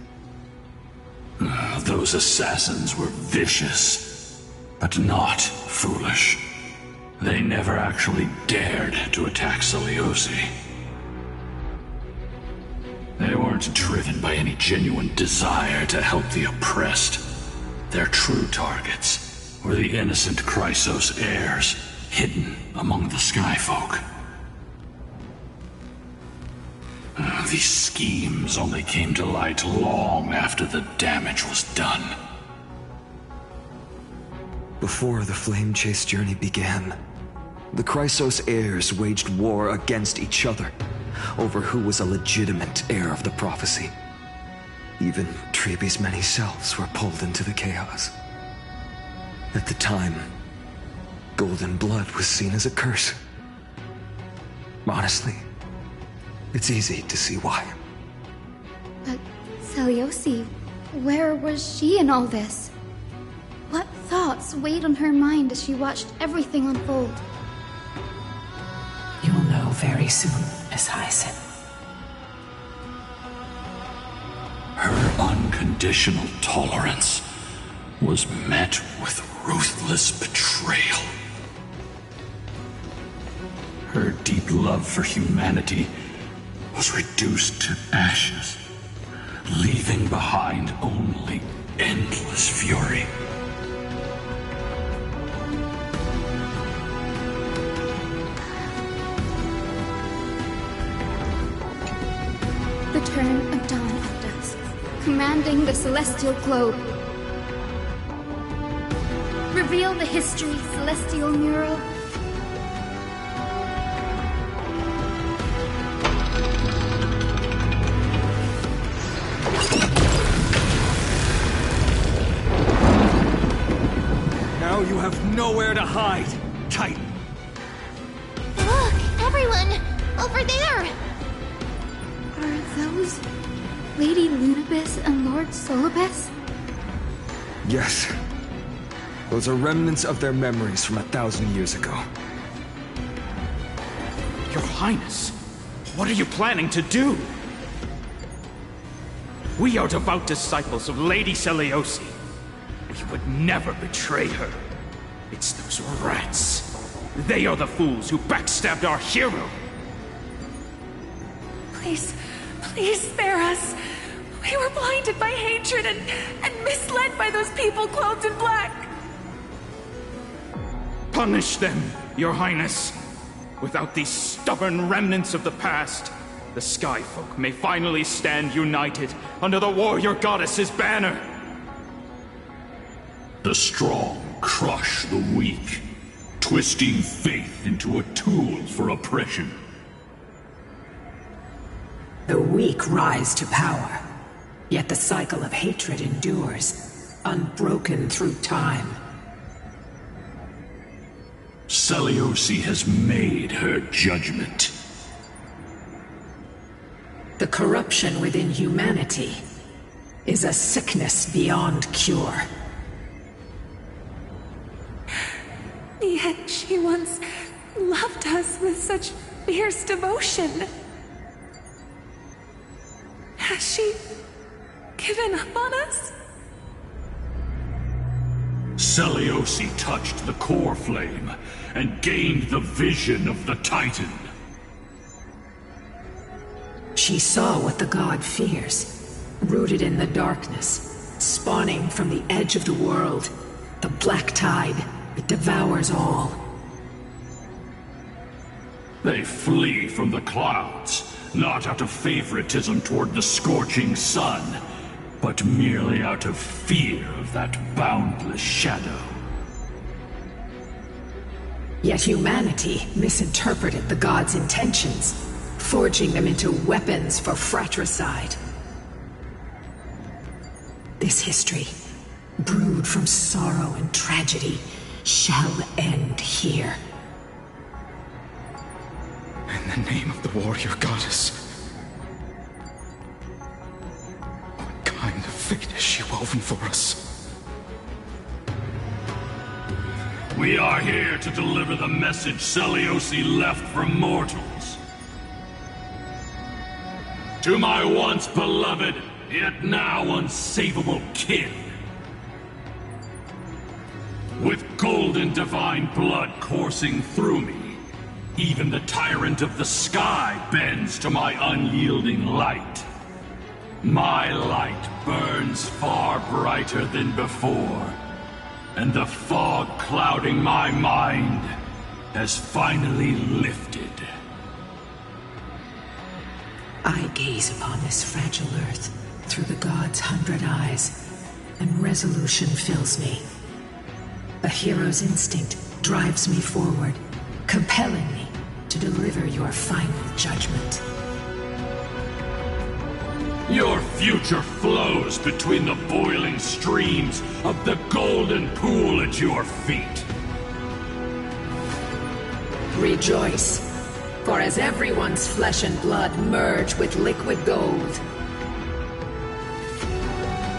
Those assassins were vicious, but not foolish. They never actually dared to attack Seliosi. They weren't driven by any genuine desire to help the oppressed. Their true targets were the innocent Chrysos heirs, hidden among the Skyfolk. These schemes only came to light long after the damage was done. Before the Flame Chase journey began, the Chrysos heirs waged war against each other over who was a legitimate heir of the prophecy. Even Trebi's many selves were pulled into the chaos. At the time, golden blood was seen as a curse. Honestly, it's easy to see why. But Seliosi, where was she in all this? What thoughts weighed on her mind as she watched everything unfold? You'll know very soon, Miss Hyacin. Her unconditional tolerance was met with ruthless betrayal. Her deep love for humanity was reduced to ashes, leaving behind only endless fury. The turn of dawn at dusk, commanding the celestial globe. Reveal the history, celestial mural. Now you have nowhere to hide, Titan. Look, everyone! Over there! Are those Lady Lunibis and Lord Solibus? Yes. Those are remnants of their memories from 1,000 years ago. Your Highness, what are you planning to do? We are devout disciples of Lady Seliosi. We would never betray her. It's those rats. They are the fools who backstabbed our hero. Please, please spare us. We were blinded by hatred and misled by those people clothed in black. Punish them, Your Highness. Without these stubborn remnants of the past, the Skyfolk may finally stand united under the warrior goddess's banner. The strong crush the weak, twisting faith into a tool for oppression. The weak rise to power, yet the cycle of hatred endures, unbroken through time. Seliosi has made her judgment. The corruption within humanity is a sickness beyond cure. Yet she once loved us with such fierce devotion. Has she given up on us? Seliosi touched the core flame and gained the vision of the Titan. She saw what the god fears, rooted in the darkness, spawning from the edge of the world, the black tide that devours all. They flee from the clouds, not out of favoritism toward the scorching sun, but merely out of fear of that boundless shadow. Yet humanity misinterpreted the god's intentions, forging them into weapons for fratricide. This history, brewed from sorrow and tragedy, shall end here. In the name of the warrior goddess, what kind of fate has she woven for us? We are here to deliver the message Seliosi left for mortals. To my once beloved, yet now unsavable kin. With golden divine blood coursing through me, even the tyrant of the sky bends to my unyielding light. My light burns far brighter than before, and the fog clouding my mind has finally lifted. I gaze upon this fragile earth through the god's 100 eyes, and resolution fills me. A hero's instinct drives me forward, compelling me to deliver your final judgment. Your future flows between the boiling streams of the golden pool at your feet. Rejoice, for as everyone's flesh and blood merge with liquid gold,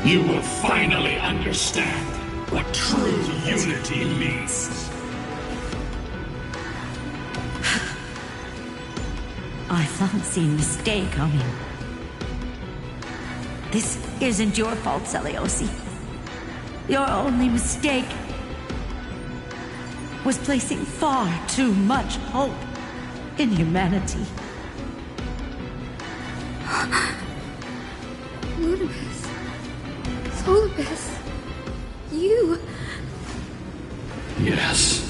you will finally understand what true unity means. I thought seen mistake coming. This isn't your fault, Seliosi. Your only mistake was placing far too much hope in humanity. Ludibus. Solibus. You... Yes.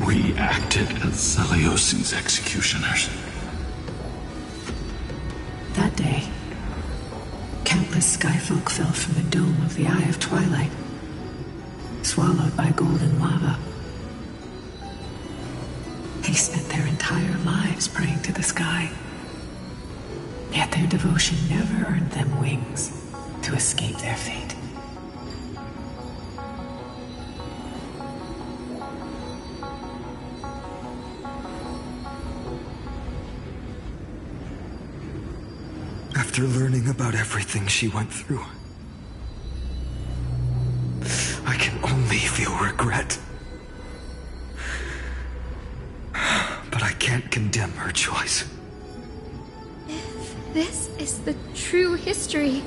We acted as Seliosi's executioners. that day, countless skyfolk fell from the dome of the Eye of Twilight, swallowed by golden lava. They spent their entire lives praying to the sky, yet their devotion never earned them wings to escape their fate. After learning about everything she went through, I can only feel regret. But I can't condemn her choice. If this is the true history,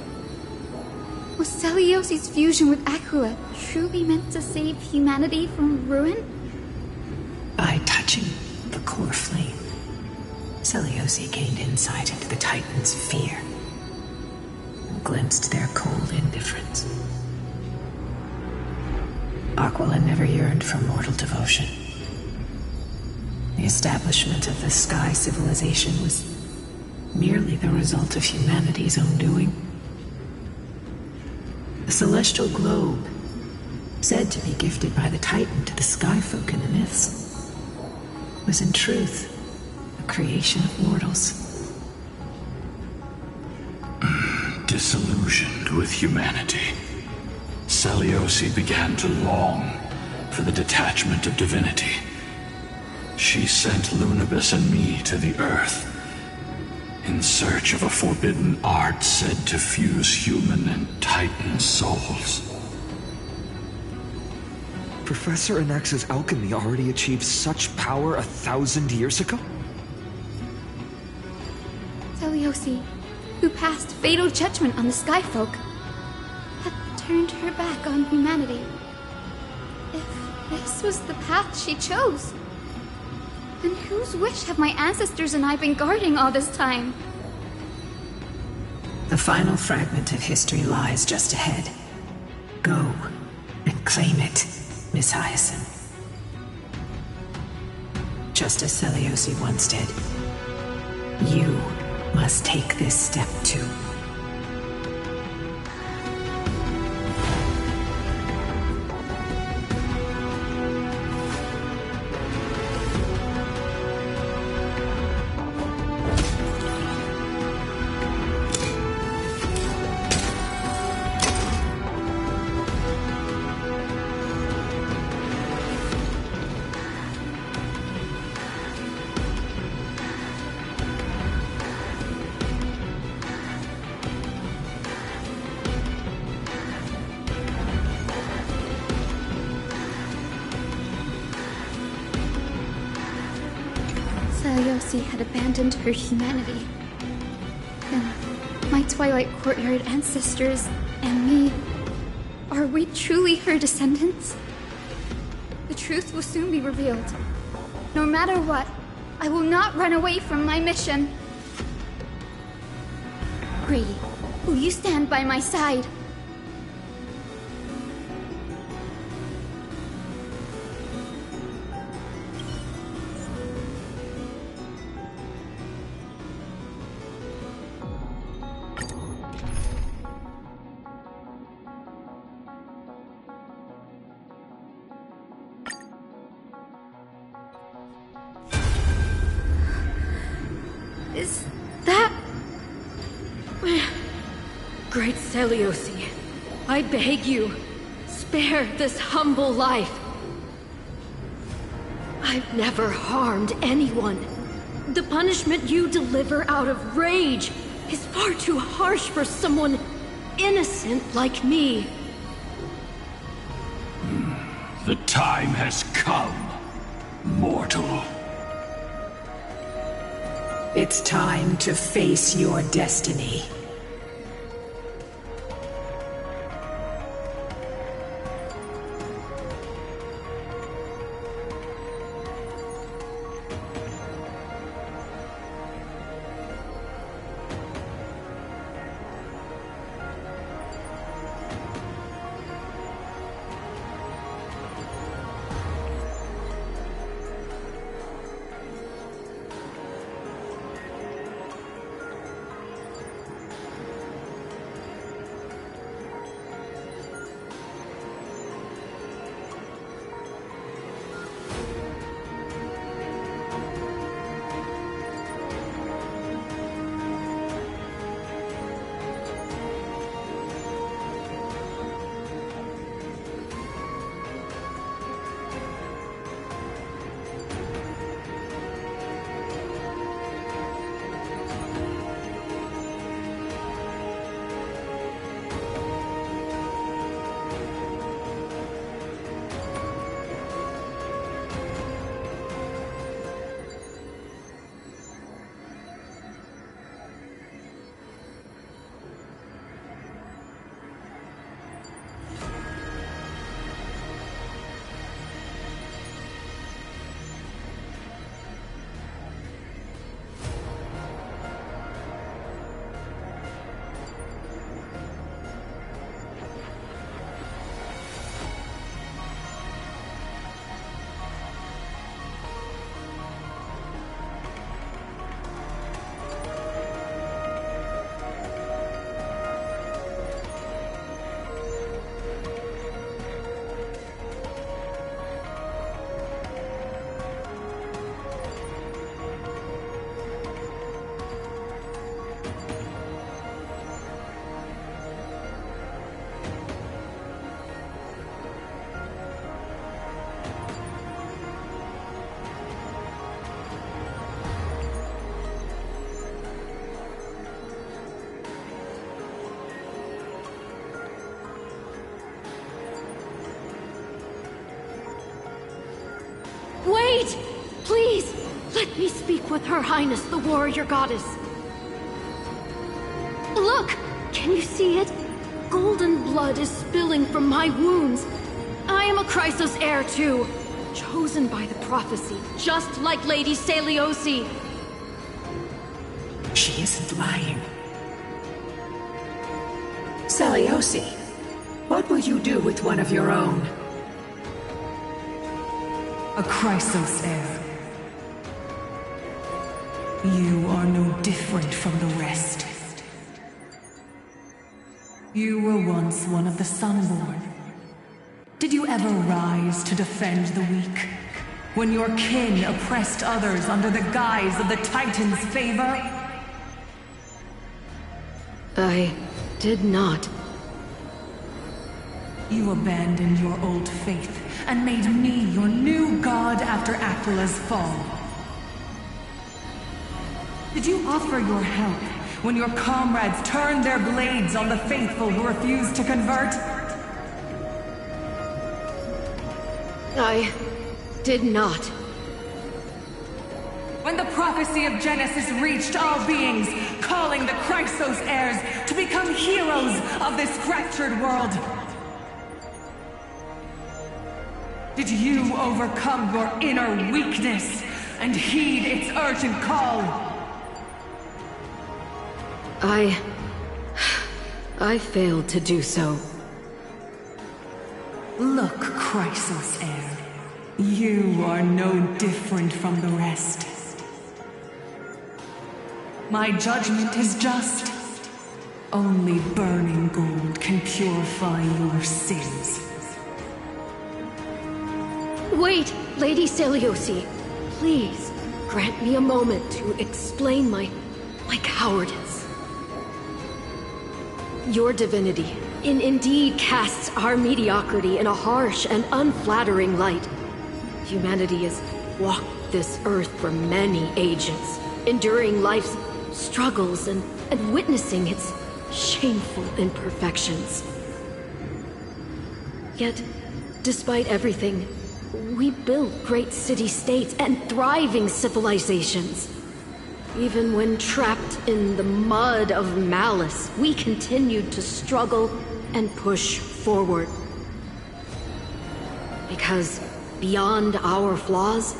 was Seliosi's fusion with Aquila truly meant to save humanity from ruin? By touching the core flame, Seliosi gained insight into the Titans' fear and glimpsed their cold indifference. Aquila never yearned for mortal devotion. The establishment of the Sky Civilization was merely the result of humanity's own doing. The celestial globe, said to be gifted by the Titan to the Skyfolk in the myths, was in truth a creation of mortals. Disillusioned with humanity, Seliosi began to long for the detachment of divinity. She sent Lunibus and me to the Earth in search of a forbidden art said to fuse human and Titan souls. Professor Anax's alchemy already achieved such power 1,000 years ago? Seliosi, who passed fatal judgment on the Skyfolk, had turned her back on humanity. If this was the path she chose, then whose wish have my ancestors and I been guarding all this time? The final fragment of history lies just ahead. Go and claim it, Miss Hyacinth. Just as Seliosi once did, you must take this step too. Seliosi had abandoned her humanity, then my Twilight Courtyard ancestors and me, are we truly her descendants? The truth will soon be revealed. No matter what, I will not run away from my mission. Grady, will you stand by my side? Is that... Great Seliosi, I beg you, spare this humble life. I've never harmed anyone. The punishment you deliver out of rage is far too harsh for someone innocent like me. The time has come, mortal. It's time to face your destiny. Wait! Please! Let me speak with Her Highness, the warrior goddess. Look! Can you see it? Golden blood is spilling from my wounds. I am a Chrysos heir too. Chosen by the prophecy, just like Lady Seliosi. She isn't lying. Seliosi, what will you do with one of your own? A Chrysos heir. You are no different from the rest. You were once one of the Sunborn. Did you ever rise to defend the weak? When your kin oppressed others under the guise of the Titan's favor? I did not. You abandoned your old faith and made me your new god after Aquila's fall. Did you offer your help when your comrades turned their blades on the faithful who refused to convert? I did not. When the prophecy of Genesis reached all beings, calling the Chrysos heirs to become heroes of this fractured world. Did you overcome your inner weakness and heed its urgent call? I failed to do so. Look, Chrysos heir. You are no different from the rest. My judgment is just. Only burning gold can purify your sins. Wait, Lady Seliosi. Please, grant me a moment to explain my cowardice. Your divinity indeed casts our mediocrity in a harsh and unflattering light. Humanity has walked this earth for many ages, enduring life's struggles and witnessing its shameful imperfections. Yet, despite everything, we built great city-states and thriving civilizations. Even when trapped in the mud of malice, we continued to struggle and push forward. Because beyond our flaws,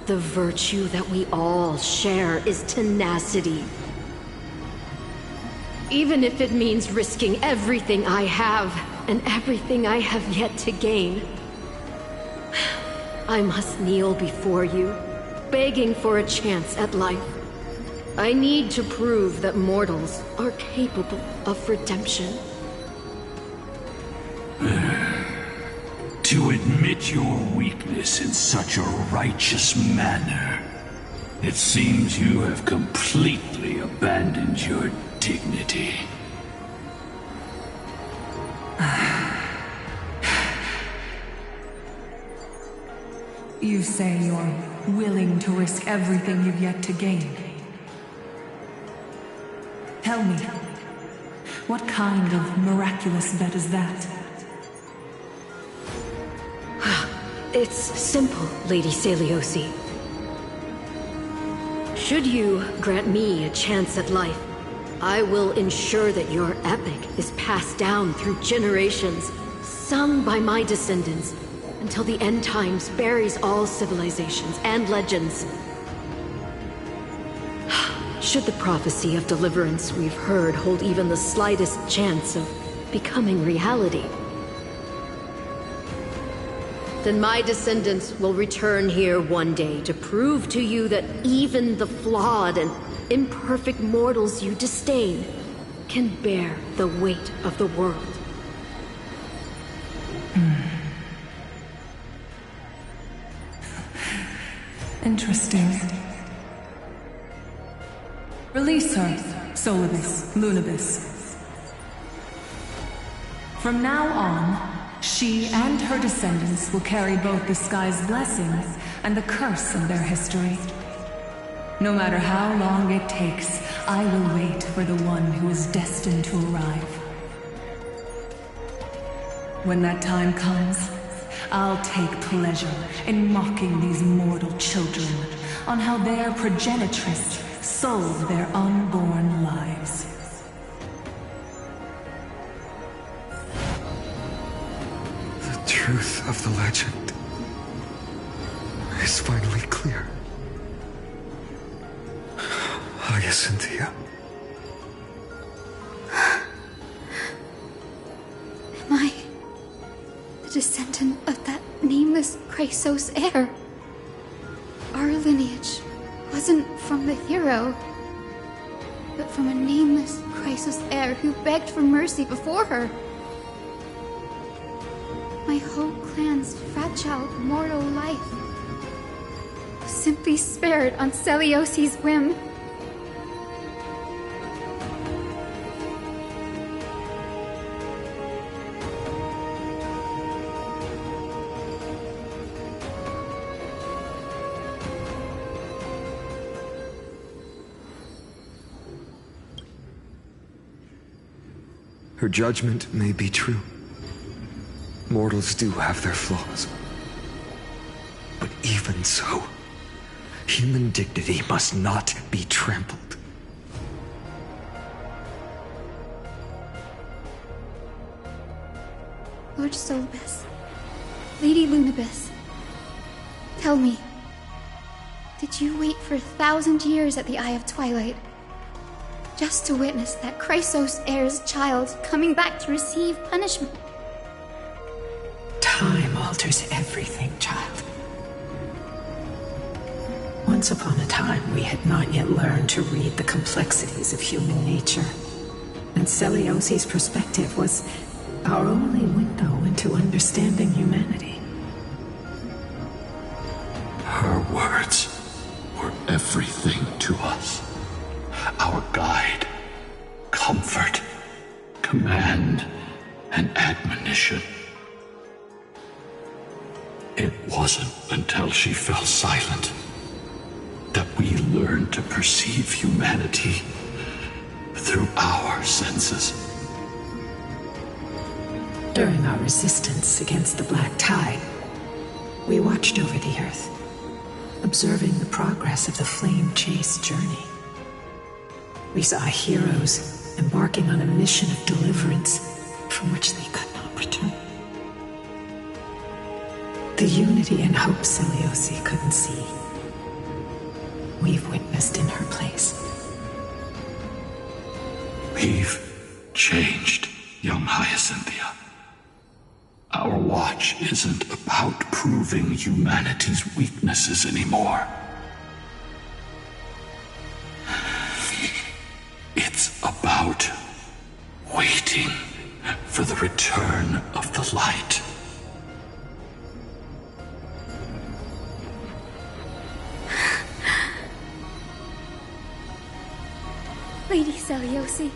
the virtue that we all share is tenacity. Even if it means risking everything I have and everything I have yet to gain, I must kneel before you, begging for a chance at life. I need to prove that mortals are capable of redemption. To admit your weakness in such a righteous manner, it seems you have completely abandoned your dignity. You say you're willing to risk everything you've yet to gain. Tell me, what kind of miraculous bet is that? It's simple, Lady Seliosi. Should you grant me a chance at life, I will ensure that your epic is passed down through generations, sung by my descendants, until the end times buries all civilizations and legends. Should the prophecy of deliverance we've heard hold even the slightest chance of becoming reality, then my descendants will return here one day to prove to you that even the flawed and imperfect mortals you disdain can bear the weight of the world. Interesting. Release her, Solibus, Lunibus. From now on, she and her descendants will carry both the sky's blessings and the curse of their history. No matter how long it takes, I will wait for the one who is destined to arrive. When that time comes, I'll take pleasure in mocking these mortal children on how their progenitress sold their unborn lives. The truth of the legend is finally clear. Hyacinthia. Am I the descendant of that nameless Chrysos heir? Our lineage wasn't from the hero, but from a nameless Chrysos heir who begged for mercy before her. My whole clan's fragile mortal life was simply spared on Seliosi's whim. Her judgment may be true. Mortals do have their flaws. But even so, Human dignity must not be trampled. Lord Solibus, Lady Lunibus, tell me, did you wait for 1,000 years at the Eye of Twilight just to witness that Chrysos heir's child coming back to receive punishment? Time alters everything, child. Once upon a time, we had not yet learned to read the complexities of human nature, and Celiosi's perspective was our only window into understanding humanity. Her words were everything to us. Our guide, comfort, command, and admonition. It wasn't until she fell silent that we learned to perceive humanity through our senses. During our resistance against the Black Tide, we watched over the Earth, observing the progress of the Flame Chase journey. We saw heroes embarking on a mission of deliverance from which they could not return. The unity and hope Celiosi couldn't see, we've witnessed in her place. We've changed, young Hyacinthia. Our watch isn't about proving humanity's weaknesses anymore. It's about waiting for the return of the light. Lady Celiosi,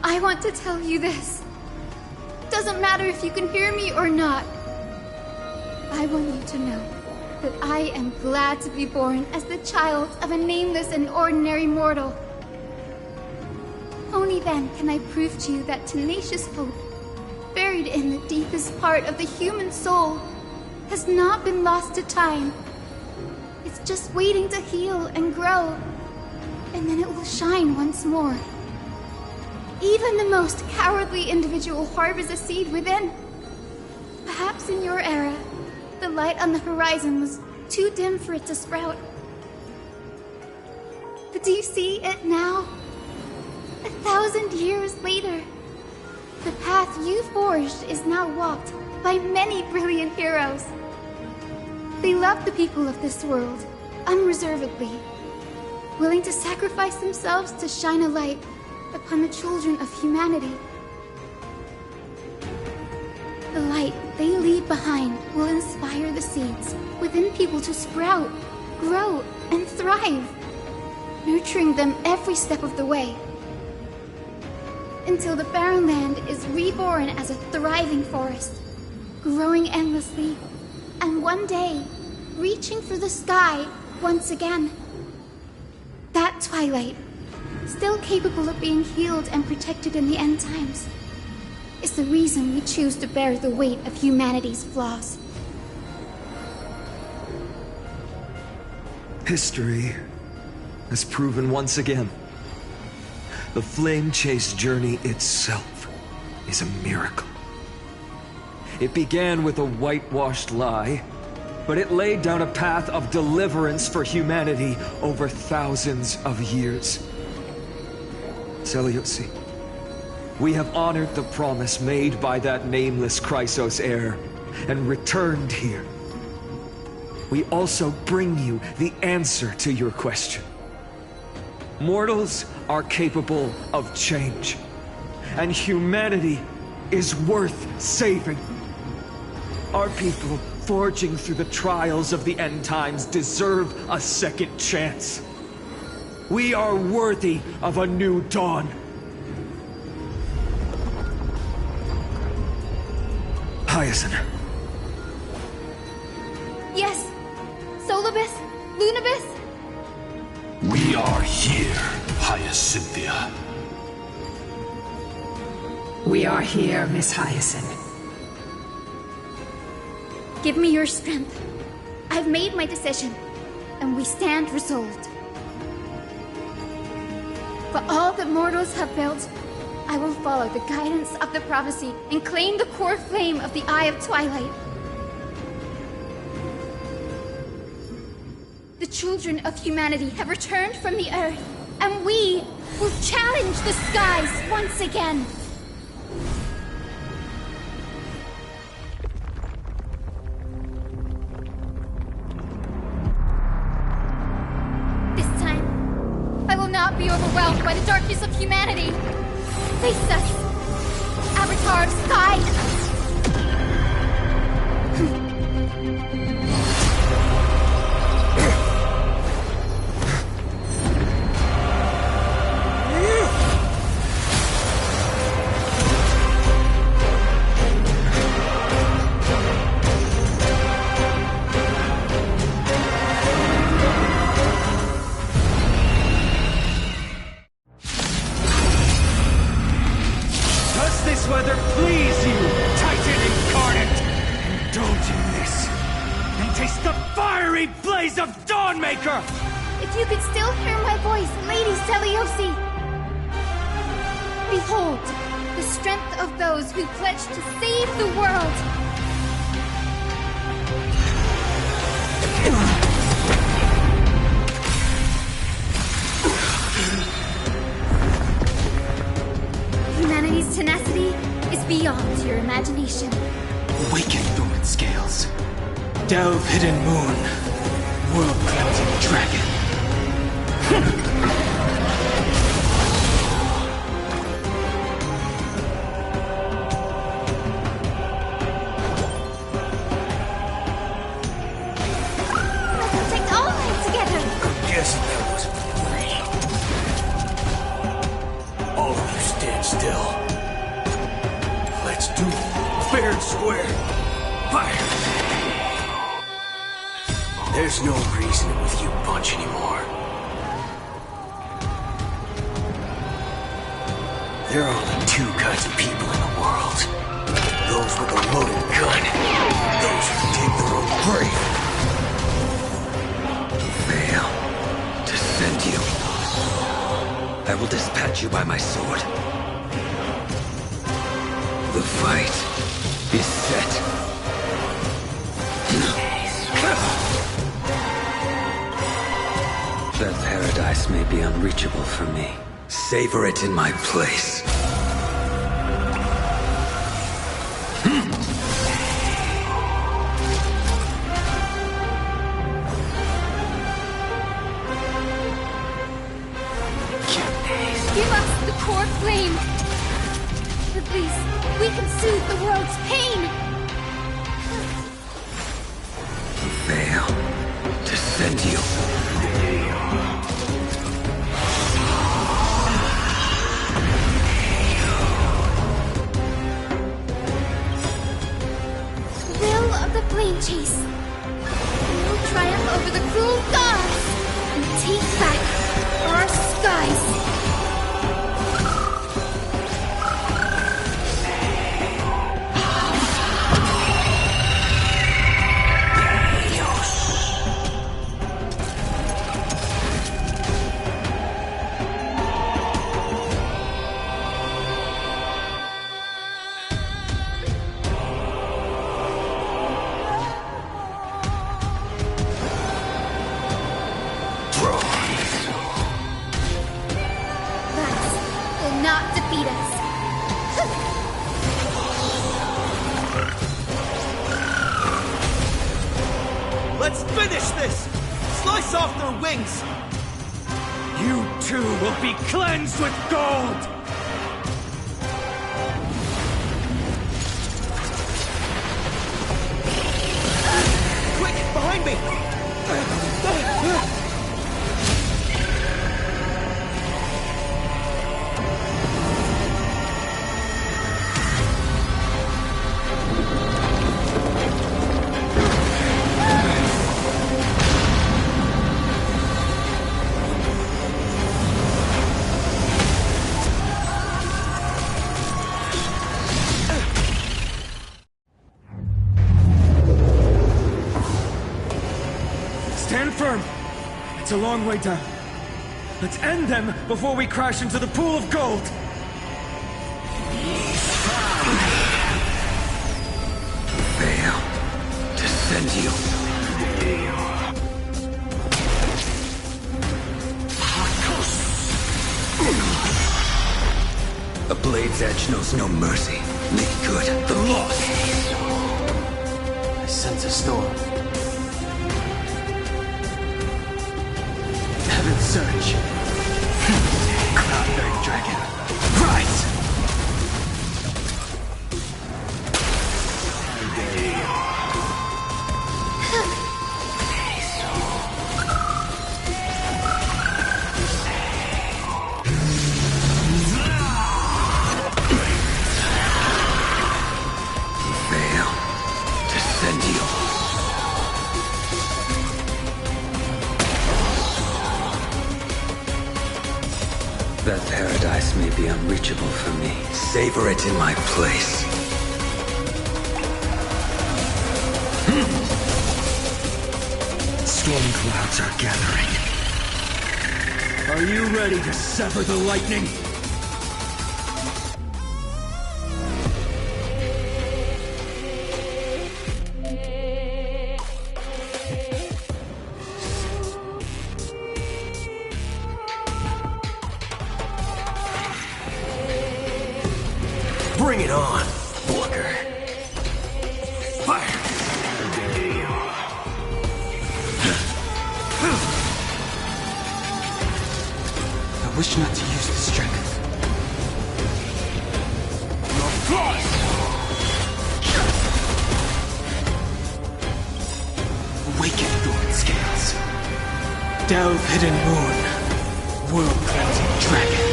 I want to tell you this. Doesn't matter if you can hear me or not. I want you to know that I am glad to be born as the child of a nameless and ordinary mortal. Only then can I prove to you that tenacious hope, buried in the deepest part of the human soul, has not been lost to time. It's just waiting to heal and grow, and then it will shine once more. Even the most cowardly individual harbors a seed within. Perhaps in your era, the light on the horizon was too dim for it to sprout. But do you see it now? 1,000 years later, the path you forged is now walked by many brilliant heroes. They love the people of this world, unreservedly, willing to sacrifice themselves to shine a light upon the children of humanity. The light they leave behind will inspire the seeds within people to sprout, grow, and thrive, nurturing them every step of the way, until the barren land is reborn as a thriving forest, growing endlessly, and one day, reaching for the sky once again. That twilight, still capable of being healed and protected in the end times, is the reason we choose to bear the weight of humanity's flaws. History has proven once again, the Flame Chase journey itself is a miracle. It began with a whitewashed lie, but it laid down a path of deliverance for humanity over thousands of years. Celiosi, we have honored the promise made by that nameless Chrysos heir and returned here. We also bring you the answer to your question. Mortals are capable of change, and humanity is worth saving. Our people, forging through the trials of the end times, deserve a second chance. We are worthy of a new dawn. Hyacinth. Yes! Solibus? Lunibus? We are here, Hyacinthia. We are here, Miss Hyacinth. Give me your strength. I've made my decision. and we stand resolved. For all that mortals have built, I will follow the guidance of the prophecy and claim the core flame of the Eye of Twilight. The children of humanity have returned from the earth, and we will challenge the skies once again. This time, I will not be overwhelmed by the darkness of humanity. Face us, Avatar of Sky! If you could still hear my voice, Lady Seliosi! Behold, the strength of those who pledge to save the world! Humanity's tenacity is beyond your imagination. Awaken, dormant scales. Delve, hidden moon. World-cleansing dragon. Protect all life together. I'm guessing that wasn't free. All of you stand still. Let's do it. Fair and square. Fire! There's no reasoning with you bunch anymore. There are only two kinds of people in the world. Those with a loaded gun. Those who dig their own grave. Fail to send you. I will dispatch you by my sword. The fight is set. That paradise may be unreachable for me. Savor it in my place. Give us the core flame! At least, we can soothe the world's pain! Fail to send you. Will of the flame chase. We will triumph over the cruel gods and take back our skies. Let's finish this! Slice off their wings! You too will be cleansed with gold! Quick, behind me! It's a long way down. Let's end them before we crash into the pool of gold! Fail. Descendio. A blade's edge knows no mercy. Make good the loss. I sense a storm. Heaven surge. Cloudberry dragon. Rise! That paradise may be unreachable for me. Savor it in my place. Storm clouds are gathering. Are you ready to sever the lightning? Bring it on, Walker. Fire! I wish not to use the strength. Awaken thorn scales. Delve hidden moon. World cleansing dragon.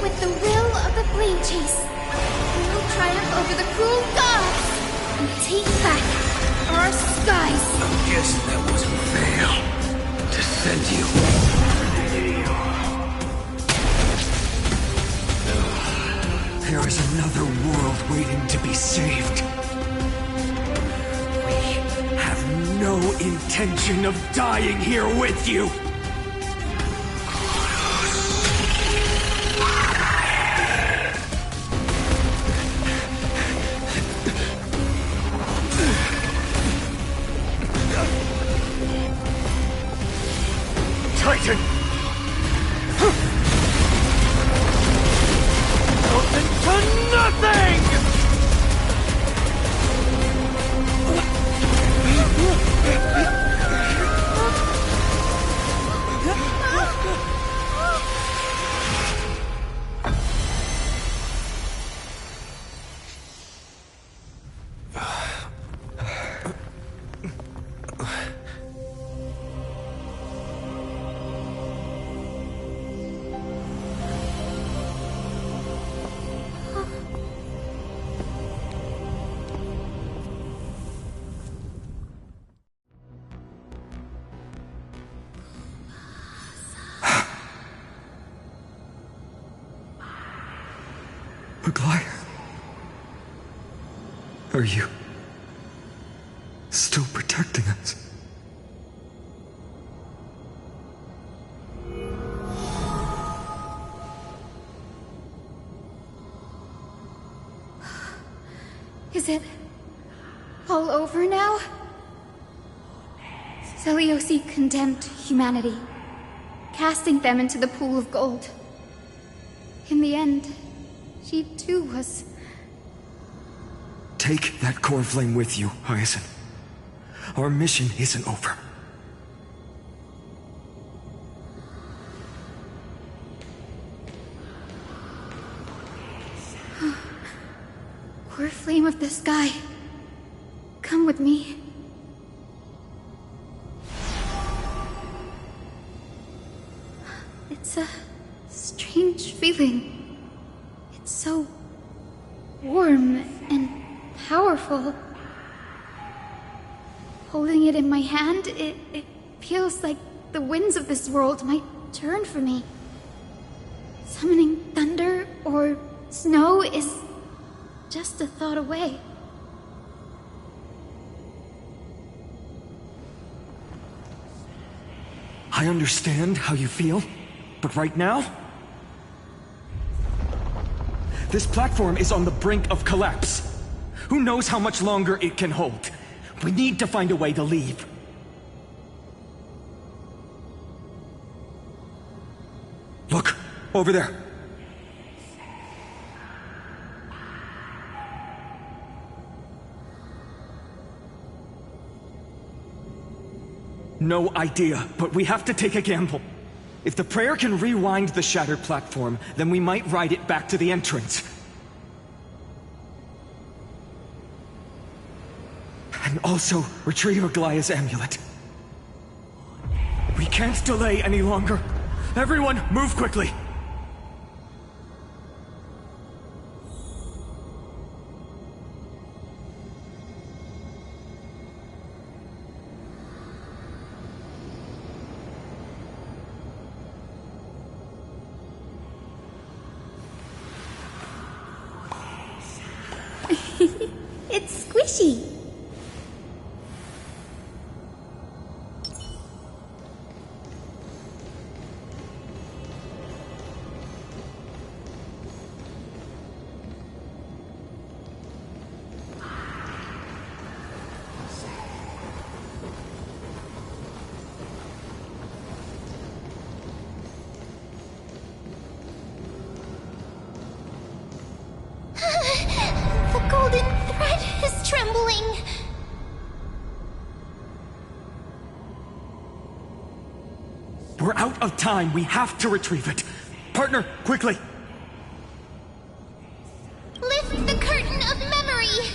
With the will of the Flame Chase, we will triumph over the cruel gods and take back our skies. I guess that wasn't fair. Descendio. There is another world waiting to be saved. We have no intention of dying here with you. Titan! To nothing! Aglaya, are you still protecting us? Is it all over now? Seliosi condemned humanity, casting them into the pool of gold. In the end, she too was... Take that core flame with you, Hyacinth. Our mission isn't over. Core flame of the sky, come with me. It's a strange feeling. It's so warm and powerful. Holding it in my hand, it feels like the winds of this world might turn for me. Summoning thunder or snow is just a thought away. I understand how you feel, but right now, this platform is on the brink of collapse. Who knows how much longer it can hold? We need to find a way to leave. Look, over there. No idea, but we have to take a gamble. If the prayer can rewind the shattered platform, then we might ride it back to the entrance. And also, retrieve Aglaya's amulet. We can't delay any longer. Everyone, move quickly! It's squishy. The golden thread is trembling. We're out of time. We have to retrieve it. Partner, quickly! Lift the curtain of memory.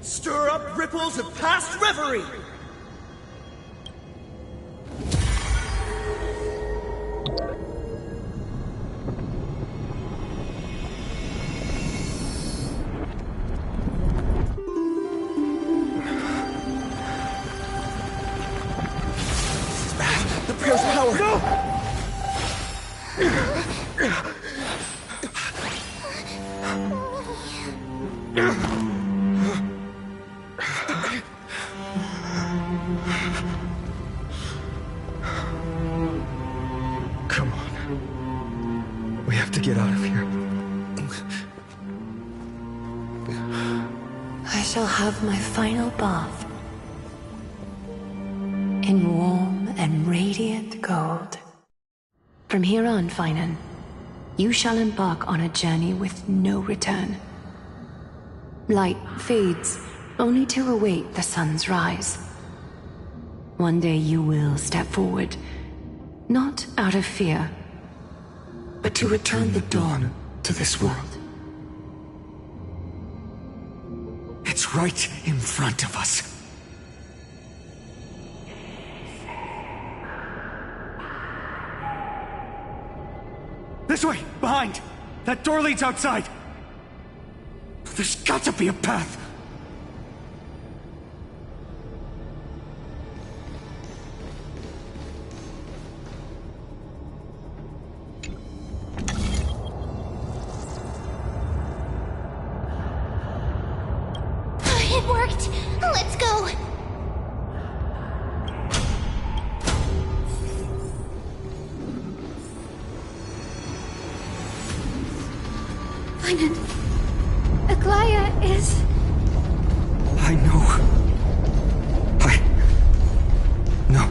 Stir up ripples of past reverie. Prayer's power! No! Come on. We have to get out of here. I shall have my final bath in warm and radiant gold. From here on, Finan, you shall embark on a journey with no return. Light fades, only to await the sun's rise. One day you will step forward, not out of fear, but to return the dawn to this world. It's right in front of us. This way! Behind! That door leads outside! There's got to be a path! It worked. Let's go. Finan, Aglaya is... I know. No.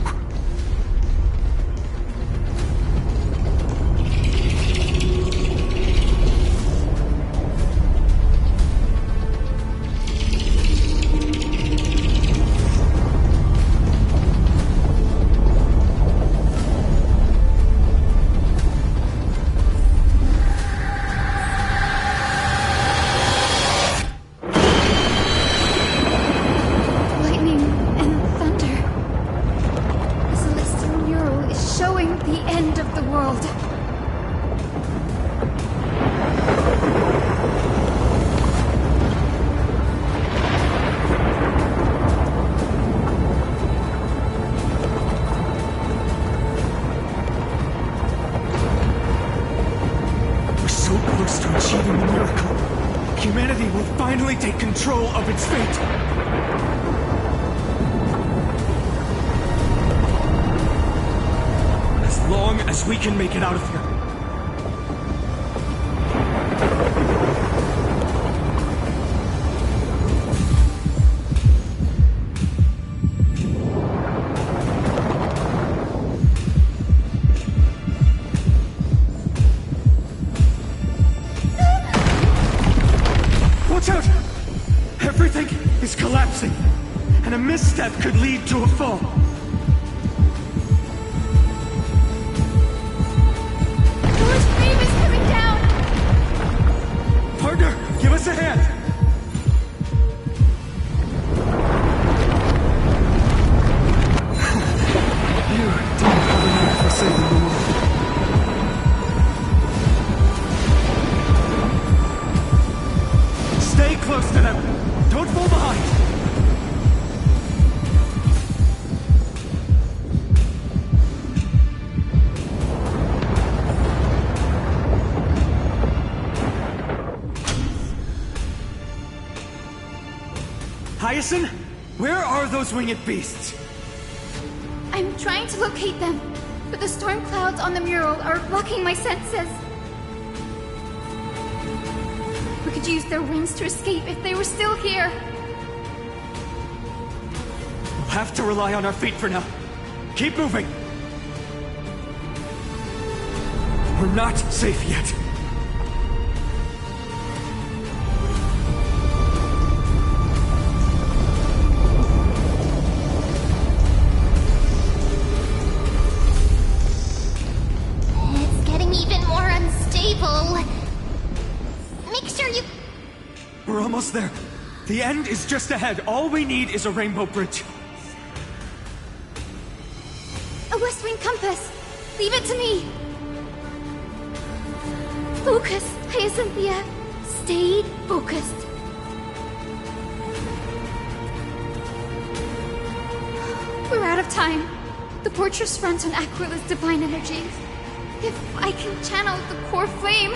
control of its fate. As long as we can make it out of here. Watch out! Everything is collapsing, and a misstep could lead to a fall. Lord Flame is coming down! Partner, give us a hand! You don't have enough for saving the world. Stay close to them! Don't fall behind! Hyacinth, where are those winged beasts? I'm trying to locate them, but the storm clouds on the mural are blocking my senses. We could use their wings to escape if they were still here. We'll have to rely on our feet for now. Keep moving! We're not safe yet. It's getting even more unstable. Make sure you... We're almost there. The end is just ahead. All we need is a rainbow bridge. A West Wing compass! Leave it to me! Focus, Hyacinthia. Stay focused. We're out of time. The fortress runs on Aquila's divine energy. If I can channel the core flame...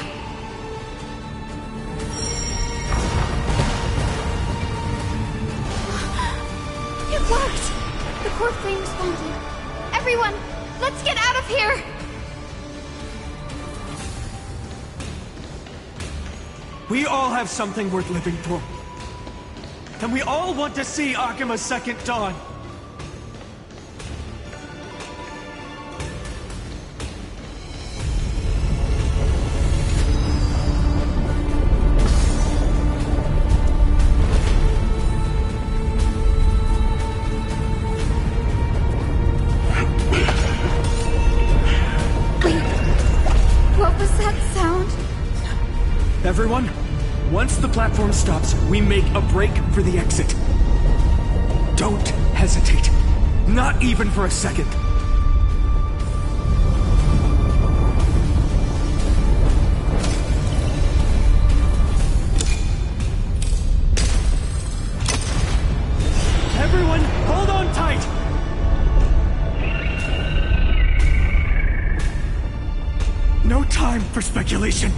It worked! The core flame responded. Everyone, let's get out of here! We all have something worth living for. And we all want to see Akima's second dawn. What was that sound? Everyone, once the platform stops, we make a break for the exit. Don't hesitate. Not even for a second. Everyone, hold on tight! No time for speculation.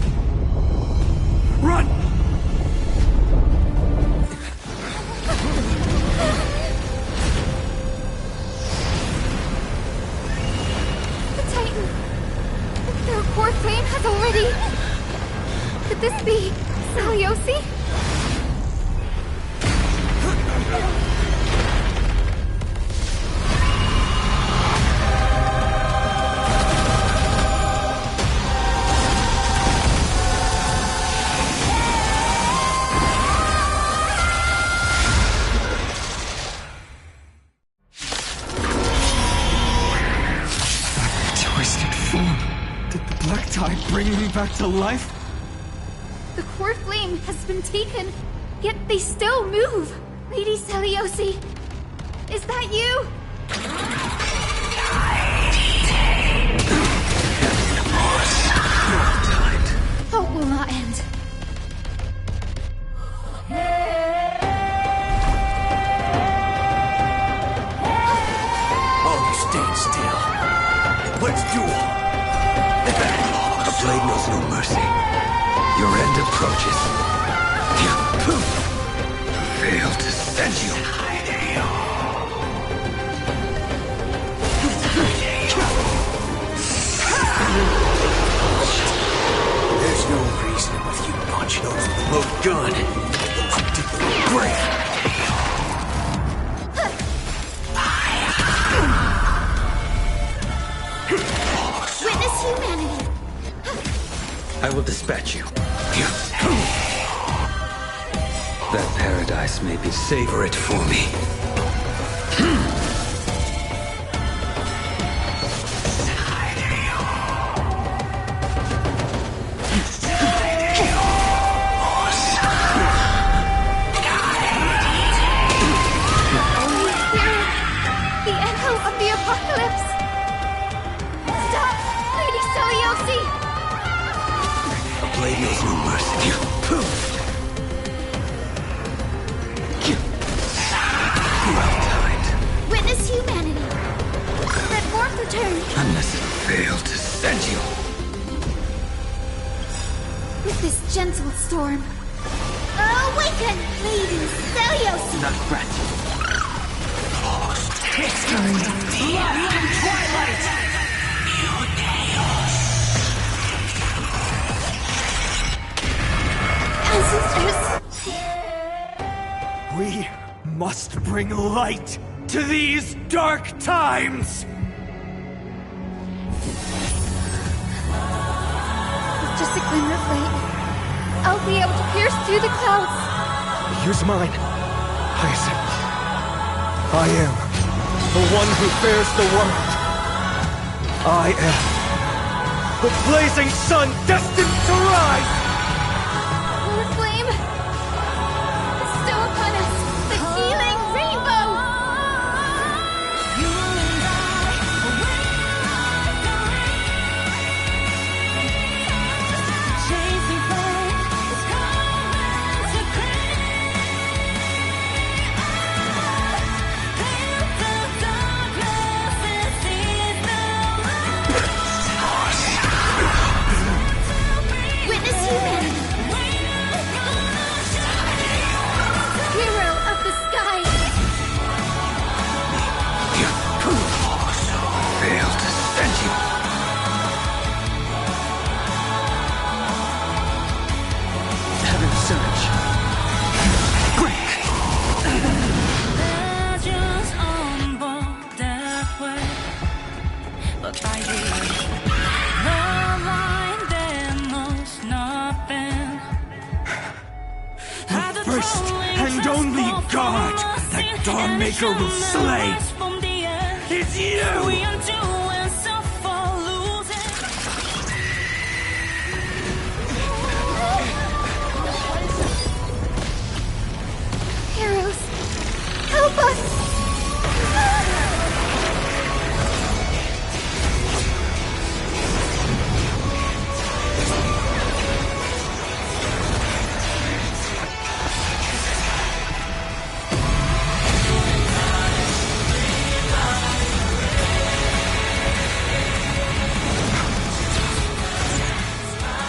Run! The Titan! Their core flame has already... Could this be Saliosi? Did the black tide bring me back to life? The core flame has been taken, yet they still move. Lady Celiosi, is that you? Hope will not end. Oh, you stand still. Let's duel. The blade knows no mercy. Your end approaches. send you! There's no reason with you punch those with the loaded gun. Those who dig the grave. Witness humanity. I will dispatch you. That paradise may be. Savor it for me. The echo of the apocalypse! Stop! Lady Seliosi! Abladio no mercy. Well timed. Witness humanity! Let warmth return! Unless it failed to send you. With this gentle storm. Awaken! Lady Seliosi! Not gratitude. History! Blood and twilight! Ancestors! We must bring light to these dark times! With just a glimmer of light, I'll be able to pierce through the clouds. Use mine, Hyacinth. I am the one who bears the world. I am the blazing sun destined to rise! The flame! Bestow upon us the healing rainbow! Witness humanity! Hero of the sky! Failed to send you. Heaven surge. The first and only god that Dawnmaker will slay is you! Heroes, help us!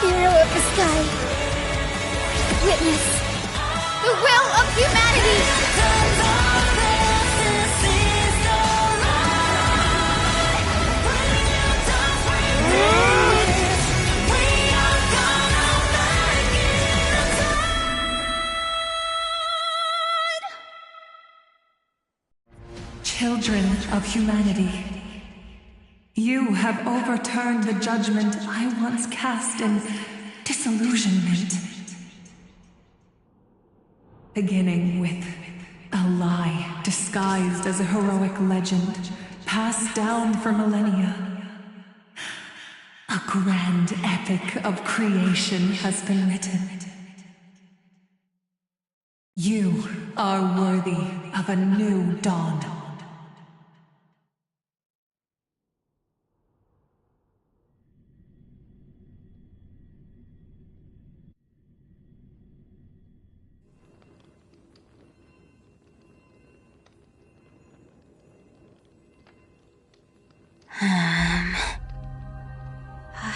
Hero of the sky, witness the will of humanity! Children of humanity, you have overturned the judgment I once cast in disillusionment. Beginning with a lie disguised as a heroic legend, passed down for millennia. A grand epic of creation has been written. You are worthy of a new dawn.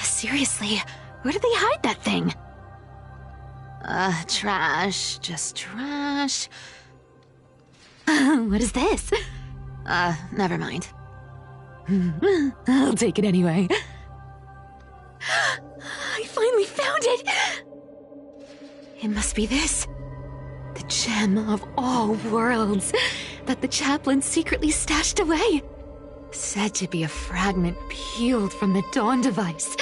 Seriously, where did they hide that thing? Trash, just trash. What is this? Never mind. I'll take it anyway. I finally found it! It must be this. The gem of all worlds that the chaplain secretly stashed away. Said to be a fragment peeled from the Dawn device.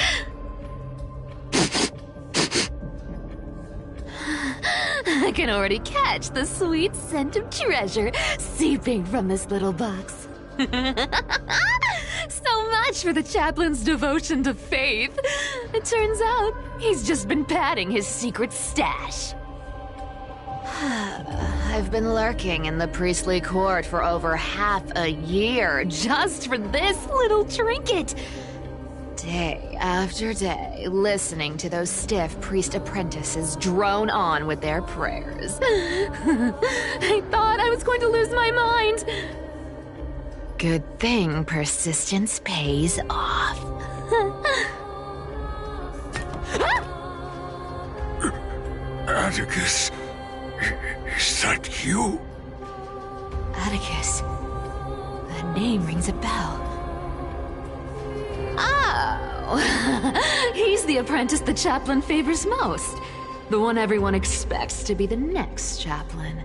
I can already catch the sweet scent of treasure seeping from this little box. So much for the chaplain's devotion to faith. It turns out he's just been padding his secret stash. I've been lurking in the priestly court for over half a year just for this little trinket. Day after day, listening to those stiff priest apprentices drone on with their prayers. I thought I was going to lose my mind. Good thing persistence pays off. Atticus, is that you? Atticus. That name rings a bell. Oh! He's the apprentice the chaplain favors most. The one everyone expects to be the next chaplain.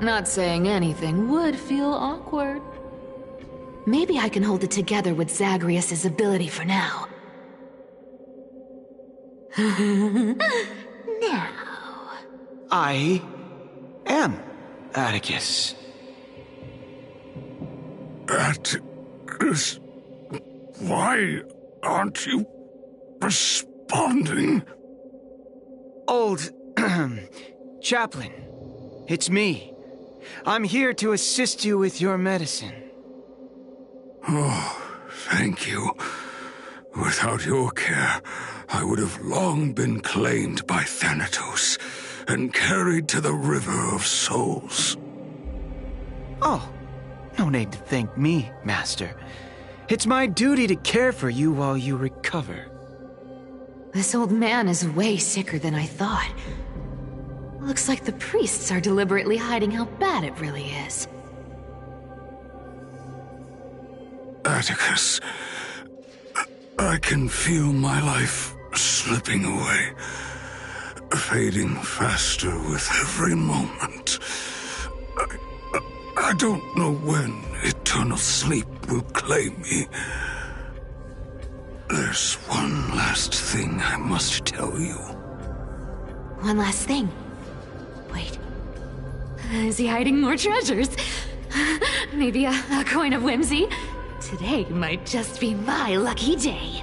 Not saying anything would feel awkward. Maybe I can hold it together with Zagreus' ability for now. Now. I am Atticus. Atticus, why aren't you responding? Old chaplain, it's me. I'm here to assist you with your medicine. Oh, thank you. Without your care, I would have long been claimed by Thanatos and carried to the River of Souls. Oh, no need to thank me, Master. It's my duty to care for you while you recover. This old man is way sicker than I thought. Looks like the priests are deliberately hiding how bad it really is. Atticus, I can feel my life slipping away, fading faster with every moment. I don't know when eternal sleep will claim me. There's one last thing I must tell you. One last thing. Wait. Is he hiding more treasures? Maybe a coin of whimsy? Today might just be my lucky day.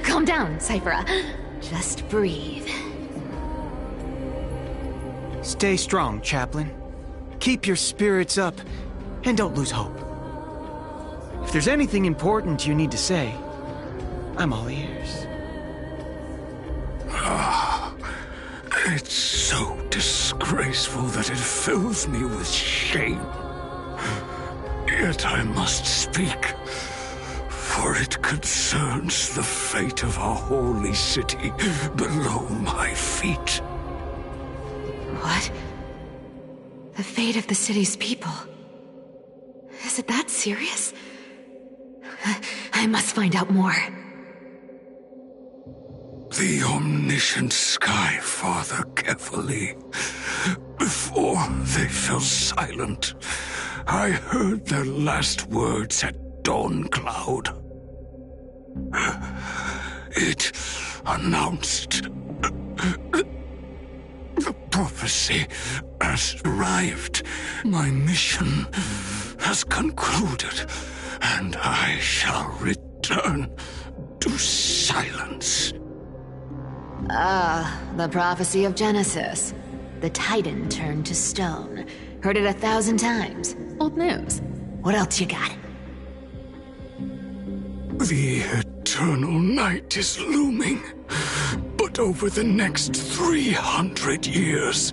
Calm down, Cyphera. Just breathe. Stay strong, Chaplain. Keep your spirits up, and don't lose hope. If there's anything important you need to say, I'm all ears. It's so disgraceful that it fills me with shame. Yet I must speak, for it concerns the fate of our holy city below my feet. What? The fate of the city's people? Is it that serious? I must find out more. The omniscient Sky Father Kefali. Before they fell silent, I heard their last words at Dawn Cloud. It announced the prophecy has arrived. My mission has concluded, and I shall return to silence. The prophecy of Genesis. The Titan turned to stone. Heard it 1,000 times. Old news. What else you got? The eternal night is looming. But over the next 300 years,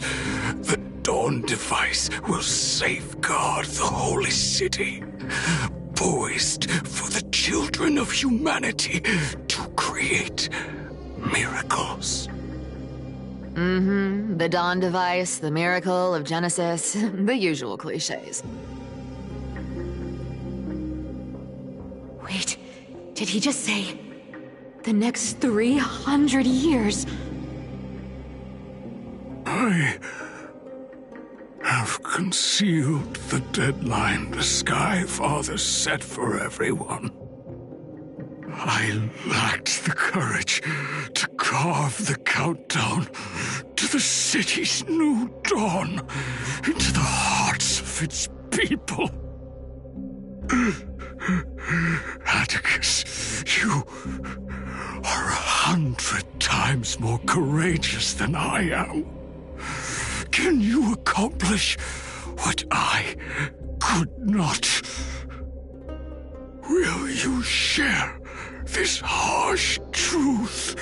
the Dawn device will safeguard the holy city, poised for the children of humanity to create miracles. The Dawn device, the miracle of Genesis, the usual cliches. Wait, did he just say the next 300 years? I have concealed the deadline the Sky Father set for everyone. I lacked the courage to carve the countdown to the city's new dawn into the hearts of its people. Atticus, you are 100 times more courageous than I am. Can you accomplish what I could not? Will you share this harsh truth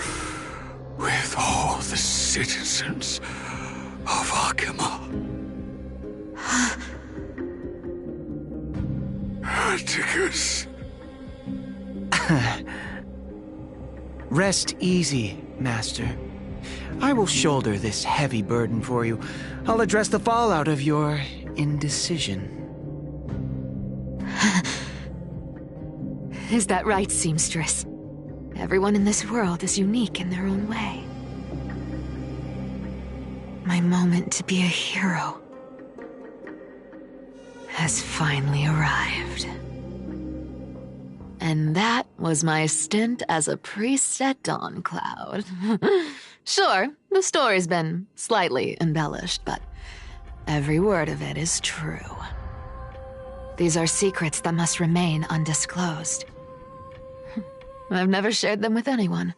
with all the citizens of Akima? Atticus. Rest easy, Master. I will shoulder this heavy burden for you. I'll address the fallout of your indecision. Is that right, Seamstress? Everyone in this world is unique in their own way. My moment to be a hero has finally arrived. And that was my stint as a priest at Dawncloud. Sure, the story's been slightly embellished, but every word of it is true. These are secrets that must remain undisclosed. I've never shared them with anyone.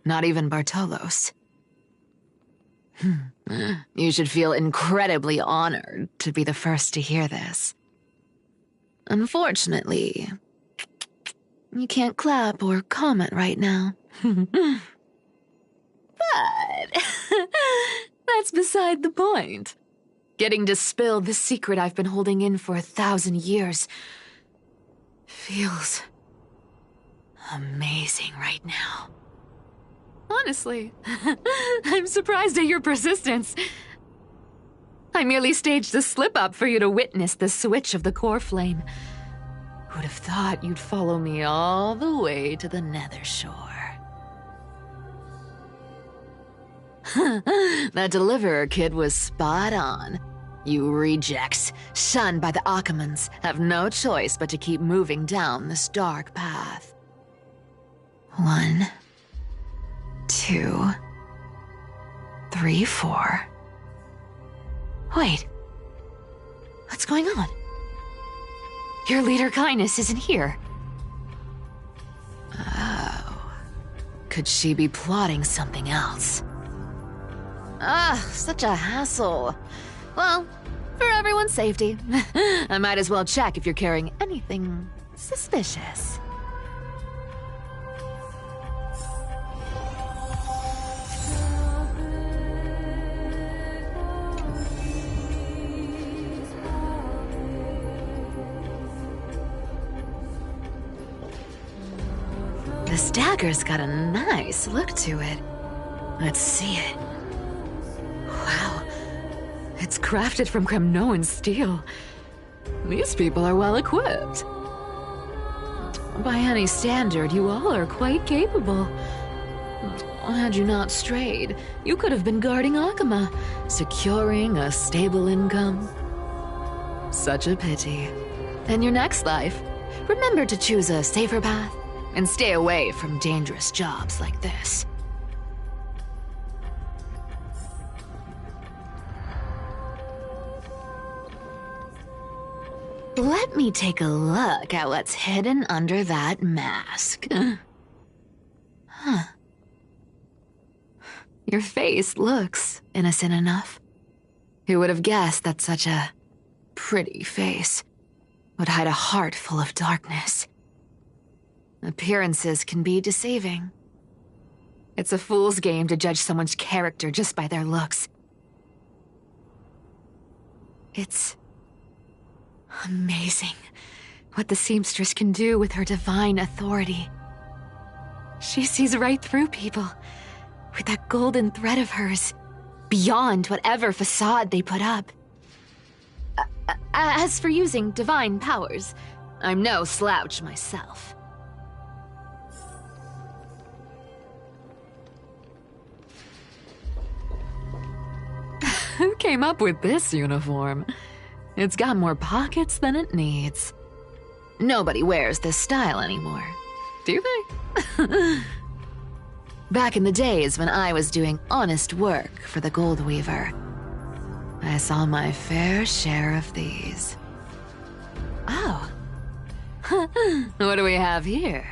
Not even Bartolos. You should feel incredibly honored to be the first to hear this. Unfortunately, you can't clap or comment right now. But that's beside the point. Getting to spill the secret I've been holding in for 1,000 years feels amazing right now. Honestly, I'm surprised at your persistence. I merely staged a slip-up for you to witness the switch of the core flame. Who'd have thought you'd follow me all the way to the Nether Shore? That Deliverer kid was spot on. You rejects, shunned by the Akamans, have no choice but to keep moving down this dark path. 1, 2, 3, 4. Wait. What's going on? Your leader Kindness isn't here. Oh. Could she be plotting something else? Such a hassle. Well, for everyone's safety, I might as well check if you're carrying anything suspicious. This dagger's got a nice look to it. Let's see it. Wow. It's crafted from Kremnoan steel. These people are well equipped. By any standard, you all are quite capable. Had you not strayed, you could have been guarding Akima, securing a stable income. Such a pity. In your next life, remember to choose a safer path and stay away from dangerous jobs like this. Let me take a look at what's hidden under that mask. Huh. Your face looks innocent enough. Who would have guessed that such a pretty face would hide a heart full of darkness? Appearances can be deceiving. It's a fool's game to judge someone's character just by their looks. It's amazing what the seamstress can do with her divine authority. She sees right through people, With that golden thread of hers, beyond whatever facade they put up. As for using divine powers, I'm no slouch myself. Who came up with this uniform? It's got more pockets than it needs. Nobody wears this style anymore, do they? Back in the days when I was doing honest work for the Gold Weaver, I saw my fair share of these. Oh. What do we have here?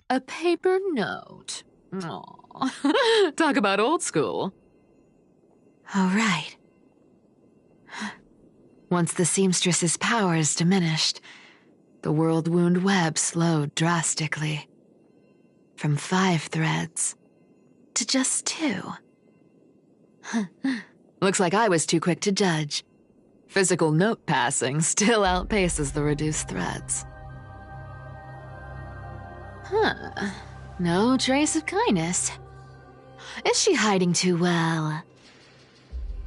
A paper note. Aw. Talk about old school. All right. Once the seamstress's powers diminished, the world wound web slowed drastically. From 5 threads to just 2. Looks like I was too quick to judge. Physical note passing still outpaces the reduced threads. Huh. No trace of kindness. Is she hiding too well?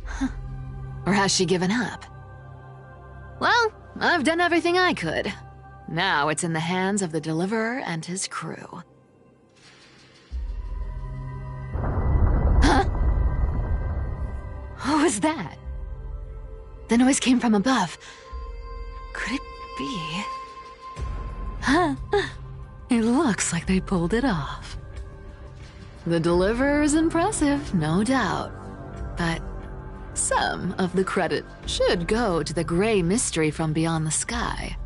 Huh. Or has she given up? Well, I've done everything I could. Now it's in the hands of the Deliverer and his crew. Huh? What was that? The noise came from above. Could it be? Huh? It looks like they pulled it off. The Deliverer is impressive, no doubt. But some of the credit should go to the gray mystery from beyond the sky.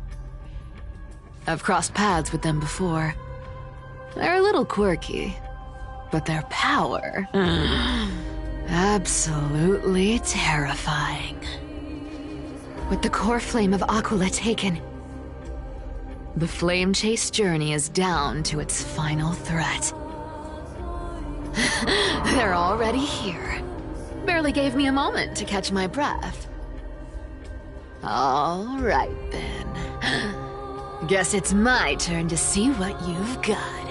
I've crossed paths with them before. They're a little quirky, but their power... absolutely terrifying. With the core flame of Aquila taken, the flame chase journey is down to its final threat. They're already here. Barely gave me a moment to catch my breath. All right, then. Guess it's my turn to see what you've got.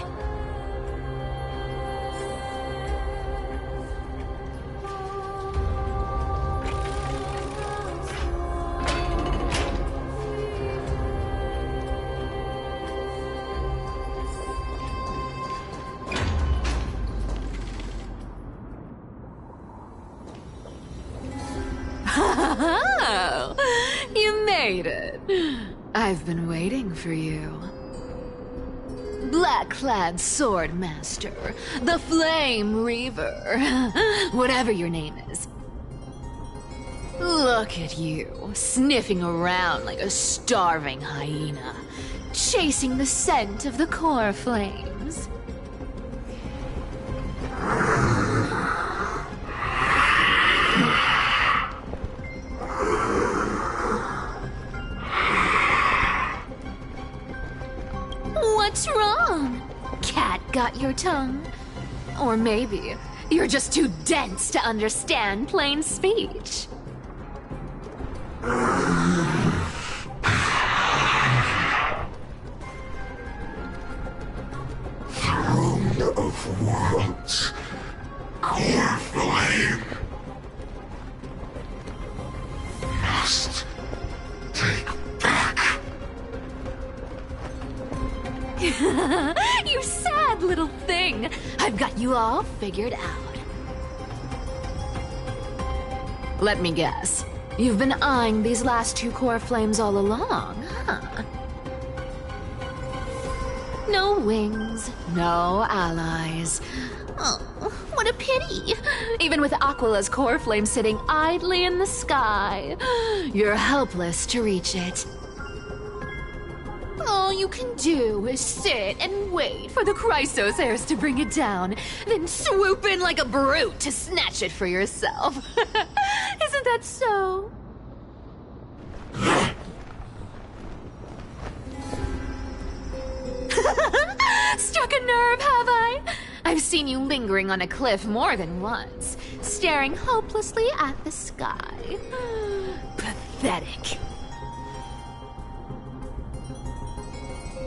You made it. I've been waiting for you. Black-clad sword master, the Flame Reaver, whatever your name is. Look at you, sniffing around like a starving hyena, chasing the scent of the core flames. What's wrong? Cat got your tongue? Or maybe you're just too dense to understand plain speech. must take back. You sad little thing. I've got you all figured out. Let me guess. You've been eyeing these last two core flames all along, huh? No wings, no allies. Oh, what a pity. Even with Aquila's core flame sitting idly in the sky, you're helpless to reach it. All you can do is sit and wait for the Chrysos heirs to bring it down, then swoop in like a brute to snatch it for yourself. Isn't that so? Struck a nerve, have I? I've seen you lingering on a cliff more than once, staring hopelessly at the sky. Pathetic.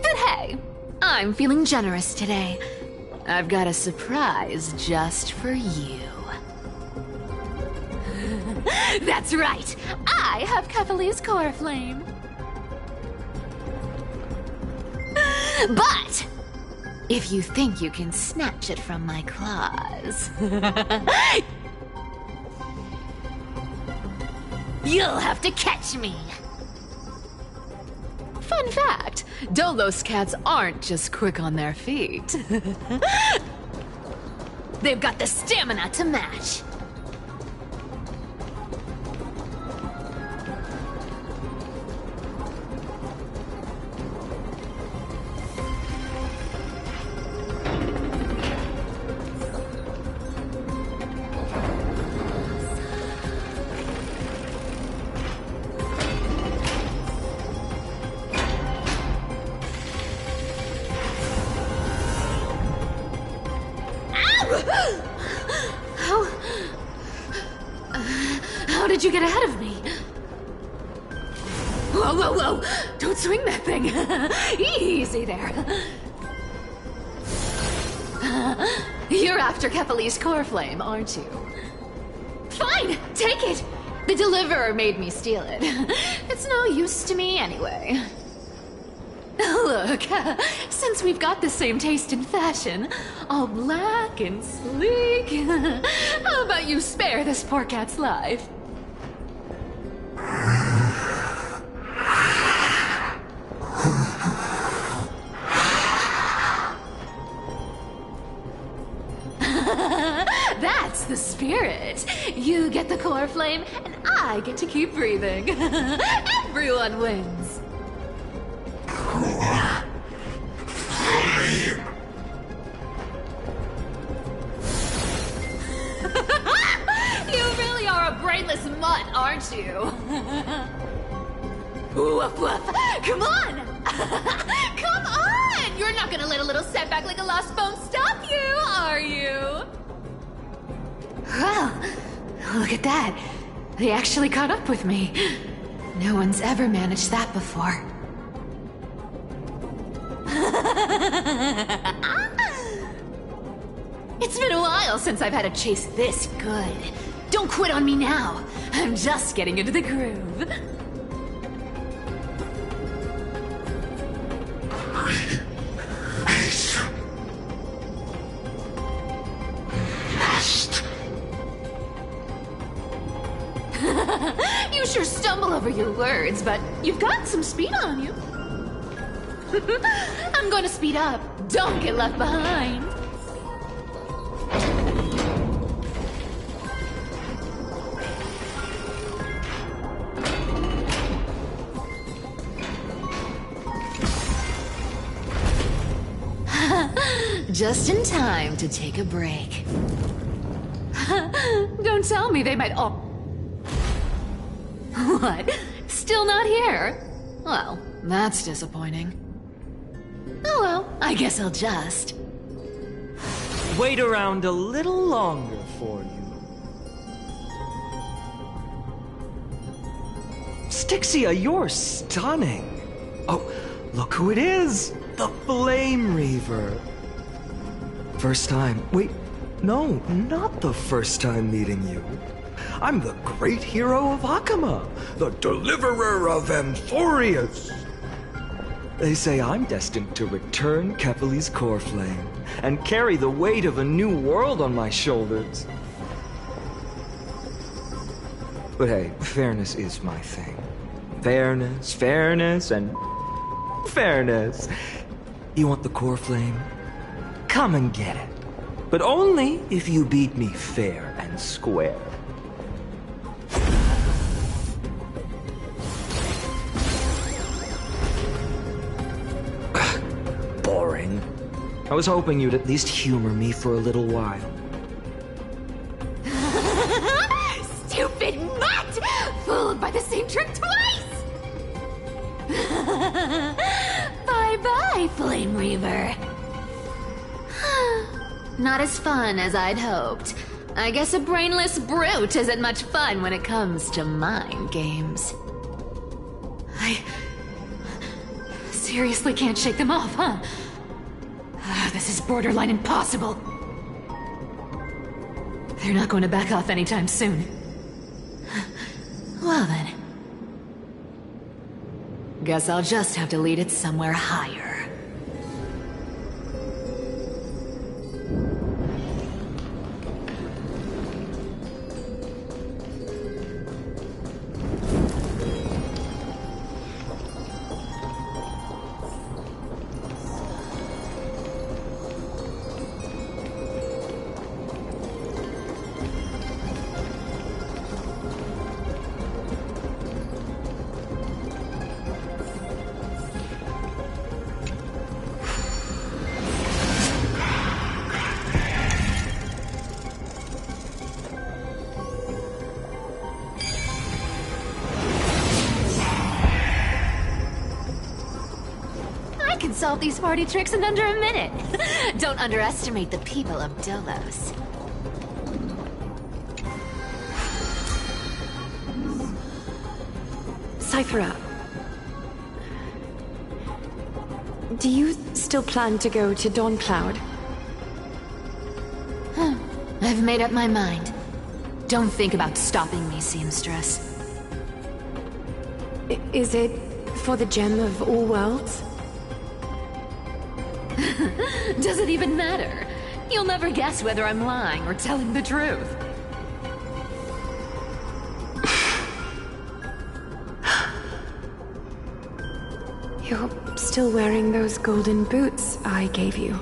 But hey, I'm feeling generous today. I've got a surprise just for you. That's right, I have Kephales's core flame. But if you think you can snatch it from my claws, you'll have to catch me. Fun fact, Dolos cats aren't just quick on their feet. They've got the stamina to match. How did you get ahead of me? Whoa, whoa, whoa! Don't swing that thing! Easy there. You're after Kephales's core flame, aren't you? Fine! Take it! The deliverer made me steal it. It's no use to me anyway. Look, since we've got the same taste in fashion, all black and sleek, how about you spare this poor cat's life? That's the spirit. You get the core flame, and I get to keep breathing. Everyone wins. You really are a brainless mutt, aren't you? Woof woof. Come on! Come on! You're not gonna let a little setback like a lost bone stop you, are you? Well, look at that. They actually caught up with me. No one's ever managed that before. It's been a while since I've had a chase this good. Don't quit on me now. I'm just getting into the groove. You sure stumble over your words, but you've got some speed on you. I'm going to speed up. Don't get left behind. Just in time to take a break. Don't tell me they might all... What? Still not here? Well, that's disappointing. Oh well, I guess I'll just... Wait around a little longer for you. Styxia, you're stunning. Oh, look who it is! The Flame Reaver. First time. Wait, no, not the first time meeting you. I'm the great hero of Akama, the deliverer of Amphorius. They say I'm destined to return Kepali's core flame and carry the weight of a new world on my shoulders. But hey, fairness is my thing. Fairness, and fairness. You want the core flame? Come and get it. But only if you beat me fair and square. Boring. I was hoping you'd at least humor me for a little while. Stupid mutt! Fooled by the same trick twice! Bye-bye, Flame Reaver. Not as fun as I'd hoped. I guess a brainless brute isn't much fun when it comes to mind games. I seriously can't shake them off, huh? This is borderline impossible. They're not going to back off anytime soon. Well then. Guess I'll just have to lead it somewhere higher. Solve these party tricks in under a minute. Don't underestimate the people of Dolos. Cyphera, do you still plan to go to Dawncloud? I've made up my mind. Don't think about stopping me, seamstress. Is it for the gem of all worlds? Does it even matter? You'll never guess whether I'm lying or telling the truth. You're still wearing those golden boots I gave you.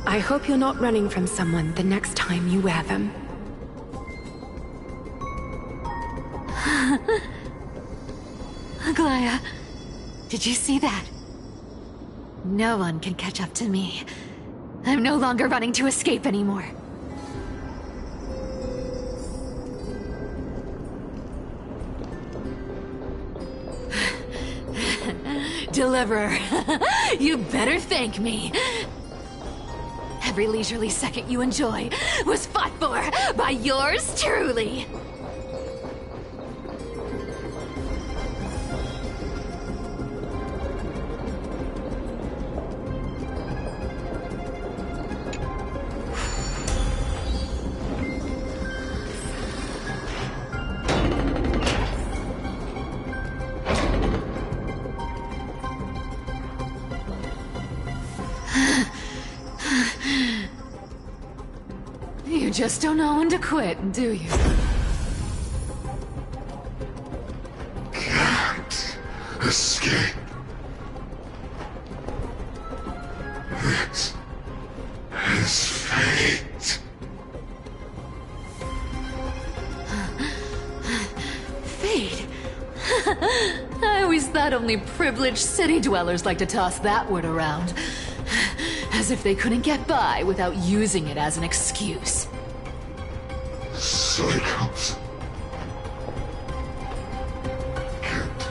I hope you're not running from someone the next time you wear them. Glaya, did you see that? No one can catch up to me. I'm no longer running to escape anymore. Deliverer, you better thank me. Every leisurely second you enjoy was fought for by yours truly. You just don't know when to quit, do you? Can't escape. This is fate. Fate? I always thought only privileged city dwellers like to toss that word around. As if they couldn't get by without using it as an excuse. Cycles can't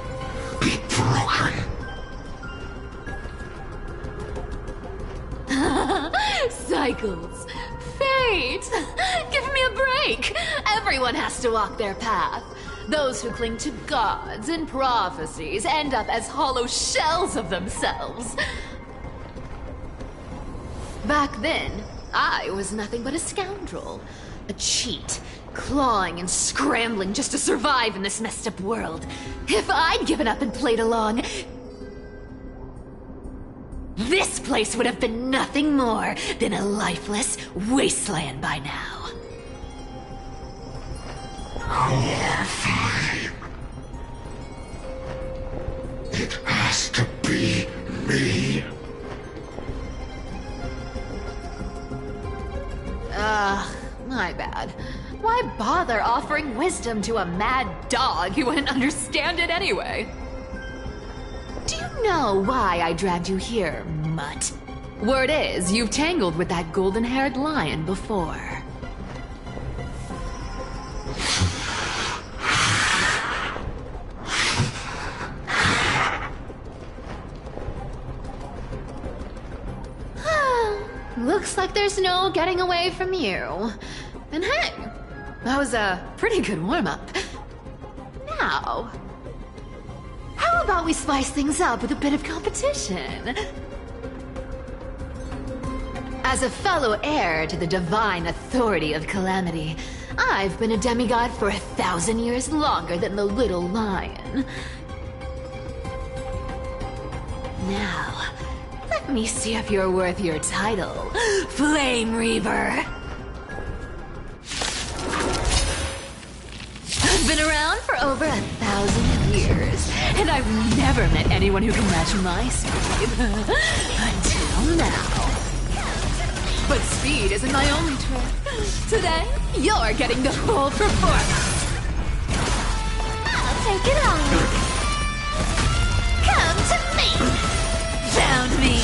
be broken. Cycles. Fate! Give me a break! Everyone has to walk their path. Those who cling to gods and prophecies end up as hollow shells of themselves. Back then, I was nothing but a scoundrel. A cheat, clawing and scrambling just to survive in this messed up world. If I'd given up and played along, this place would have been nothing more than a lifeless wasteland by now. It has to be me. My bad. Why bother offering wisdom to a mad dog who wouldn't understand it anyway? Do you know why I dragged you here, mutt? Word is, you've tangled with that golden-haired lion before. Looks like there's no getting away from you. And hey, that was a pretty good warm-up. Now, how about we spice things up with a bit of competition? As a fellow heir to the divine authority of Calamity, I've been a demigod for 1,000 years longer than the little lion. Now, let me see if you're worth your title, Flame Reaver. I've been around for over 1,000 years, and I've never met anyone who can match my speed. Until now. But speed isn't my only trick. Today, you're getting the full performance. I'll take it on. Come to me. Found me.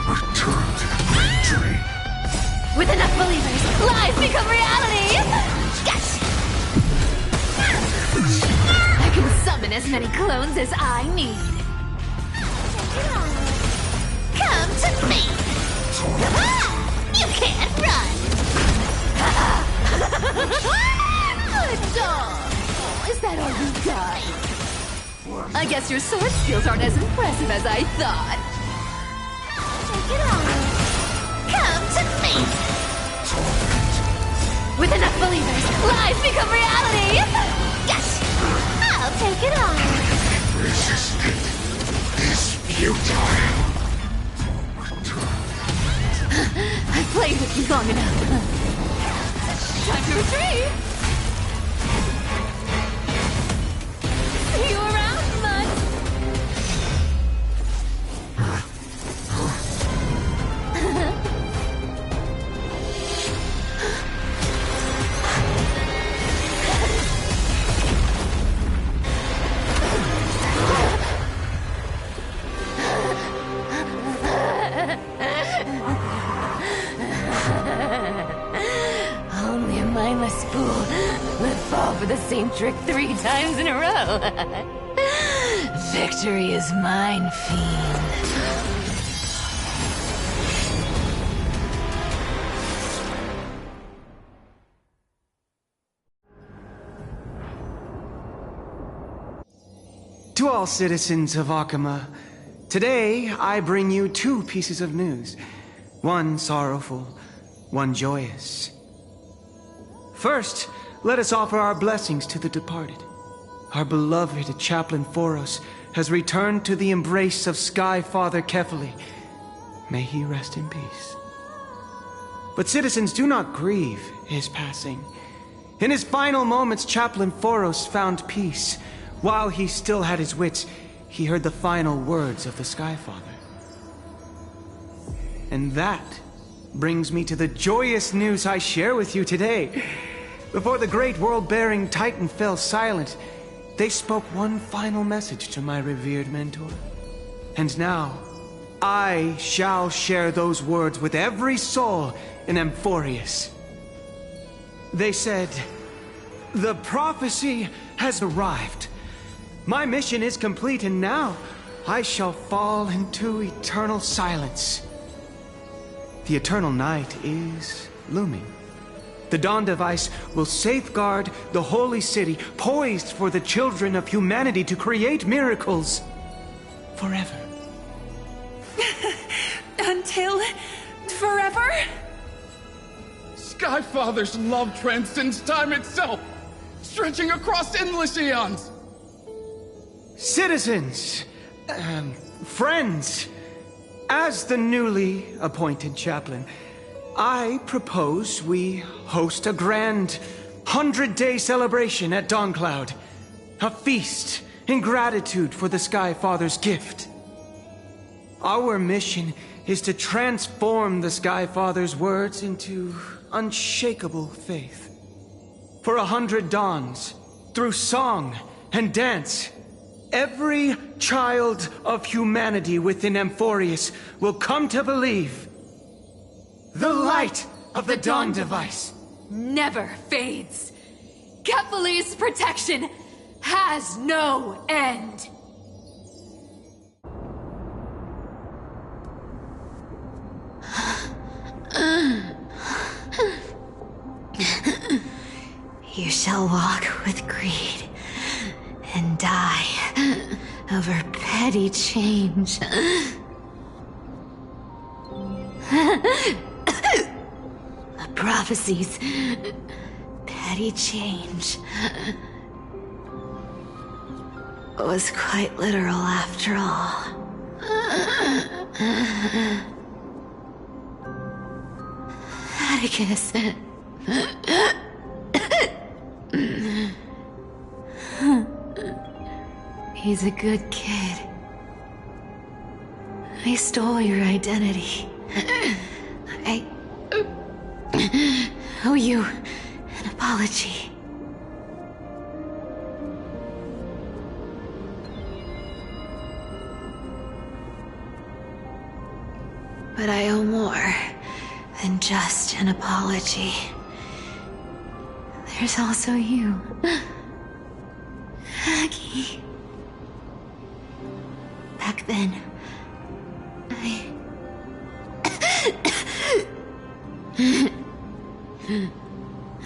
Return to victory. With enough believers, lies become reality. Yes! I can summon as many clones as I need. Come to me. You can't run. Good dog. Is that all you got? I guess your sword skills aren't as impressive as I thought. Take it on. Come to me. With enough believers, lies become reality. Yes! I'll take it on. Resistance is futile. I've played with you long enough. Time to retreat. See you around, bud. Only a mindless fool would fall for the same trick 3 times in a row. Victory is mine, fiend. To all citizens of Akama, today I bring you 2 pieces of news. One sorrowful, one joyous. First, let us offer our blessings to the departed. Our beloved Chaplain Foros has returned to the embrace of Sky Father Kefali. May he rest in peace. But citizens, do not grieve his passing. In his final moments, Chaplain Foros found peace. While he still had his wits, he heard the final words of the Sky Father. And that brings me to the joyous news I share with you today. Before the great world-bearing Titan fell silent, they spoke one final message to my revered mentor. And now, I shall share those words with every soul in Amphorius. They said, "The prophecy has arrived. My mission is complete, and now I shall fall into eternal silence." The eternal night is looming. The dawn device will safeguard the holy city, poised for the children of humanity to create miracles forever. Until forever? Skyfather's love transcends time itself, stretching across endless eons. Citizens, friends, as the newly appointed chaplain, I propose we host a grand 100-day celebration at Dawncloud. A feast in gratitude for the Skyfather's gift. Our mission is to transform the Skyfather's words into unshakable faith. For 100 dawns, through song and dance, every child of humanity within Amphorius will come to believe the light of the Dawn Device never fades. Kephales's protection has no end. You shall walk with greed and die over petty change. The prophecies, petty change, was quite literal after all. Atticus. He's a good kid. I stole your identity. I owe you an apology. But I owe more than just an apology. There's also you, Aggie. Back then,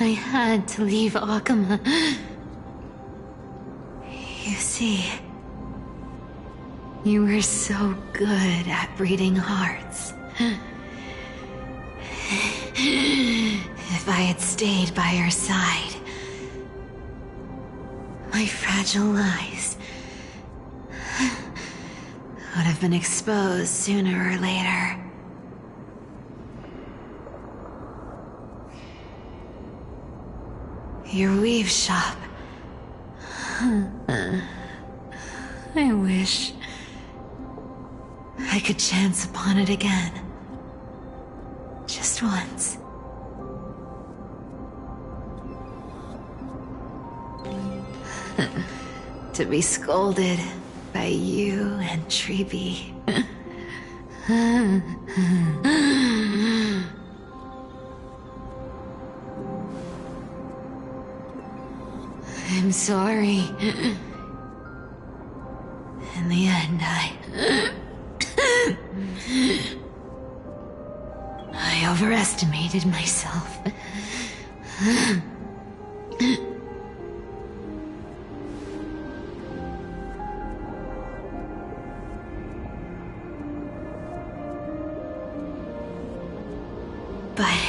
I had to leave Akama. You see, you were so good at breeding hearts. If I had stayed by your side, my fragile lies would have been exposed sooner or later. Your weave shop. I wish I could chance upon it again. Just once. To be scolded by you and Treeby. I'm sorry. In the end, I overestimated myself. But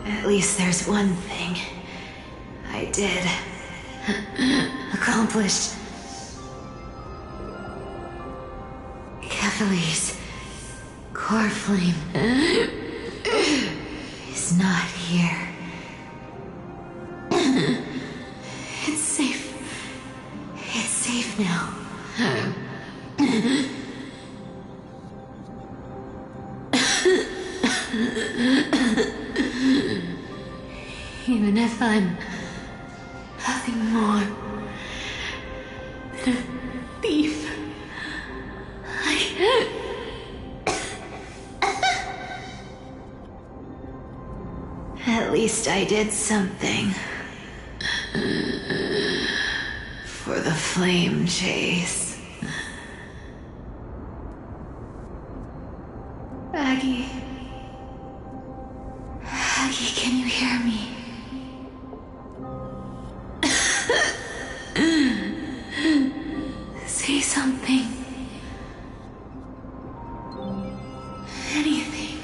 at least there's one thing I did accomplish. Kephales's core flame is not here. It's safe. It's safe now. Even if I'm nothing more than a thief, at least I did something for the flame chase. Aggie. Aggie, can you hear me? Say something. Anything.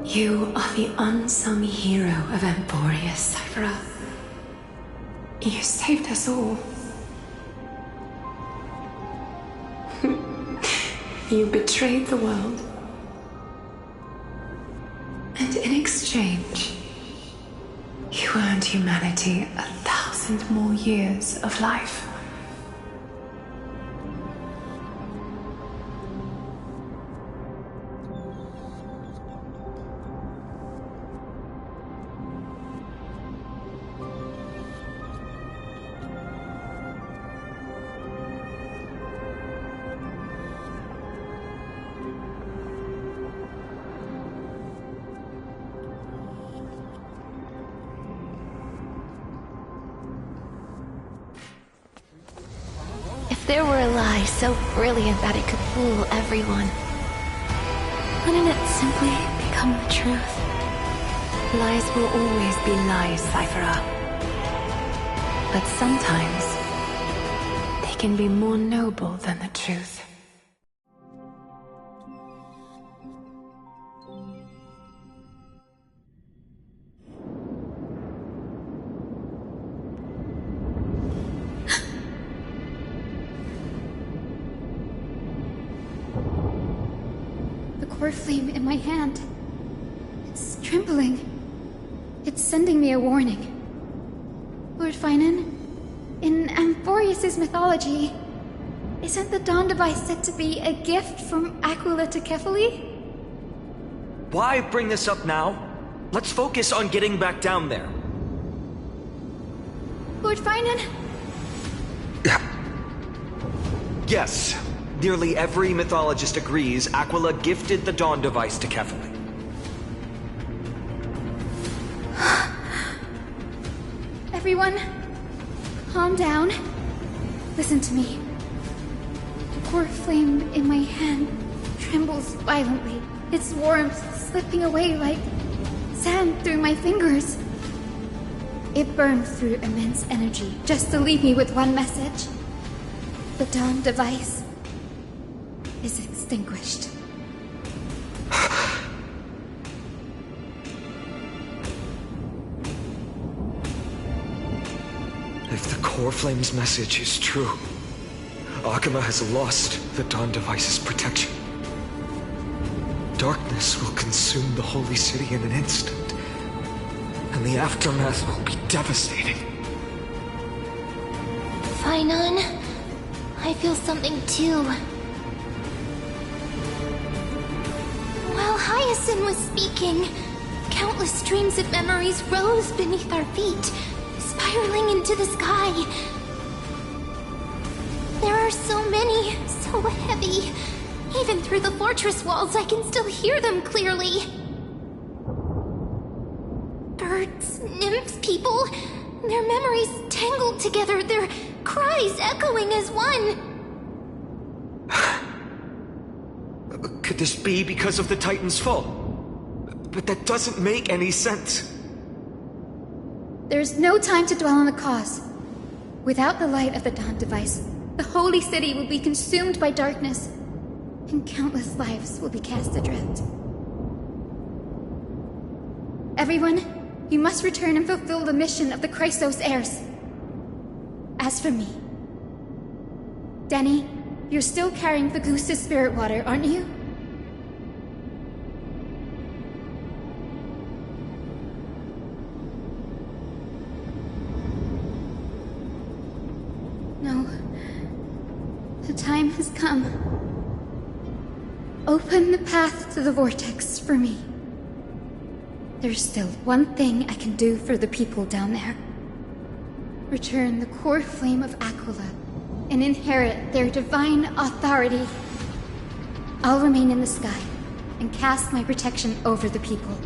You are the unsung hero of Emporius, Cypher. You saved us all. You betrayed the world. And in exchange, you earned humanity 1,000 more years of life. If there were a lie so brilliant that it could fool everyone, wouldn't it simply become the truth? Lies will always be lies, Cypher. But sometimes, they can be more noble than the truth. Core flame in my hand. It's trembling. It's sending me a warning. Lord Finan, in Amphorius' mythology, isn't the Dawn device said to be a gift from Aquila to Kefali? Why bring this up now? Let's focus on getting back down there. Lord Finan? Yes. Nearly every mythologist agrees Aquila gifted the Dawn device to Kefali. Everyone, calm down. Listen to me. The core flame in my hand trembles violently, its warmth slipping away like sand through my fingers. It burns through immense energy just to leave me with one message. The Dawn device is extinguished. If the Core Flame's message is true, Akuma has lost the Dawn device's protection. Darkness will consume the Holy City in an instant, and the aftermath will be devastating. Finan, I feel something too. While Hyacinth was speaking, countless streams of memories rose beneath our feet, spiraling into the sky. There are so many, so heavy. Even through the fortress walls, I can still hear them clearly. Birds, nymphs, people, their memories tangled together, their cries echoing as one. Could this be because of the Titan's fall? But that doesn't make any sense. There's no time to dwell on the cause. Without the light of the Dawn device, the Holy City will be consumed by darkness, and countless lives will be cast adrift. Everyone, you must return and fulfill the mission of the Chrysos heirs. As for me, Danny, you're still carrying the goose's spirit water, aren't you? No. The time has come. Open the path to the vortex for me. There's still one thing I can do for the people down there. Return the core flame of Aquila and inherit their divine authority. I'll remain in the sky and cast my protection over the people.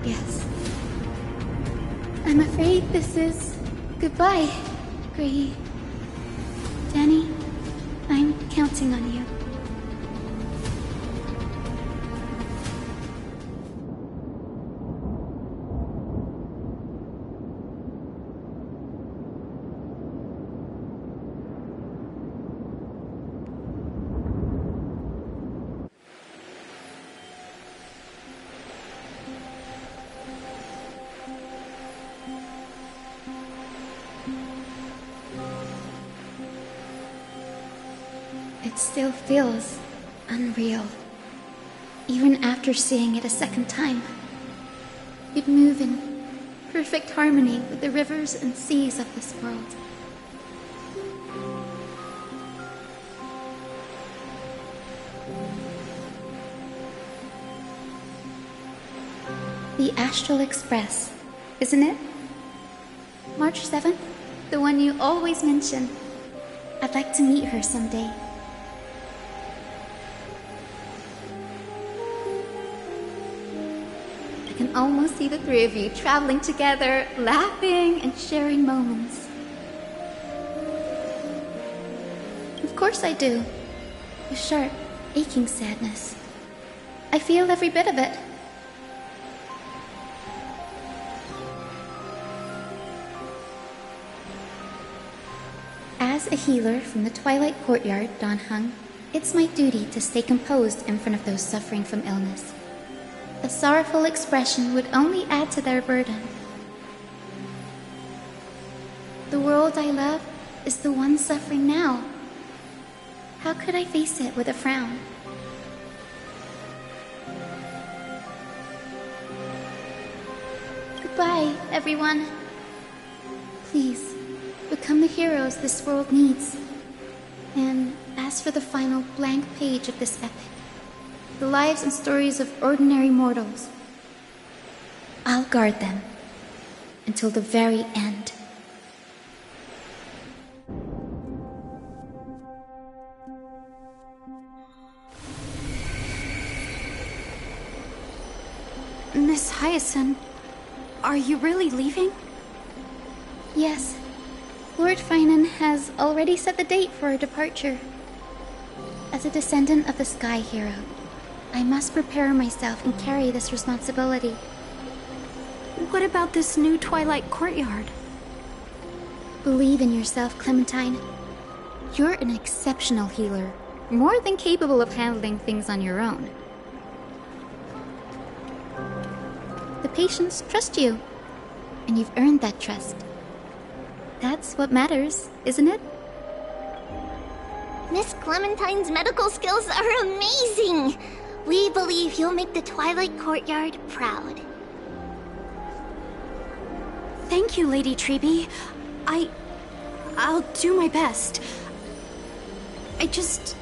Yes. I'm afraid this is goodbye, Gray. Danny, I'm counting on you. it still feels unreal. Even after seeing it a second time, you'd move in perfect harmony with the rivers and seas of this world. The Astral Express, isn't it? March 7th, the one you always mention. I'd like to meet her someday. I can almost see the three of you traveling together, laughing and sharing moments. Of course I do. With sharp, aching sadness. I feel every bit of it. As a healer from the Twilight Courtyard, Dan Heng, it's my duty to stay composed in front of those suffering from illness. A sorrowful expression would only add to their burden. The world I love is the one suffering now. How could I face it with a frown? Goodbye, everyone. Please, become the heroes this world needs. And as for the final blank page of this epic, the lives and stories of ordinary mortals, I'll guard them until the very end. Miss Hyacinth, are you really leaving? Yes. Lord Finan has already set the date for our departure. As a descendant of the Sky Hero, I must prepare myself and carry this responsibility. What about this new Twilight Courtyard? Believe in yourself, Clementine. You're an exceptional healer, more than capable of handling things on your own. The patients trust you, and you've earned that trust. That's what matters, isn't it? Miss Clementine's medical skills are amazing! We believe you'll make the Twilight Courtyard proud. Thank you, Lady Treby. I'll do my best. I just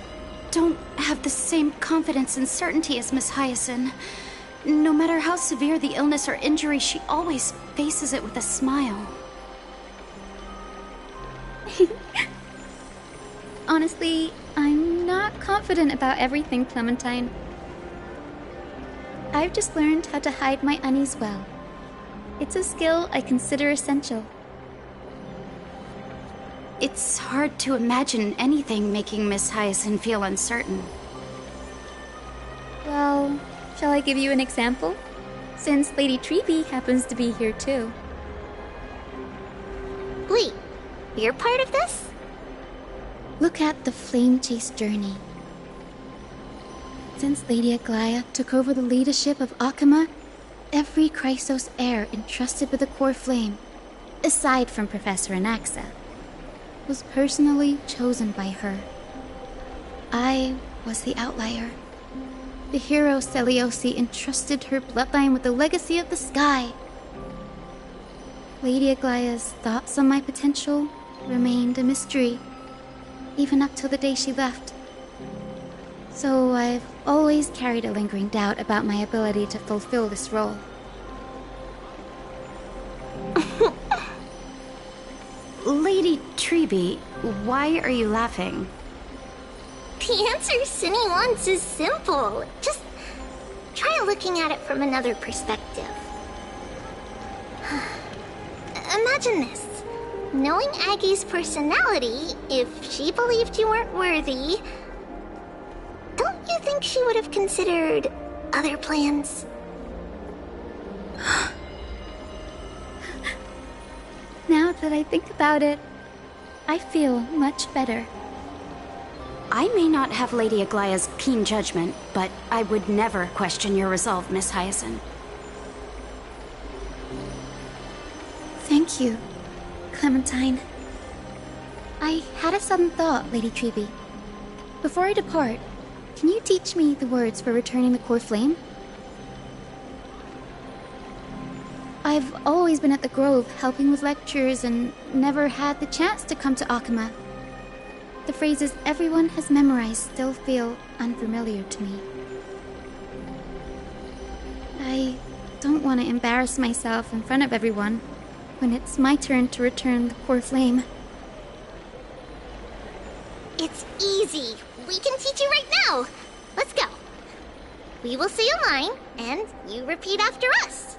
don't have the same confidence and certainty as Miss Hyacinth. No matter how severe the illness or injury, she always faces it with a smile. Honestly, I'm not confident about everything, Clementine. I've just learned how to hide my unease well. It's a skill I consider essential. It's hard to imagine anything making Miss Hyacinth feel uncertain. Well, shall I give you an example? Since Lady Treby happens to be here too. Wait, you're part of this? Look at the Flame Chase journey. Since Lady Aglaia took over the leadership of Akama, every Chrysos heir entrusted with the core flame, aside from Professor Anaxa, was personally chosen by her. I was the outlier. The hero Seliosi entrusted her bloodline with the legacy of the sky. Lady Aglaia's thoughts on my potential remained a mystery, even up till the day she left. So I've always carried a lingering doubt about my ability to fulfill this role. Lady Treby, why are you laughing? The answer Cinny wants is simple. Just try looking at it from another perspective. Imagine this. Knowing Aggie's personality, if she believed you weren't worthy, don't you think she would have considered other plans? Now that I think about it, I feel much better. I may not have Lady Aglaia's keen judgment, but I would never question your resolve, Miss Hyacinth. Thank you, Clementine. I had a sudden thought, Lady Treby. Before I depart, can you teach me the words for returning the core flame? I've always been at the Grove helping with lectures and never had the chance to come to Akuma. The phrases everyone has memorized still feel unfamiliar to me. I don't want to embarrass myself in front of everyone when it's my turn to return the core flame. It's easy. We can teach you right now. Let's go. We will say a line, and you repeat after us.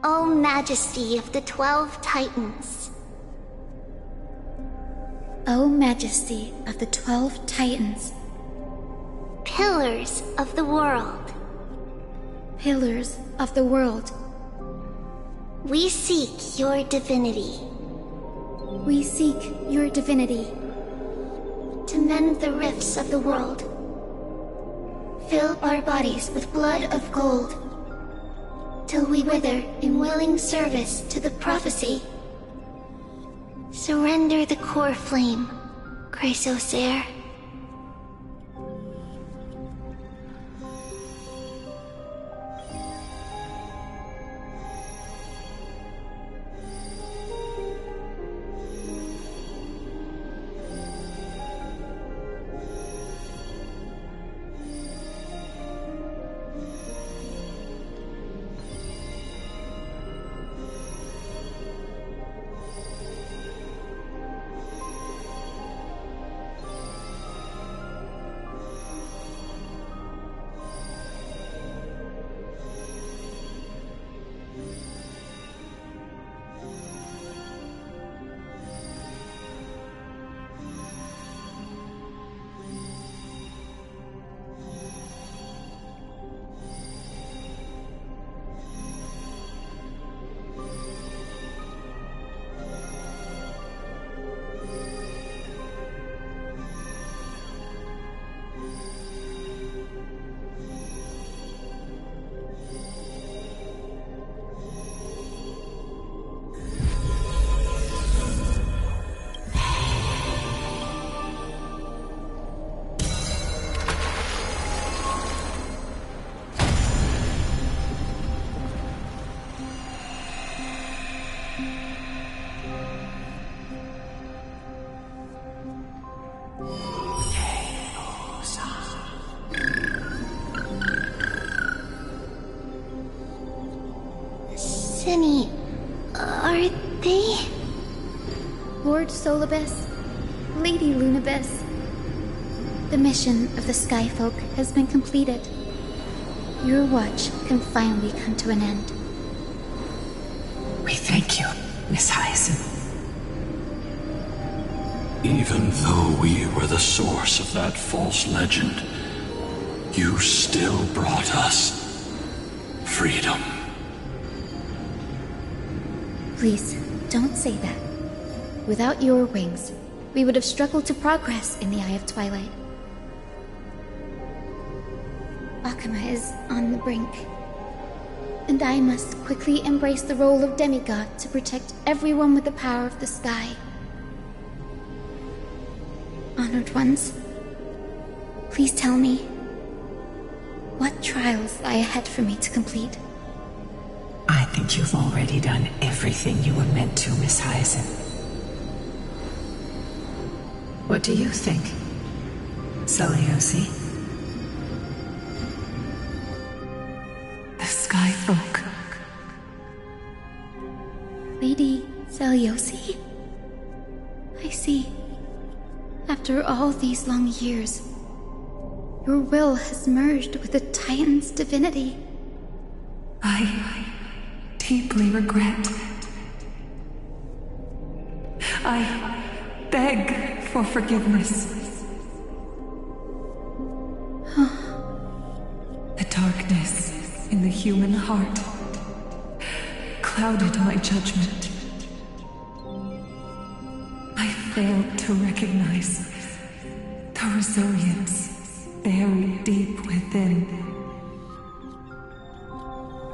O Majesty of the 12 Titans. O Majesty of the 12 Titans. Pillars of the world. Pillars of the world. We seek your divinity. We seek your divinity. To mend the rifts of the world. Fill our bodies with blood of gold. Till we wither in willing service to the prophecy. Surrender the core flame, Chrysos Heir. Senny, are they? Lord Solibus, Lady Lunibus. The mission of the Skyfolk has been completed. Your watch can finally come to an end. We thank you, Miss Hyacinth. Even though we were the source of that false legend, you still brought us freedom. Please, don't say that. Without your wings, we would have struggled to progress in the Eye of Twilight. Akuma is on the brink, and I must quickly embrace the role of demigod to protect everyone with the power of the sky. Honored ones, please tell me, what trials lie ahead for me to complete? I think you've already done everything you were meant to, Miss Hyacinth. What do you think, Seliosi? The Skyfolk. Lady Seliosi? I see. After all these long years, your will has merged with the Titan's divinity. I deeply regret. I beg for forgiveness. The darkness in the human heart clouded my judgment. I failed to recognize the resilience buried deep within.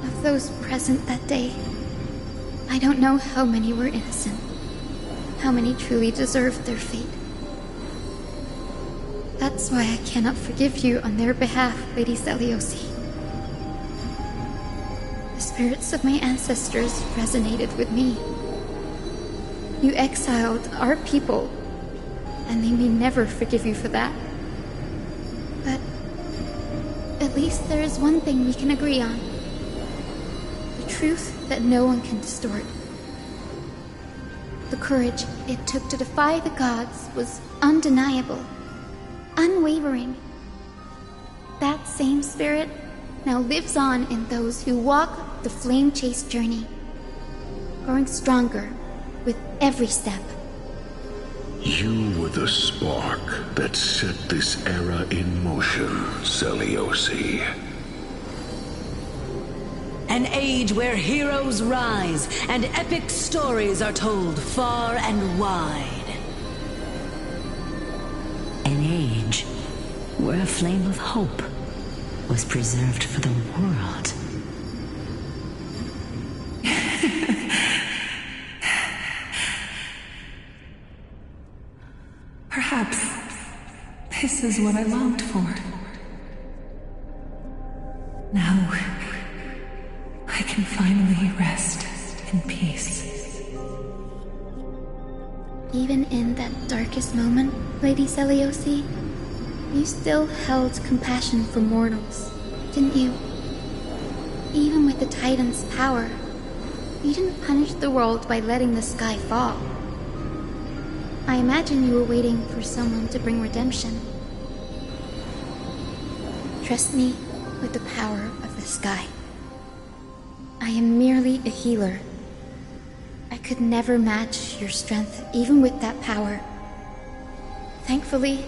Of those present that day, I don't know how many were innocent, how many truly deserve their fate. That's why I cannot forgive you on their behalf, Lady Seliosi. The spirits of my ancestors resonated with me. You exiled our people, and they may never forgive you for that. But at least there is one thing we can agree on. The truth that no one can distort. The courage it took to defy the gods was undeniable, unwavering. That same spirit now lives on in those who walk the flame-chased journey, growing stronger with every step. You were the spark that set this era in motion, Seliosi. An age where heroes rise and epic stories are told far and wide. An age where a flame of hope was preserved for the world. Perhaps this is what I longed for. Now, I can finally rest in peace. Even in that darkest moment, Lady Seliosi, you still held compassion for mortals, didn't you? Even with the Titan's power, you didn't punish the world by letting the sky fall. I imagine you were waiting for someone to bring redemption. Trust me with the power of the sky. I am merely a healer. I could never match your strength, even with that power. Thankfully,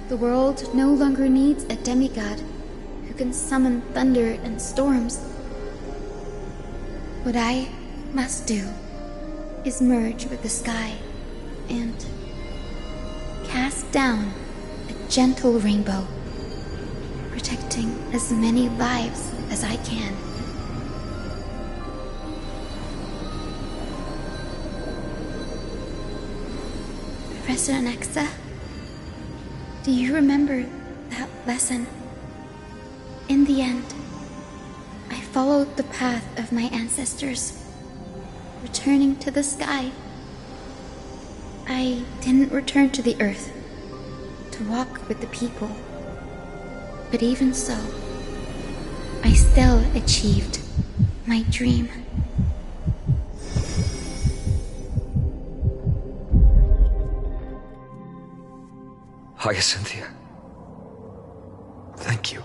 the world no longer needs a demigod who can summon thunder and storms. What I must do is merge with the sky and cast down a gentle rainbow, protecting as many lives as I can. Professor Anaxa, do you remember that lesson? In the end, I followed the path of my ancestors, returning to the sky. I didn't return to the earth to walk with the people, but even so, I still achieved my dream. Hyacinthia. Thank you.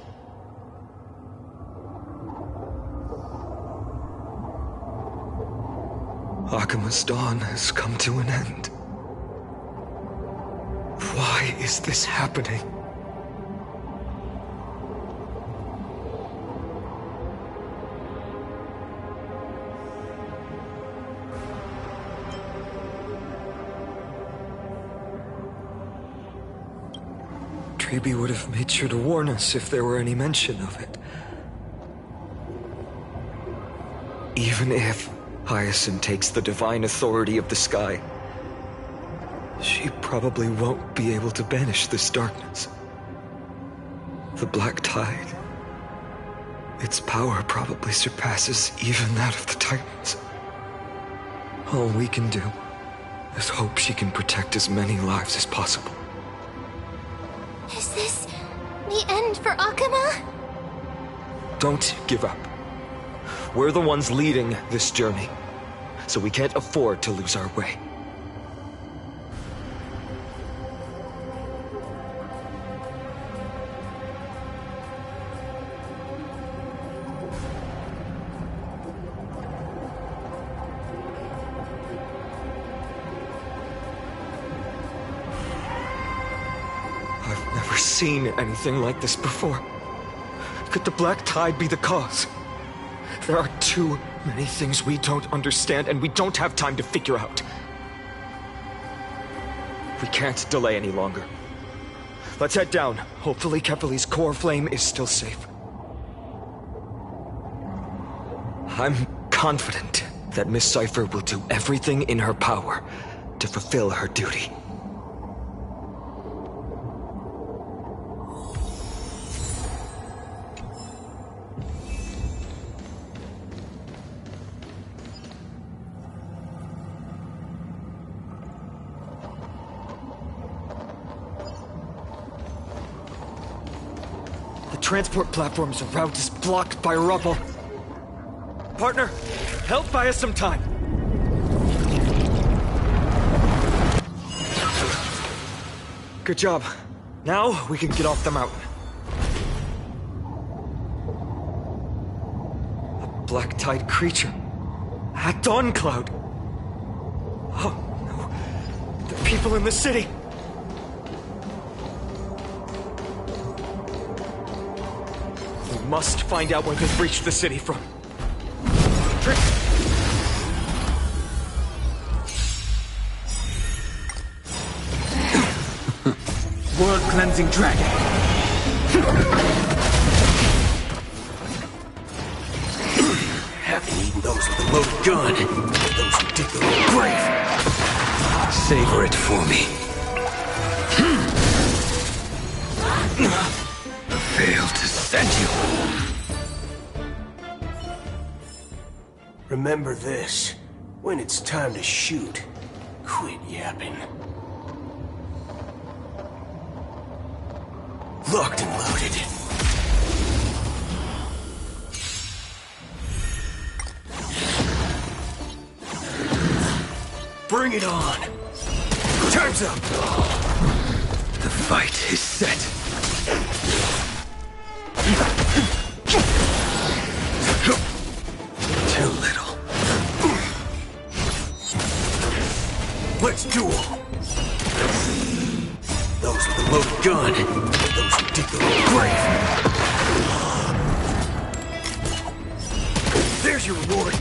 Akima's dawn has come to an end. Why is this happening? Treeby would have made sure to warn us if there were any mention of it. Even if Hyacinth takes the divine authority of the sky, she probably won't be able to banish this darkness. The Black Tide, its power probably surpasses even that of the Titans. All we can do is hope she can protect as many lives as possible. Is this the end for Akuma? Don't give up. We're the ones leading this journey, so we can't afford to lose our way. I've never seen anything like this before. Could the Black Tide be the cause? There are too many things we don't understand, and we don't have time to figure out. We can't delay any longer. Let's head down. Hopefully Kefali's core flame is still safe. I'm confident that Miss Cipher will do everything in her power to fulfill her duty. The transport platform's route is blocked by rubble. Partner, help buy us some time. Good job. Now we can get off the mountain. A black-tide creature. A dawn cloud. Oh no. The people in the city. We must find out where they've reached the city from. World-cleansing dragon. Haven't eaten those with a loaded gun. Those who dig their own grave. Savor it for me. Failed to send you home. Remember this. When it's time to shoot, quit yapping. Locked and loaded. Bring it on. Time's up. The fight is set. Too little. Let's duel. Those with a loaded gun. Those who dig their own grave. There's your reward.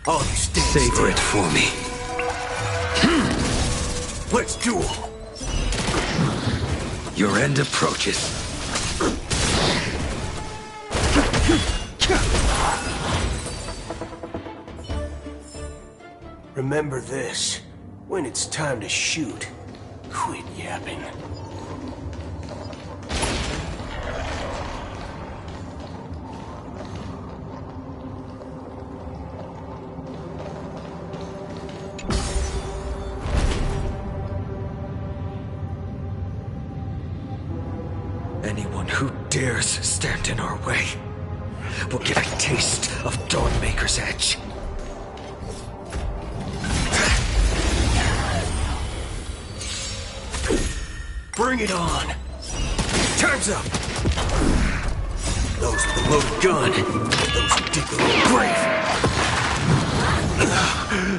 All you stand Savor it for me. Let's duel. Your end approaches. Remember this. When it's time to shoot, quit yapping. Anyone who dares stand in our way will get a taste of Dawnmaker's edge. Bring it on. Time's up. Those with a loaded gun. Those who dig their own grave.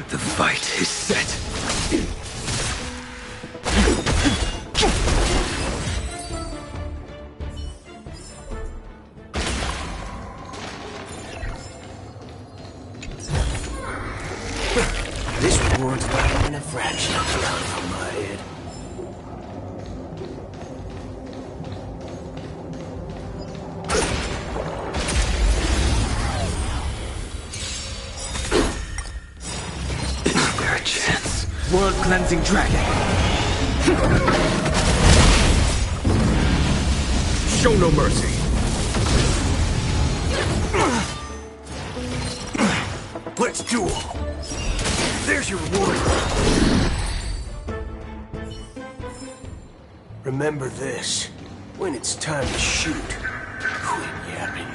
The fight is set. This reward's not even a fraction of the amount from my head. Is there a chance? World-cleansing dragon. Show no mercy. Let's duel. There's your reward. Remember this. When it's time to shoot, quit yapping.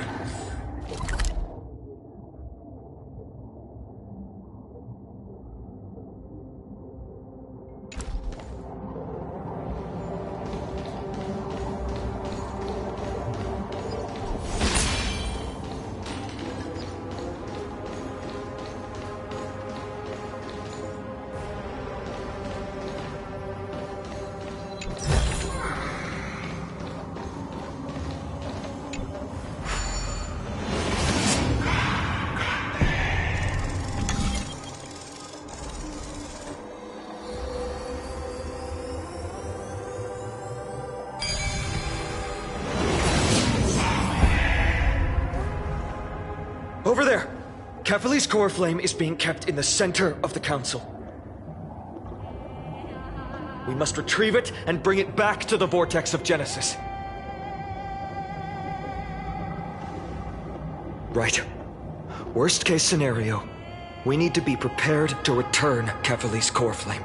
Over there! Kephalli's core flame is being kept in the center of the council. We must retrieve it and bring it back to the vortex of Genesis. Right. Worst case scenario, we need to be prepared to return Kephalli's core flame.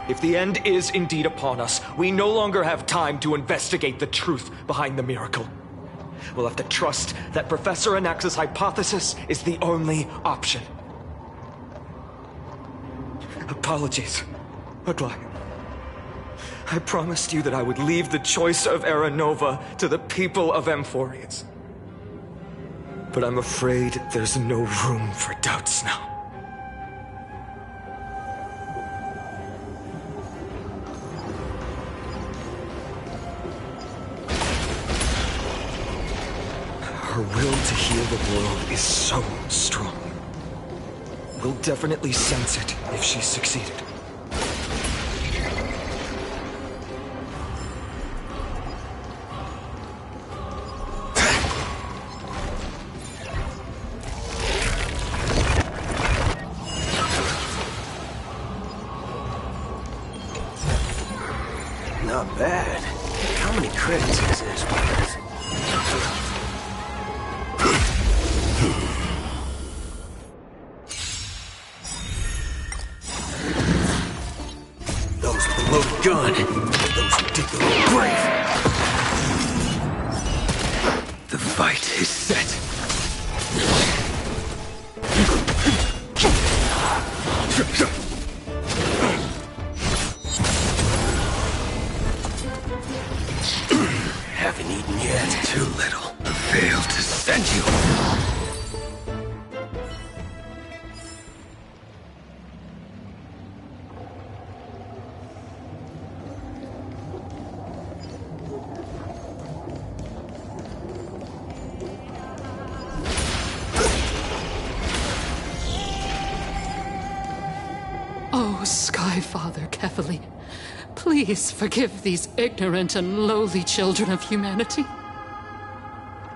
If the end is indeed upon us, we no longer have time to investigate the truth behind the miracle. We'll have to trust that Professor Anaxa's hypothesis is the only option. Apologies, Aglaia. I promised you that I would leave the choice of Era Nova to the people of Amphorius. But I'm afraid there's no room for doubts now. Her will to heal the world is so strong. We'll definitely sense it if she's succeeded. Not bad. How many credits is this, boys? Those with the loaded gun. Those who dig their own grave. The fight is set. Haven't eaten yet. Too little. I failed to send you. Oh, Skyfather Kephalli, please forgive these ignorant and lowly children of humanity.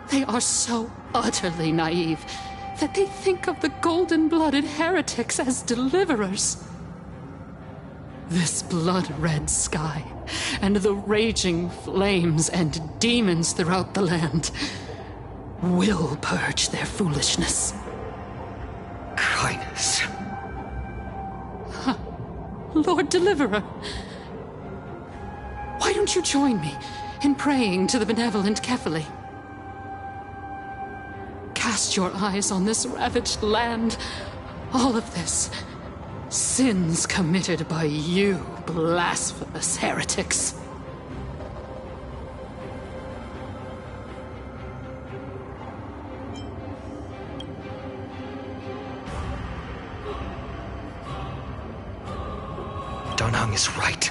They are so utterly naive that they think of the golden-blooded heretics as deliverers. This blood-red sky and the raging flames and demons throughout the land will purge their foolishness. Kindness. Lord Deliverer, why don't you join me in praying to the benevolent Kephalli? Cast your eyes on this ravaged land. All of this, sins committed by you, blasphemous heretics. Danheng is right.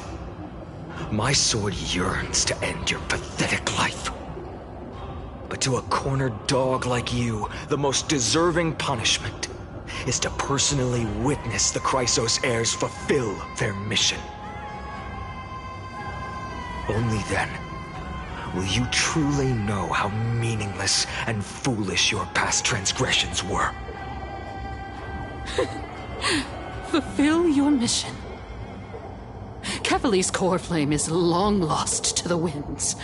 My sword yearns to end your pathetic life. But to a cornered dog like you, the most deserving punishment is to personally witness the Chrysos heirs fulfill their mission. Only then will you truly know how meaningless and foolish your past transgressions were. Fulfill your mission. Kephalli's core flame is long lost to the winds.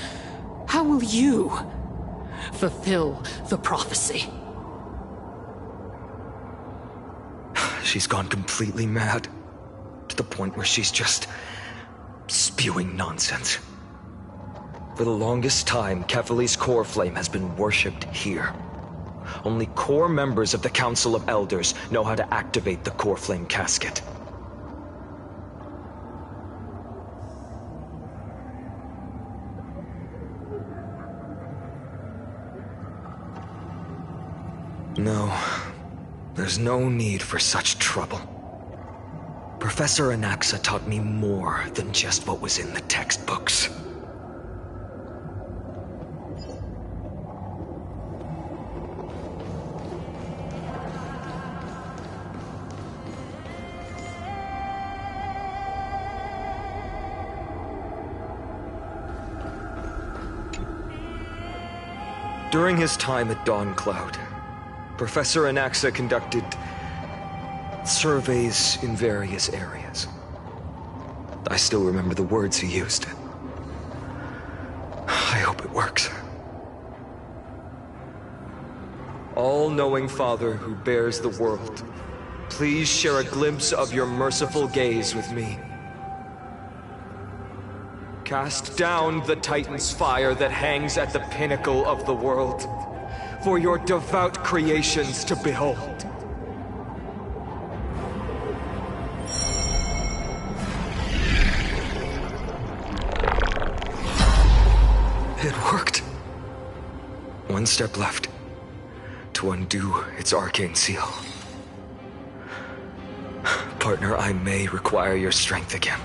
How will you fulfill the prophecy? She's gone completely mad, to the point where she's just spewing nonsense. For the longest time, Kephalli's core flame has been worshipped here. Only core members of the Council of Elders know how to activate the core flame casket. No, there's no need for such trouble. Professor Anaxa taught me more than just what was in the textbooks. During his time at Dawn Cloud, Professor Anaxa conducted surveys in various areas. I still remember the words he used. I hope it works. All-knowing Father who bears the world, please share a glimpse of your merciful gaze with me. Cast down the Titan's fire that hangs at the pinnacle of the world, for your devout creations to behold. It worked. One step left to undo its arcane seal. Partner, I may require your strength again.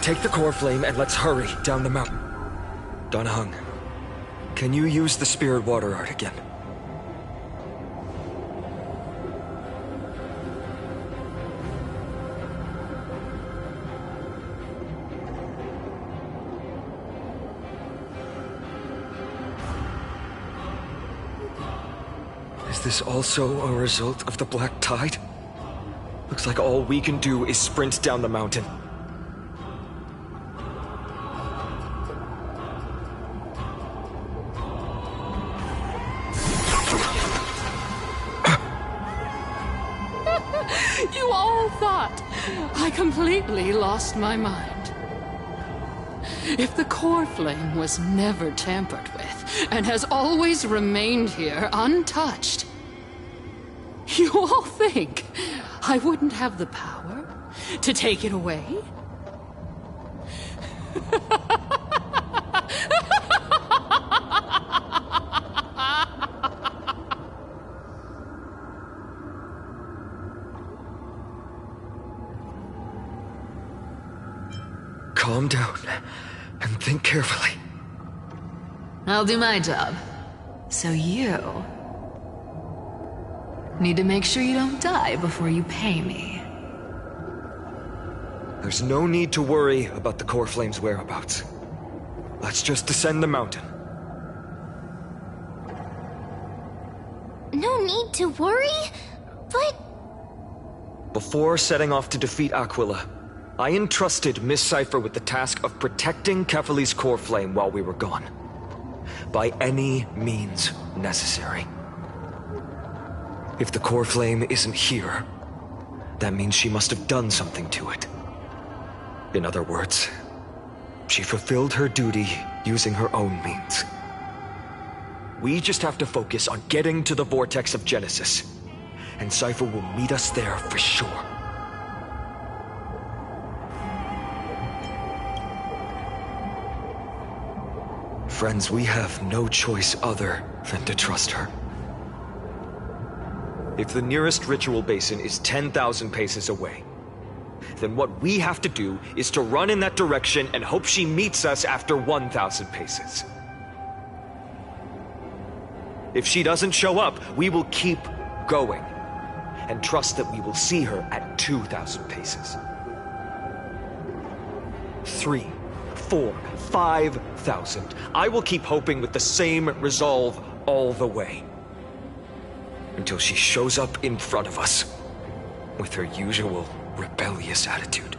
Take the core flame and let's hurry down the mountain. Dan Heng, can you use the spirit water art again? Is this also a result of the Black Tide? Looks like all we can do is sprint down the mountain. You all thought I completely lost my mind. If the core flame was never tampered with and has always remained here untouched, you all think I wouldn't have the power to take it away? Calm down and think carefully. I'll do my job. So you need to make sure you don't die before you pay me. There's no need to worry about the core flame's whereabouts. Let's just descend the mountain. No need to worry, but... Before setting off to defeat Aquila, I entrusted Miss Cipher with the task of protecting Kefali's core flame while we were gone. By any means necessary. If the core flame isn't here, that means she must have done something to it. In other words, she fulfilled her duty using her own means. We just have to focus on getting to the Vortex of Genesis. And Cypher will meet us there for sure. Friends, we have no choice other than to trust her. If the nearest ritual basin is 10,000 paces away, then what we have to do is to run in that direction and hope she meets us after 1,000 paces. If she doesn't show up, we will keep going and trust that we will see her at 2,000 paces. 3, 4, 5,000. I will keep hoping with the same resolve all the way. Until she shows up in front of us with her usual rebellious attitude.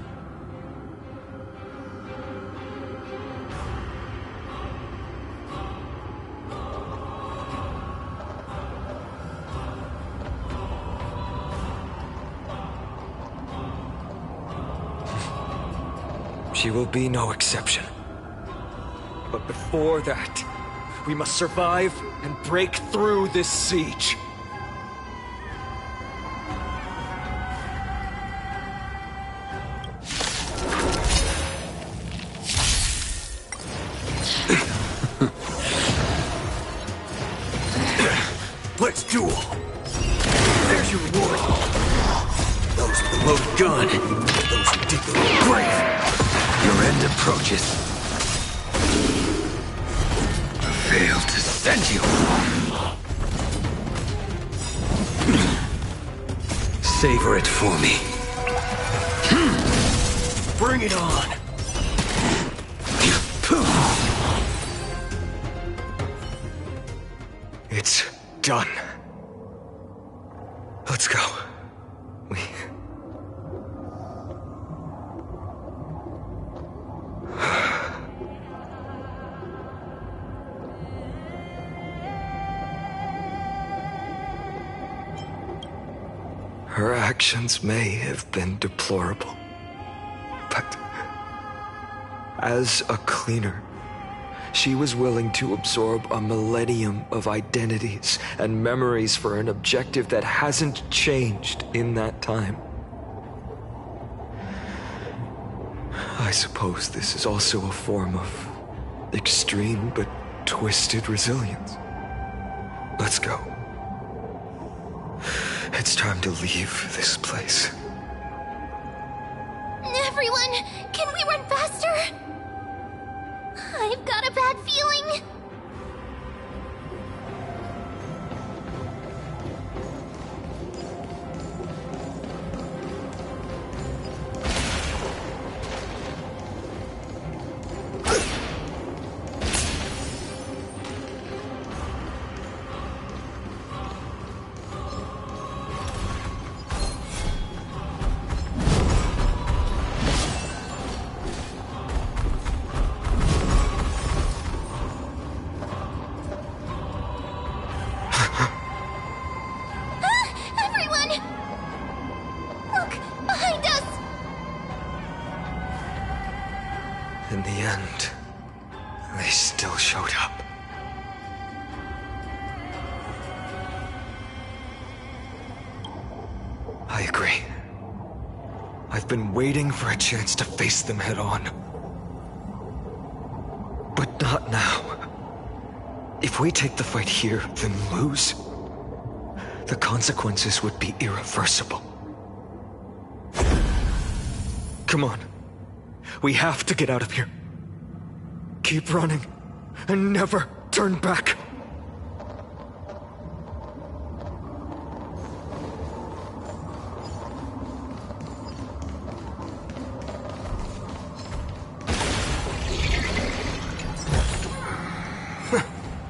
She will be no exception. But before that, we must survive and break through this siege. Let's duel. There's your reward. Those with the loaded gun. Those who dig their own grave. Your end approaches. Failed to send you. Savor it for me. Bring it on. It's done. Let's go. Her actions may have been deplorable, but as a cleaner, she was willing to absorb a millennium of identities and memories for an objective that hasn't changed in that time. I suppose this is also a form of extreme but twisted resilience. Let's go. It's time to leave this place. Everyone, can we run faster? I've got a bad feeling. In the end, they still showed up. I agree. I've been waiting for a chance to face them head on. But not now. If we take the fight here, then lose, the consequences would be irreversible. Come on. We have to get out of here. Keep running, and never turn back.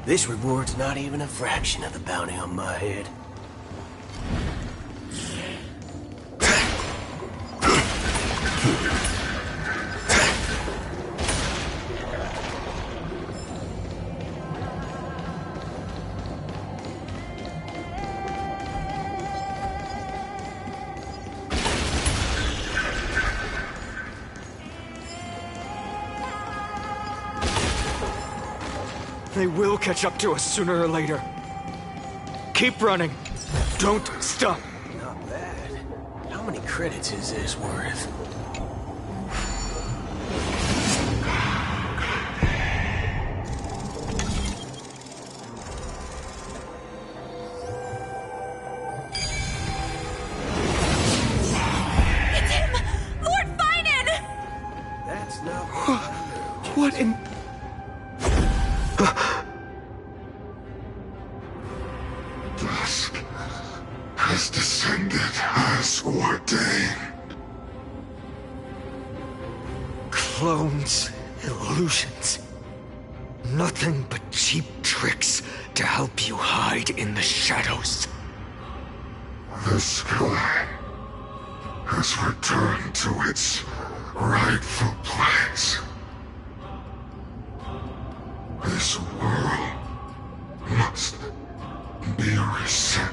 This reward's not even a fraction of the bounty on my head. They will catch up to us sooner or later. Keep running. Don't stop. Not bad. How many credits is this worth? It's him! Lord Finan! That's not What in... Dusk has descended as ordained. Clones, illusions. Nothing but cheap tricks to help you hide in the shadows. The sky has returned to its rightful place. This world must be reset.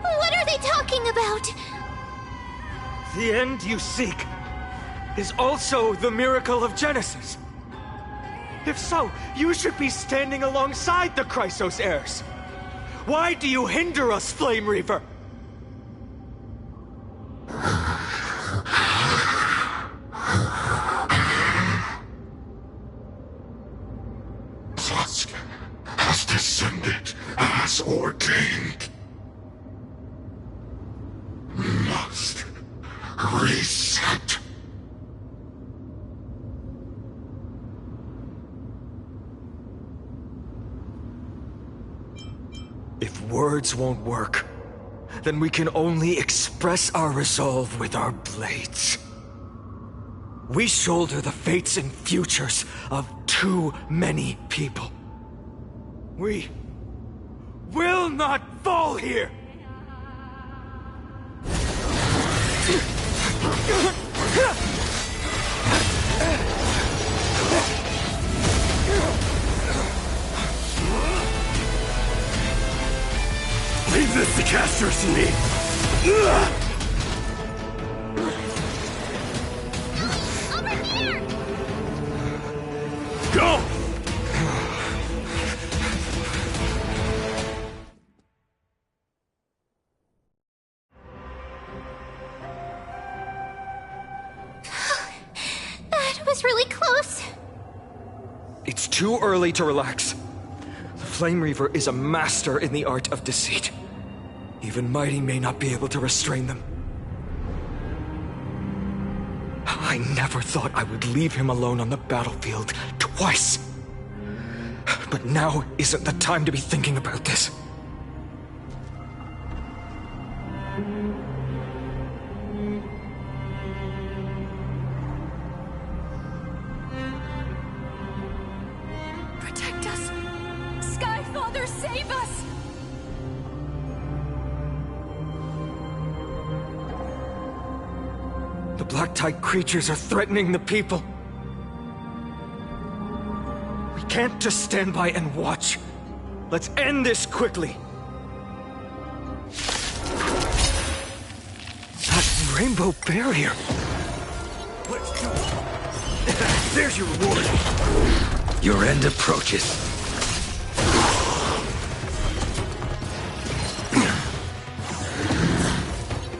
What are they talking about? The end you seek is also the miracle of Genesis. If so, you should be standing alongside the Chrysos heirs. Why do you hinder us, Flame Reaver? Dusk has descended as ordained. Must reset. If words won't work, then we can only express our resolve with our blades. We shoulder the fates and futures of too many people. We will not fall here! Leave this to Castros and me! Over here! Go! That was really close. It's too early to relax. The Flame Reaver is a master in the art of deceit. Even Mighty may not be able to restrain them. I never thought I would leave him alone on the battlefield twice. But now isn't the time to be thinking about this. Protect us! Skyfather, save us! The Black Tide creatures are threatening the people. We can't just stand by and watch. Let's end this quickly. That rainbow barrier. Let's do it. There's your reward. Your end approaches.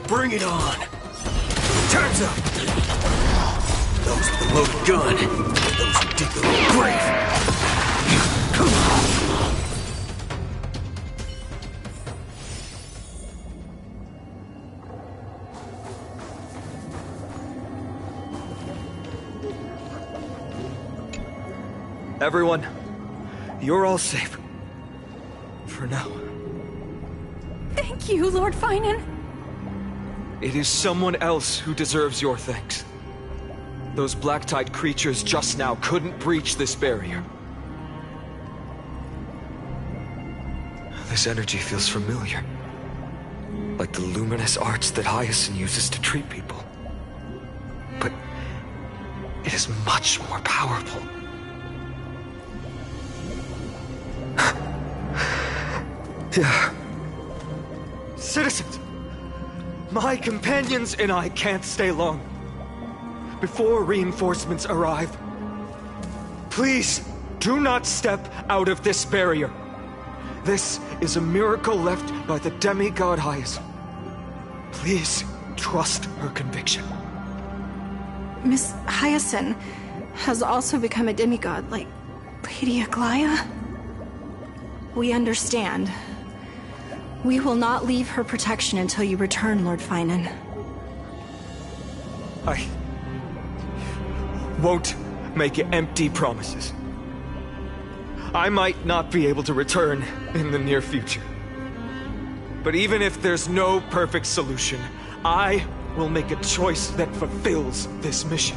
Bring it on. Time's up. Those with the loaded gun. Those who dig their own grave. Come on. Everyone, you're all safe. For now. Thank you, Lord Finan. It is someone else who deserves your thanks. Those Black Tide creatures just now couldn't breach this barrier. This energy feels familiar. Like the luminous arts that Hyacinth uses to treat people. But it is much more powerful. Yeah. Citizens! My companions and I can't stay long. Before reinforcements arrive, Please, do not step out of this barrier. This is a miracle left by the demigod Hyacinth. Please, trust her conviction. Miss Hyacinth has also become a demigod, like Lady Aglaya? We understand. We will not leave her protection until you return, Lord Finan. I won't make empty promises. I might not be able to return in the near future. But even if there's no perfect solution, I will make a choice that fulfills this mission.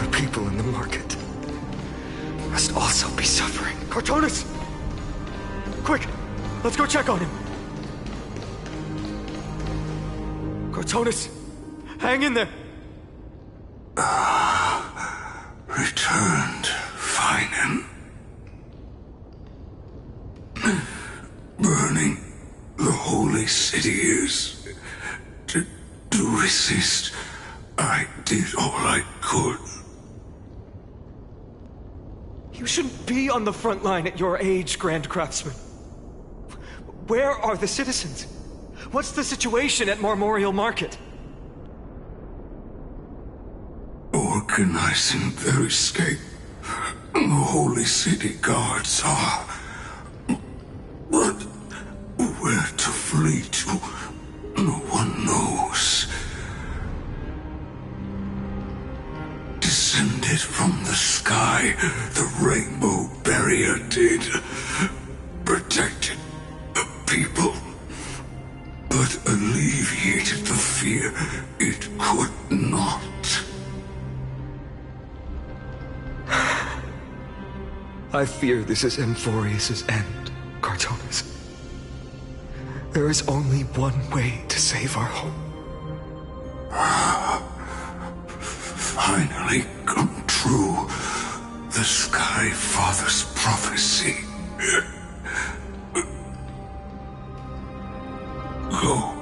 The people in the market must also be suffering. Cartonis! Quick! Let's go check on him! Cartonis! Hang in there! Returned, Finan. Burning the holy city is... To resist, I did all I could. You shouldn't be on the front line at your age, Grand Craftsman. Where are the citizens? What's the situation at Marmorial Market? Organizing their escape. The holy city guards are... But where to flee to, no one knows. Descended from the sky, the rainbow barrier did. Protected the people, but alleviated the fear it could not. I fear this is Amphorius' end, Cartonis. There is only one way to save our home. Finally come true, the Sky Father's prophecy. Go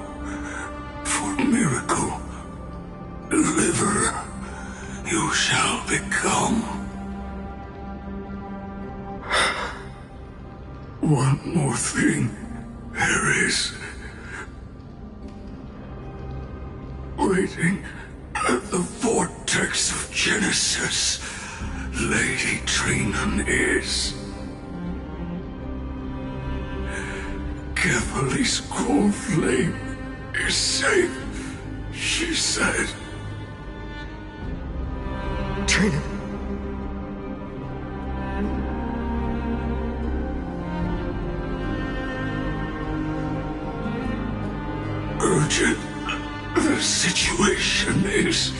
for miracle. Deliver, you shall become. One more thing there is. Waiting at the vortex of Genesis, Lady Trinan is. Kefali's cold flame is safe, she said. Trinan. Urgent. The situation is...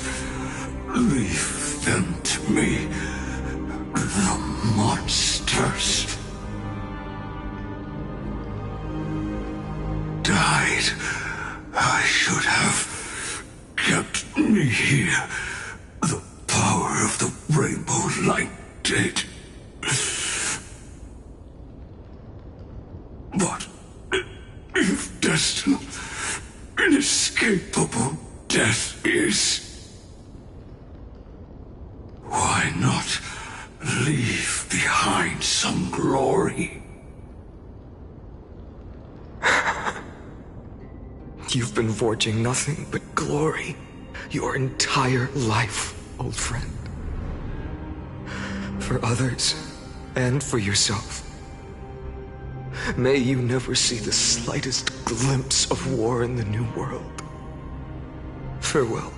Leave them to me. The monsters. Died. I should have kept me here. The power of the rainbow light did. But if destined, inescapable death is... Why not leave behind some glory? You've been forging nothing but glory your entire life, old friend. For others, and for yourself. May you never see the slightest glimpse of war in the New World. Farewell,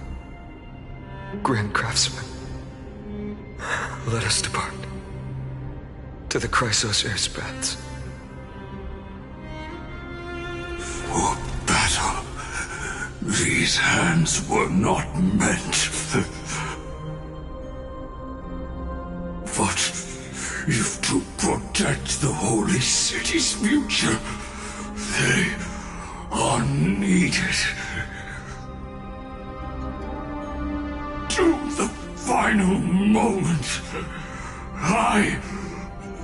Grand Craftsman. Let us depart to the Chrysos Airspaths. For battle, these hands were not meant. But if to protect the holy city's future, they are needed. To the final moment, I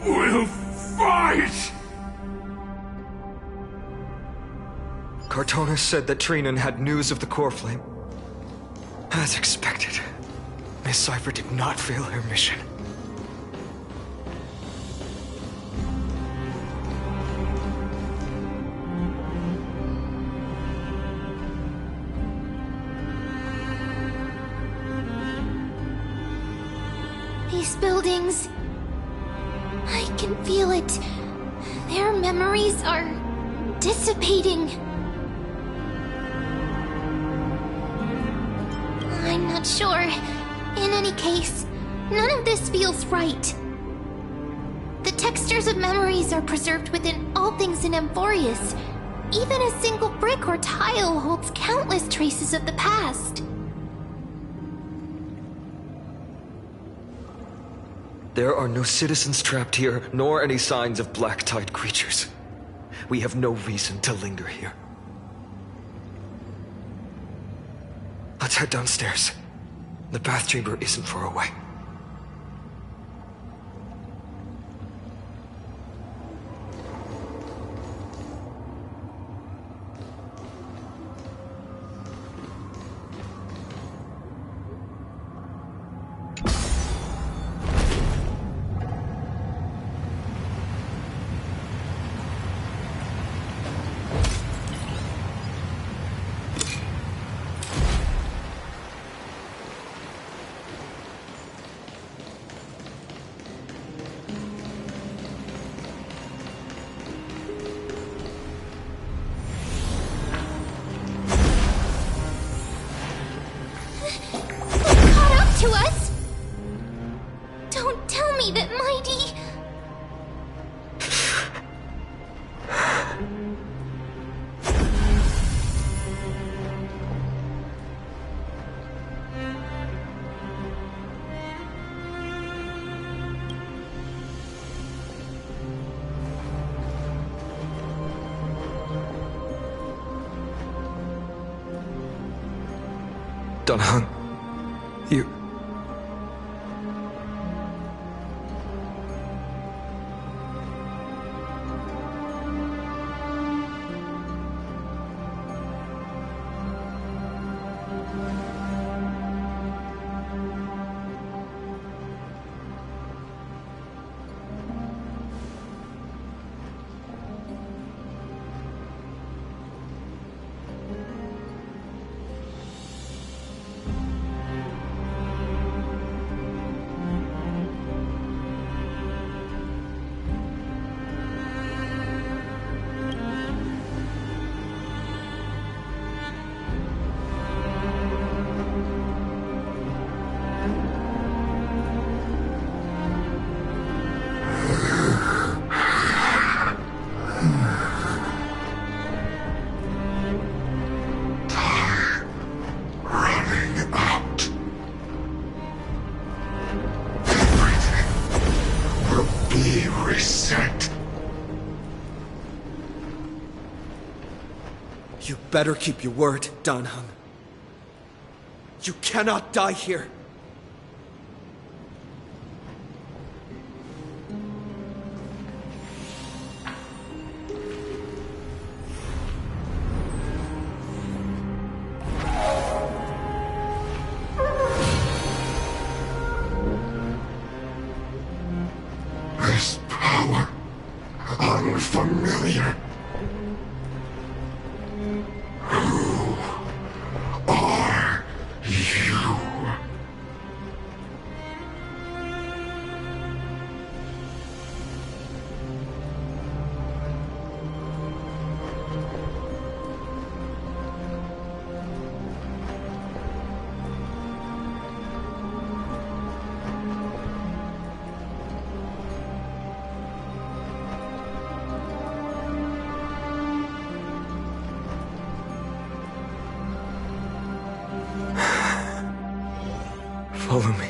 will fight! Cartonis said that Trinan had news of the core flame. As expected, Miss Cipher did not fail her mission. These buildings... I can feel it. Their memories are dissipating. I'm not sure. In any case, none of this feels right. The textures of memories are preserved within all things in Amphorius. Even a single brick or tile holds countless traces of the past. There are no citizens trapped here, nor any signs of black tide creatures. We have no reason to linger here. Let's head downstairs. The bath chamber isn't far away. To us? Don't tell me that Mighty... Danheng, you... You better keep your word, Danheng. You cannot die here. This power, unfamiliar. Who are you? Follow me.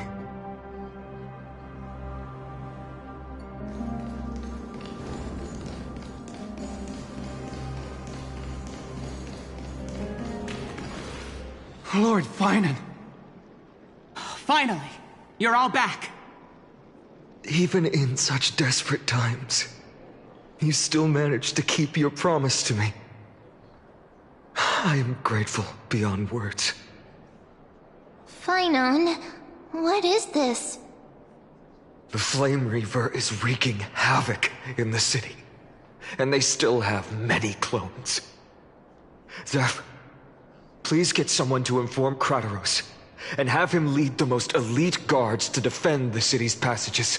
Lord Finan. Finally, you're all back. Even in such desperate times, you still managed to keep your promise to me. I am grateful beyond words. Finon, what is this? The Flame Reaver is wreaking havoc in the city, and they still have many clones. Zeph, please get someone to inform Kratos, and have him lead the most elite guards to defend the city's passages.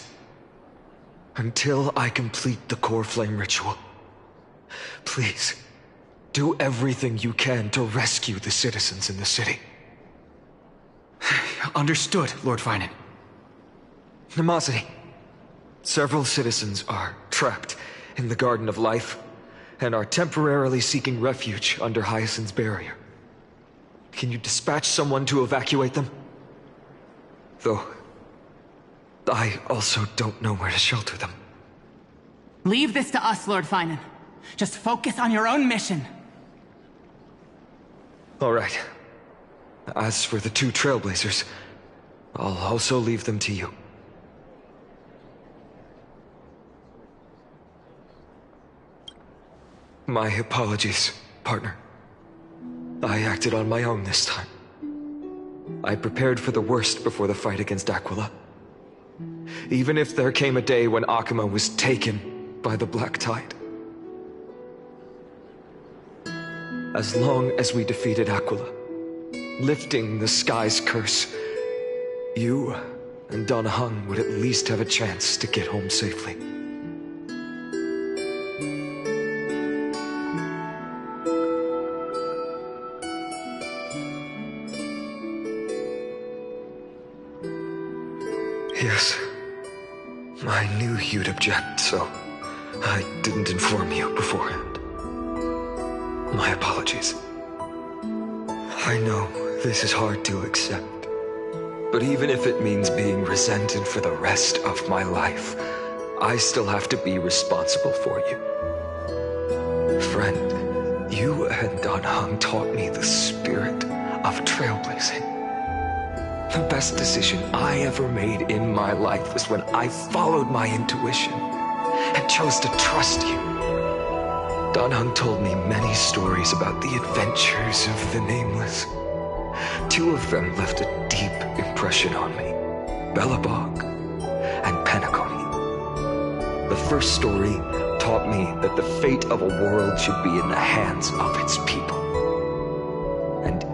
Until I complete the core flame ritual. Please, do everything you can to rescue the citizens in the city. Understood, Lord Finan. Nemosity, several citizens are trapped in the Garden of Life and are temporarily seeking refuge under Hyacinth's barrier. Can you dispatch someone to evacuate them? Though, I also don't know where to shelter them. Leave this to us, Lord Finan. Just focus on your own mission. All right. As for the 2 Trailblazers, I'll also leave them to you. My apologies, partner. I acted on my own this time. I prepared for the worst before the fight against Aquila. Even if there came a day when Akuma was taken by the Black Tide. As long as we defeated Aquila, lifting the sky's curse, you and Dan Heng would at least have a chance to get home safely. Yes, I knew you'd object, so I didn't inform you beforehand. My apologies. I know this is hard to accept, but even if it means being resented for the rest of my life, I still have to be responsible for you. Friend, you and Dan Heng taught me the spirit of trailblazing. The best decision I ever made in my life was when I followed my intuition and chose to trust you. Dan Heng told me many stories about the adventures of the Nameless. 2 of them left a deep impression on me. Belobog and Penacony. The first story taught me that the fate of a world should be in the hands of its people. And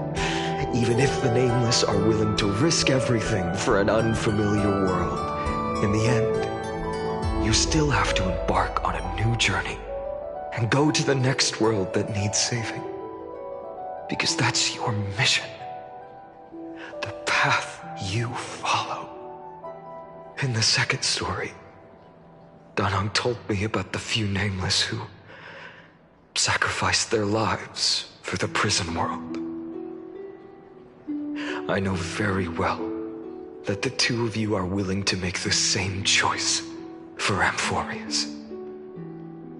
even if the Nameless are willing to risk everything for an unfamiliar world, in the end, you still have to embark on a new journey and go to the next world that needs saving. Because that's your mission. The path you follow. In the second story, Dan Heng told me about the few Nameless who sacrificed their lives for the prison world. I know very well that the 2 of you are willing to make the same choice for Amphorius.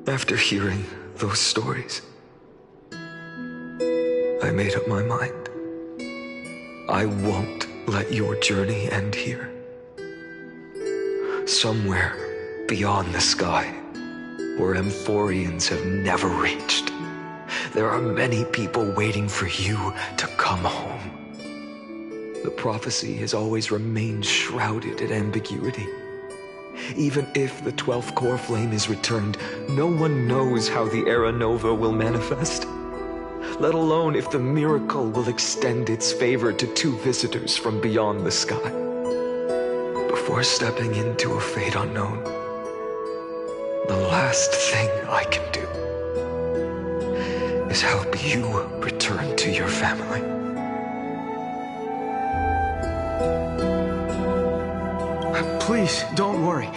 After hearing those stories, I made up my mind. I won't let your journey end here. Somewhere beyond the sky, where Amphorians have never reached, there are many people waiting for you to come home. The prophecy has always remained shrouded in ambiguity. Even if the 12th core flame is returned, no one knows how the Era Nova will manifest. Let alone if the miracle will extend its favor to 2 visitors from beyond the sky. Before stepping into a fate unknown, the last thing I can do is help you return to your family. Please, don't worry.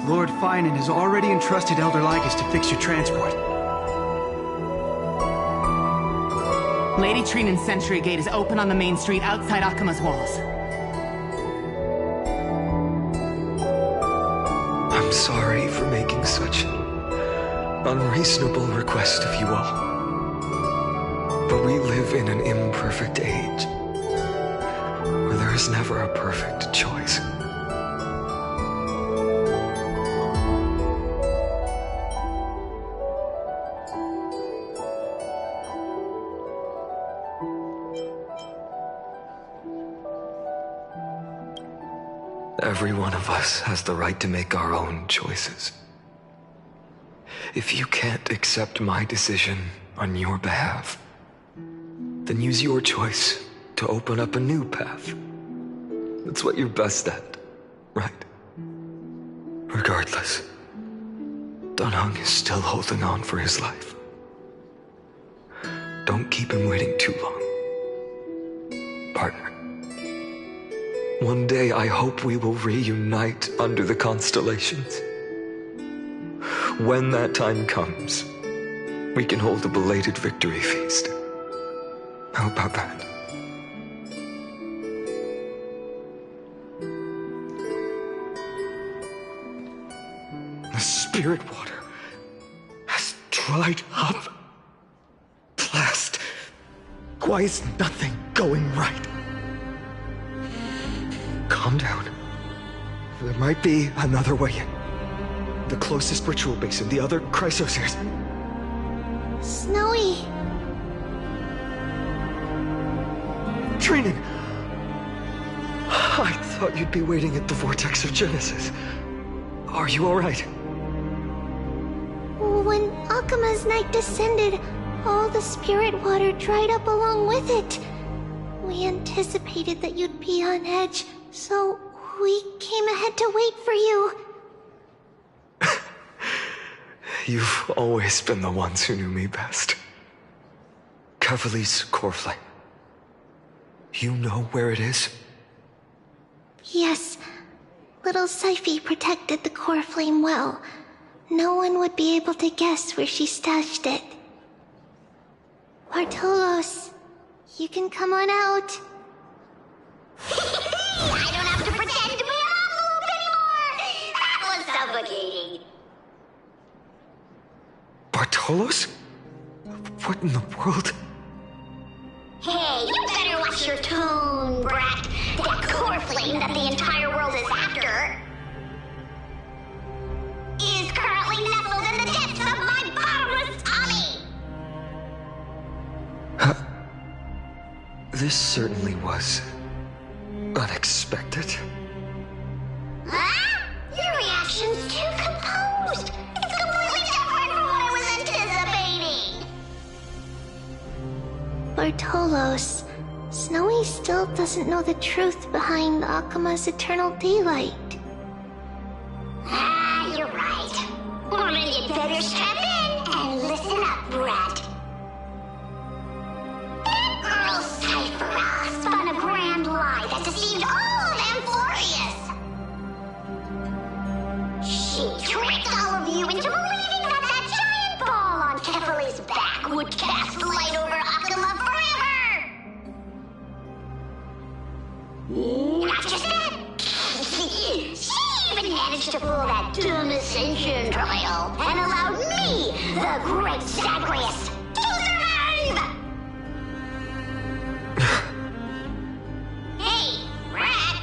Lord Finan has already entrusted Elder Lycus to fix your transport. Lady Trinan's Sentry Gate is open on the main street outside Akuma's walls. I'm sorry for making such an unreasonable request of you all. But we live in an imperfect age, where there is never a perfect choice. Every one of us has the right to make our own choices. If you can't accept my decision on your behalf, then use your choice to open up a new path. That's what you're best at, right? Regardless, Dan Heng is still holding on for his life. Don't keep him waiting too long. Partner. One day I hope we will reunite under the constellations. When that time comes, we can hold a belated victory feast. How about that? The spirit water has dried up. Blast. Why is nothing going right? Calm down. There might be another way in. The closest ritual basin, the other Chrysoseers. Snowy. Trinan! I thought you'd be waiting at the Vortex of Genesis. Are you alright? When Akuma's night descended, all the spirit water dried up along with it. We anticipated that you'd be on edge, so we came ahead to wait for you. You've always been the ones who knew me best. Kevali's core flame. You know where it is? Yes. Little Syphi protected the core flame well. No one would be able to guess where she stashed it. Bartolos, you can come on out. I don't have to pretend to be an envelope anymore! That was suffocating. Bartolos? What in the world? Hey, you better watch your tone, brat. That core flame that the entire world is after is currently nestled in the depths of my bottomless tummy! This certainly was unexpected. Huh? Your reaction's too composed. It's completely different from what I was anticipating. Bartolos, Snowy still doesn't know the truth behind Akuma's eternal daylight. Ah, you're right. Well, then you'd better strap in and listen up, brat. That girl Cyphera spun a grand lie that deceived all of Amphorius. She tricked all of you into believing that that giant ball on Kefali's back would cast light over Akuma forever. Not just that. She even managed to pull that dumb ascension trial and allowed me, the great Zagreus, to survive! Hey, Rat.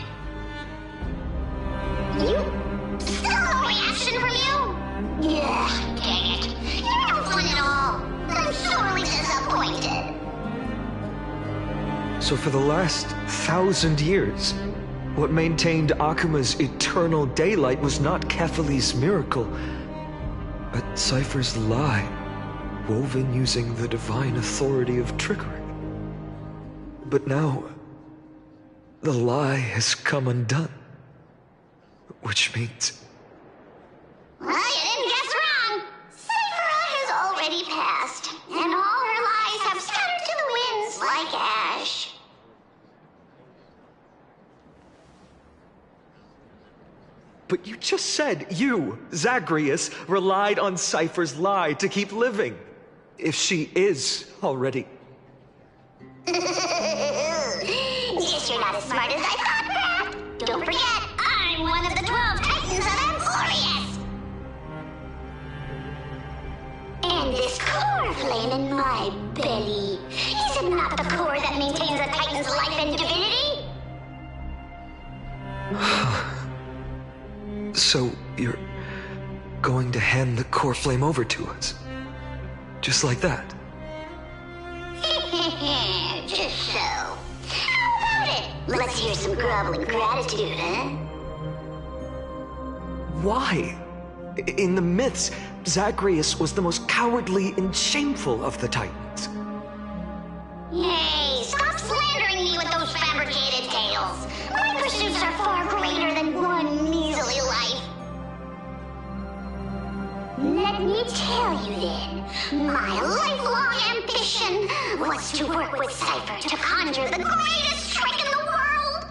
Still no reaction from you? Yeah, dang it. You're no fun at all. I'm sorely disappointed. So for the last 1,000 years, what maintained Akuma's eternal daylight was not Kefali's miracle, but Cypher's lie, woven using the divine authority of trickery. But now, the lie has come undone. Which means... Well, you didn't guess wrong. Cyphera has already passed, and all her lies have scattered to the winds like ash. But you just said you, Zagreus, relied on Cypher's lie to keep living. If she is already... Guess you're not as smart as I thought, Brat. Don't forget, I'm one of the 12 Titans of Amphorius. And this core flame in my belly, is it not the core that maintains a Titan's life and divinity? So, you're going to hand the core flame over to us? Just like that? Just so. How about it? Let's hear some groveling gratitude, huh? why? In the myths, Zagreus was the most cowardly and shameful of the Titans. Hey, stop slandering me with those fabricated tales. My pursuits are far greater than one measly life. Let me tell you then, my lifelong ambition was to work with Cypher to conjure the greatest trick in the world.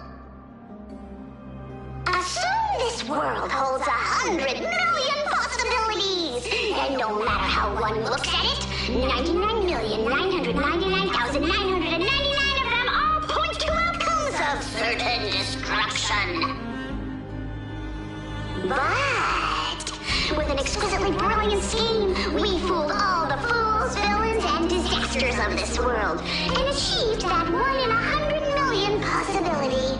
Assume this world holds 100 million possibilities, and no matter how one looks at it, 99,999,999 of them all point to outcomes of certain destruction. But with an exquisitely brilliant scheme, we fooled all the fools, villains, and disasters of this world, and achieved that 1 in 100 million possibility.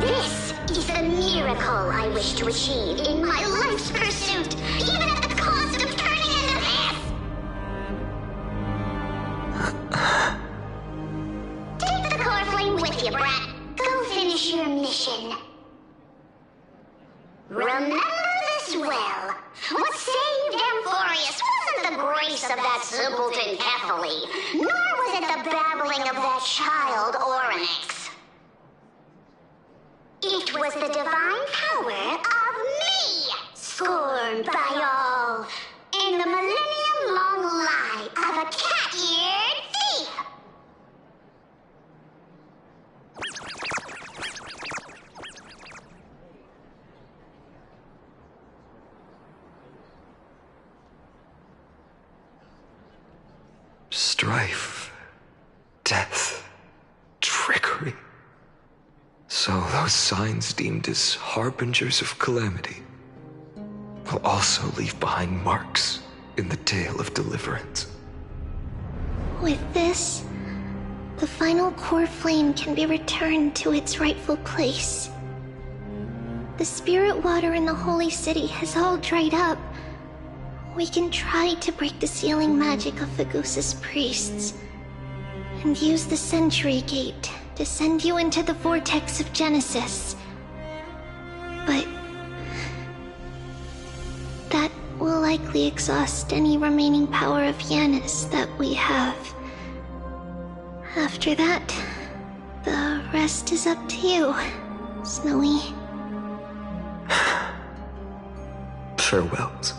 This is the miracle I wish to achieve in my life's pursuit, even at the cost of turning into this! Take the core flame with you, brat. Go finish your mission. Remember this well. What saved Amphorius wasn't the grace of that simpleton Kefali, nor was it the babbling of that child Orynyx. It was the divine power of me, scorned by all, and the millennium-long lie of a cat-eared thief. Strife, death, trickery. So those signs deemed as harbingers of calamity will also leave behind marks in the tale of deliverance. With this, the final core flame can be returned to its rightful place. The spirit water in the holy city has all dried up. We can try to break the sealing magic of Fagusa's priests and use the Century Gate to send you into the vortex of Genesis. But that will likely exhaust any remaining power of Yanis that we have. After that, the rest is up to you, Snowy. Farewells.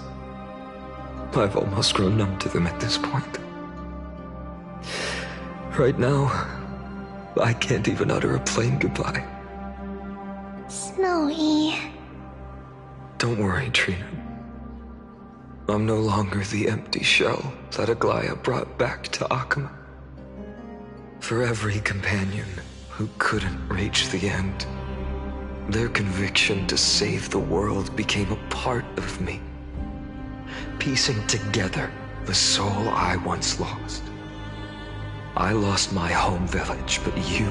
I've almost grown numb to them at this point. Right now, I can't even utter a plain goodbye. Snowy. Don't worry, Trina. I'm no longer the empty shell that Aglaya brought back to Akama. For every companion who couldn't reach the end, their conviction to save the world became a part of me, piecing together the soul I once lost. I lost my home village, but you,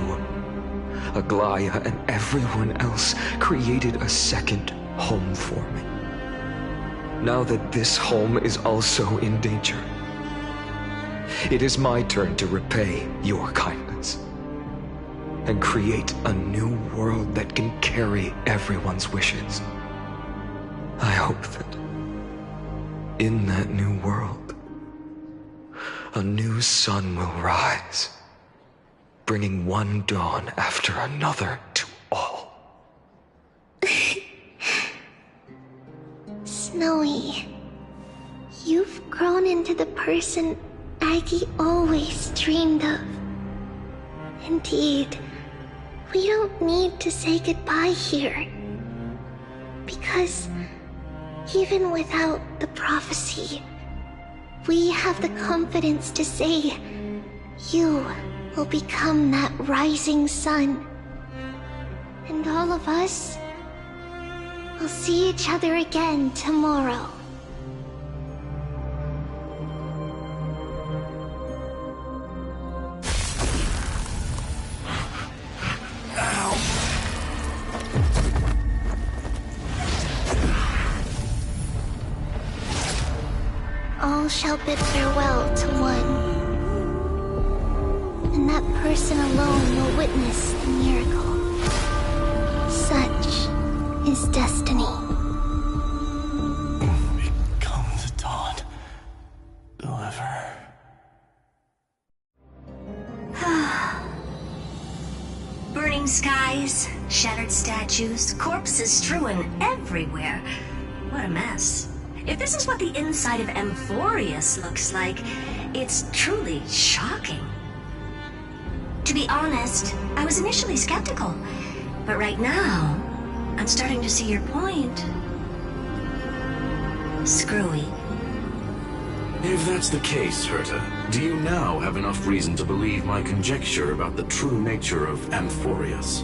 Aglaya, and everyone else created a second home for me. Now that this home is also in danger, it is my turn to repay your kindness and create a new world that can carry everyone's wishes. I hope that in that new world, a new sun will rise, bringing one dawn after another to all. Snowy, you've grown into the person Aggie always dreamed of. Indeed, we don't need to say goodbye here. Because even without the prophecy, we have the confidence to say you will become that rising sun. And all of us will see each other again tomorrow. All shall bid farewell to one, and that person alone will witness the miracle. Such is destiny. Come the dawn. Deliver. Burning skies, shattered statues, corpses strewn everywhere. What a mess. If this is what the inside of Amphorius looks like, it's truly shocking. To be honest, I was initially skeptical, but right now, I'm starting to see your point. Screwy. If that's the case, Herta, do you now have enough reason to believe my conjecture about the true nature of Amphorius?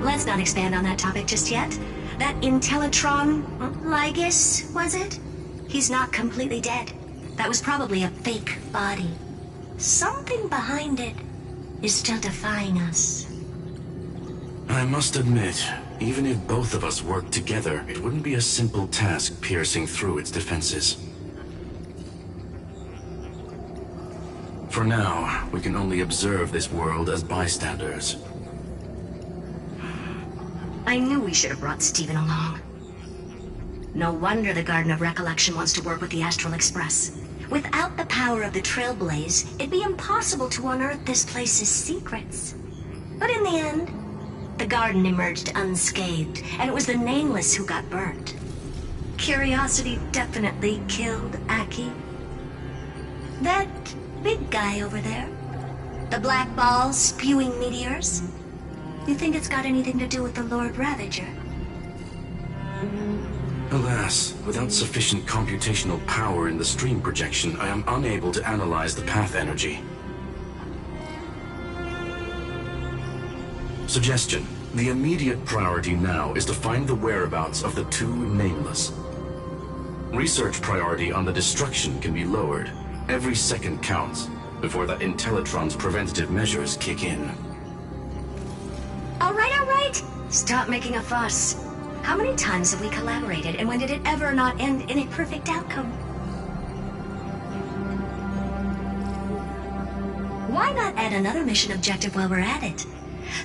Let's not expand on that topic just yet. That Intellitron, Lygus, was it? He's not completely dead. That was probably a fake body. Something behind it is still defying us. I must admit, even if both of us worked together, it wouldn't be a simple task piercing through its defenses. For now, we can only observe this world as bystanders. I knew we should have brought Stephen along. No wonder the Garden of Recollection wants to work with the Astral Express. Without the power of the Trailblaze, it'd be impossible to unearth this place's secrets. But in the end, the garden emerged unscathed, and it was the Nameless who got burnt. Curiosity definitely killed Aki. That big guy over there, the black ball spewing meteors, you think it's got anything to do with the Lord Ravager? Alas, without sufficient computational power in the stream projection, I am unable to analyze the path energy. Suggestion. The immediate priority now is to find the whereabouts of the two Nameless. Research priority on the destruction can be lowered. Every second counts before the Intellitron's preventative measures kick in. All right. Stop making a fuss. How many times have we collaborated, and when did it ever not end in a perfect outcome? Why not add another mission objective while we're at it?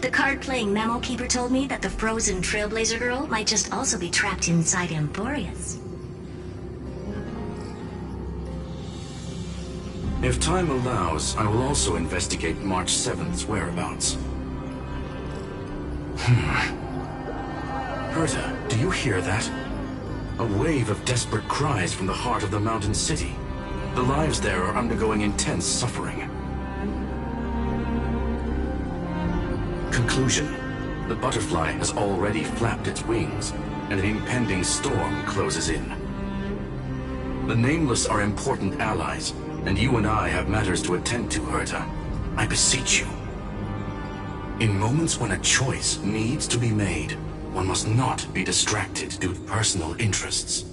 The card-playing Memo Keeper told me that the frozen Trailblazer girl might just also be trapped inside Amphorius. If time allows, I will also investigate March 7th's whereabouts. Herta, do you hear that? A wave of desperate cries from the heart of the mountain city. The lives there are undergoing intense suffering. Conclusion. The butterfly has already flapped its wings, and an impending storm closes in. The Nameless are important allies, and you and I have matters to attend to, Herta. I beseech you. In moments when a choice needs to be made, one must not be distracted due to personal interests.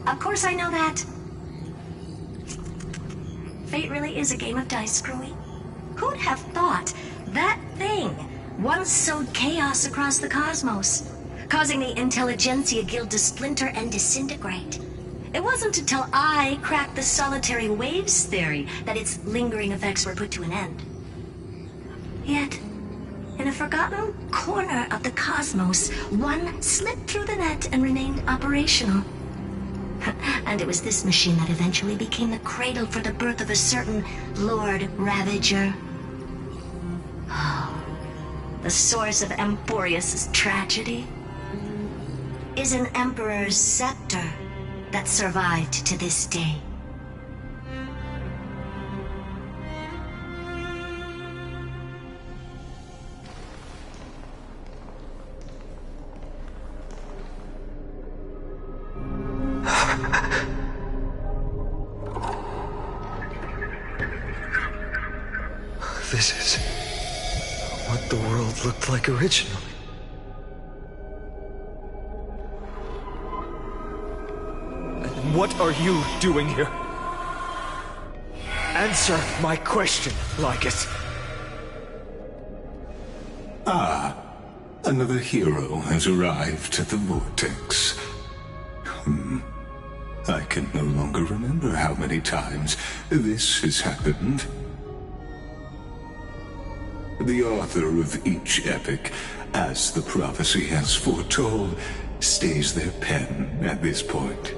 Of course I know that. Fate really is a game of dice, Screwy. Who'd have thought that thing once sowed chaos across the cosmos, causing the Intelligentsia Guild to splinter and disintegrate? It wasn't until I cracked the solitary waves theory that its lingering effects were put to an end. Yet, in a forgotten corner of the cosmos, one slipped through the net and remained operational. And it was this machine that eventually became the cradle for the birth of a certain Lord Ravager. Oh, the source of Amphorius' tragedy is an Emperor's scepter that survived to this day. This is what the world looked like originally. What are you doing here? Answer my question, Lygus. Ah, another hero has arrived at the Vortex. I can no longer remember how many times this has happened. The author of each epic, as the prophecy has foretold, stays their pen at this point.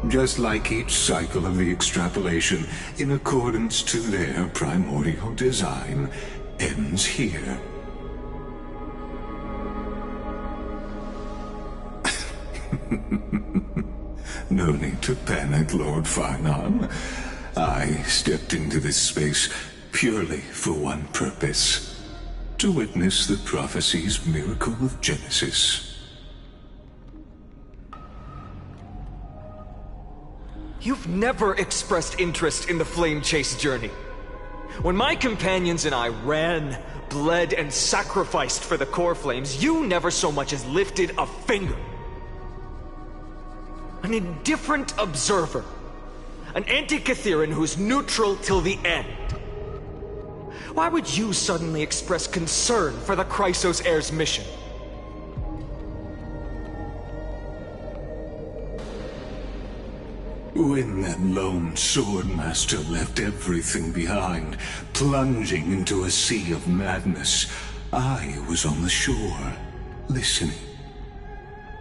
Just like each cycle of the extrapolation, in accordance to their primordial design, ends here. No need to panic, Lord Farnon. I stepped into this space purely for one purpose: to witness the prophecy's miracle of Genesis. You've never expressed interest in the Flame Chase journey. When my companions and I ran, bled, and sacrificed for the Core Flames, you never so much as lifted a finger. An indifferent observer. An anti-Catheran who's neutral till the end. Why would you suddenly express concern for the Chrysos Heir's mission? When that lone swordmaster left everything behind, plunging into a sea of madness, I was on the shore, listening.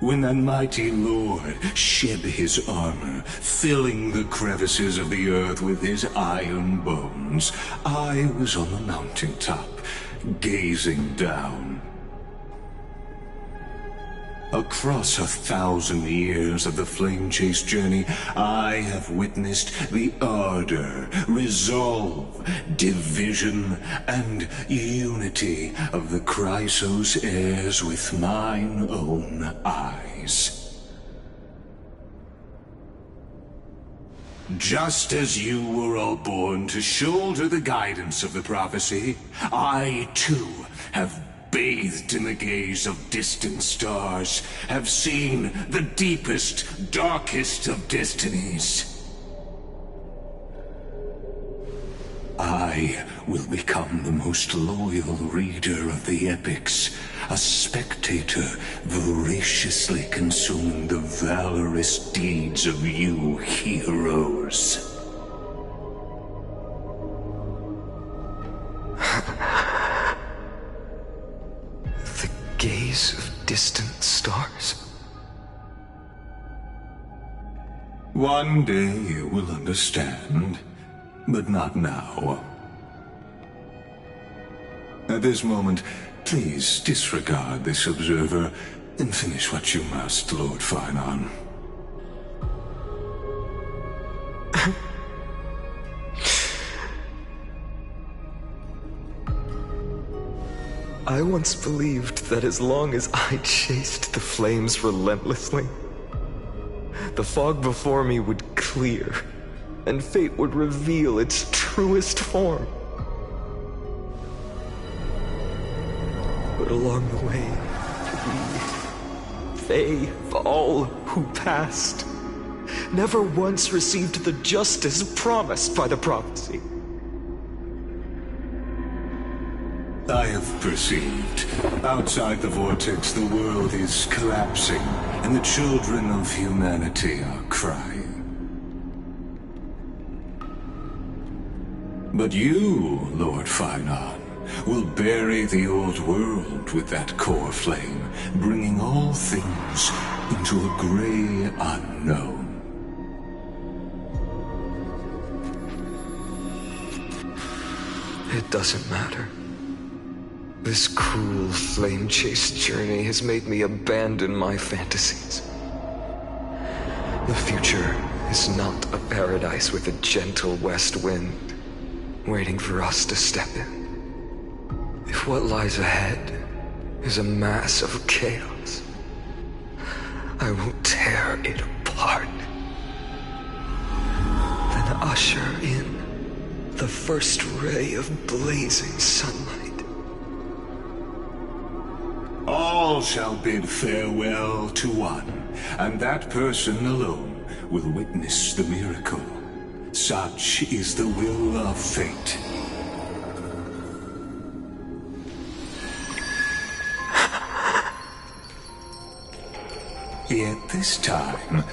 When that mighty lord shed his armor, filling the crevices of the earth with his iron bones, I was on the mountaintop, gazing down. Across 1,000 years of the Flame Chase journey, I have witnessed the ardor, resolve, division, and unity of the Chrysos heirs with mine own eyes. Just as you were all born to shoulder the guidance of the prophecy, I too have bathed in the gaze of distant stars, have seen the deepest, darkest of destinies. I will become the most loyal reader of the epics, a spectator voraciously consuming the valorous deeds of you heroes. Gaze of distant stars. One day you will understand, but not now. At this moment, please disregard this observer and finish what you must, Lord Farnon. I once believed that as long as I chased the flames relentlessly, the fog before me would clear, and fate would reveal its truest form. But along the way, they, all who passed, never once received the justice promised by the prophecy. I have perceived. Outside the vortex, the world is collapsing, and the children of humanity are crying. But you, Lord Farnon, will bury the old world with that core flame, bringing all things into a gray unknown. It doesn't matter. This cruel flame chase journey has made me abandon my fantasies. The future is not a paradise with a gentle west wind, waiting for us to step in. If what lies ahead is a mass of chaos, I will tear it apart. Then usher in the first ray of blazing sunlight. All shall bid farewell to one, and that person alone will witness the miracle. Such is the will of fate. Yet this time,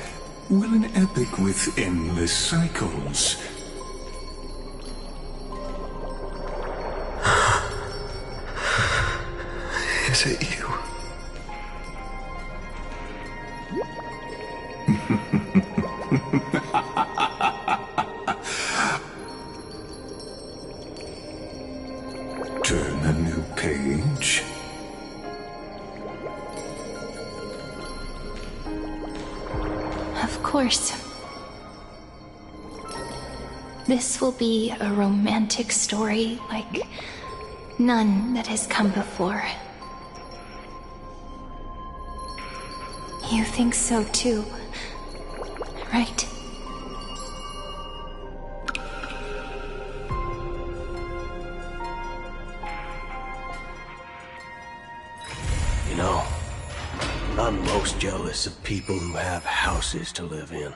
will an epic with endless cycles? Is it you? Turn a new page. Of course. This will be a romantic story like none that has come before. You think so too, right? You know, I'm most jealous of people who have houses to live in.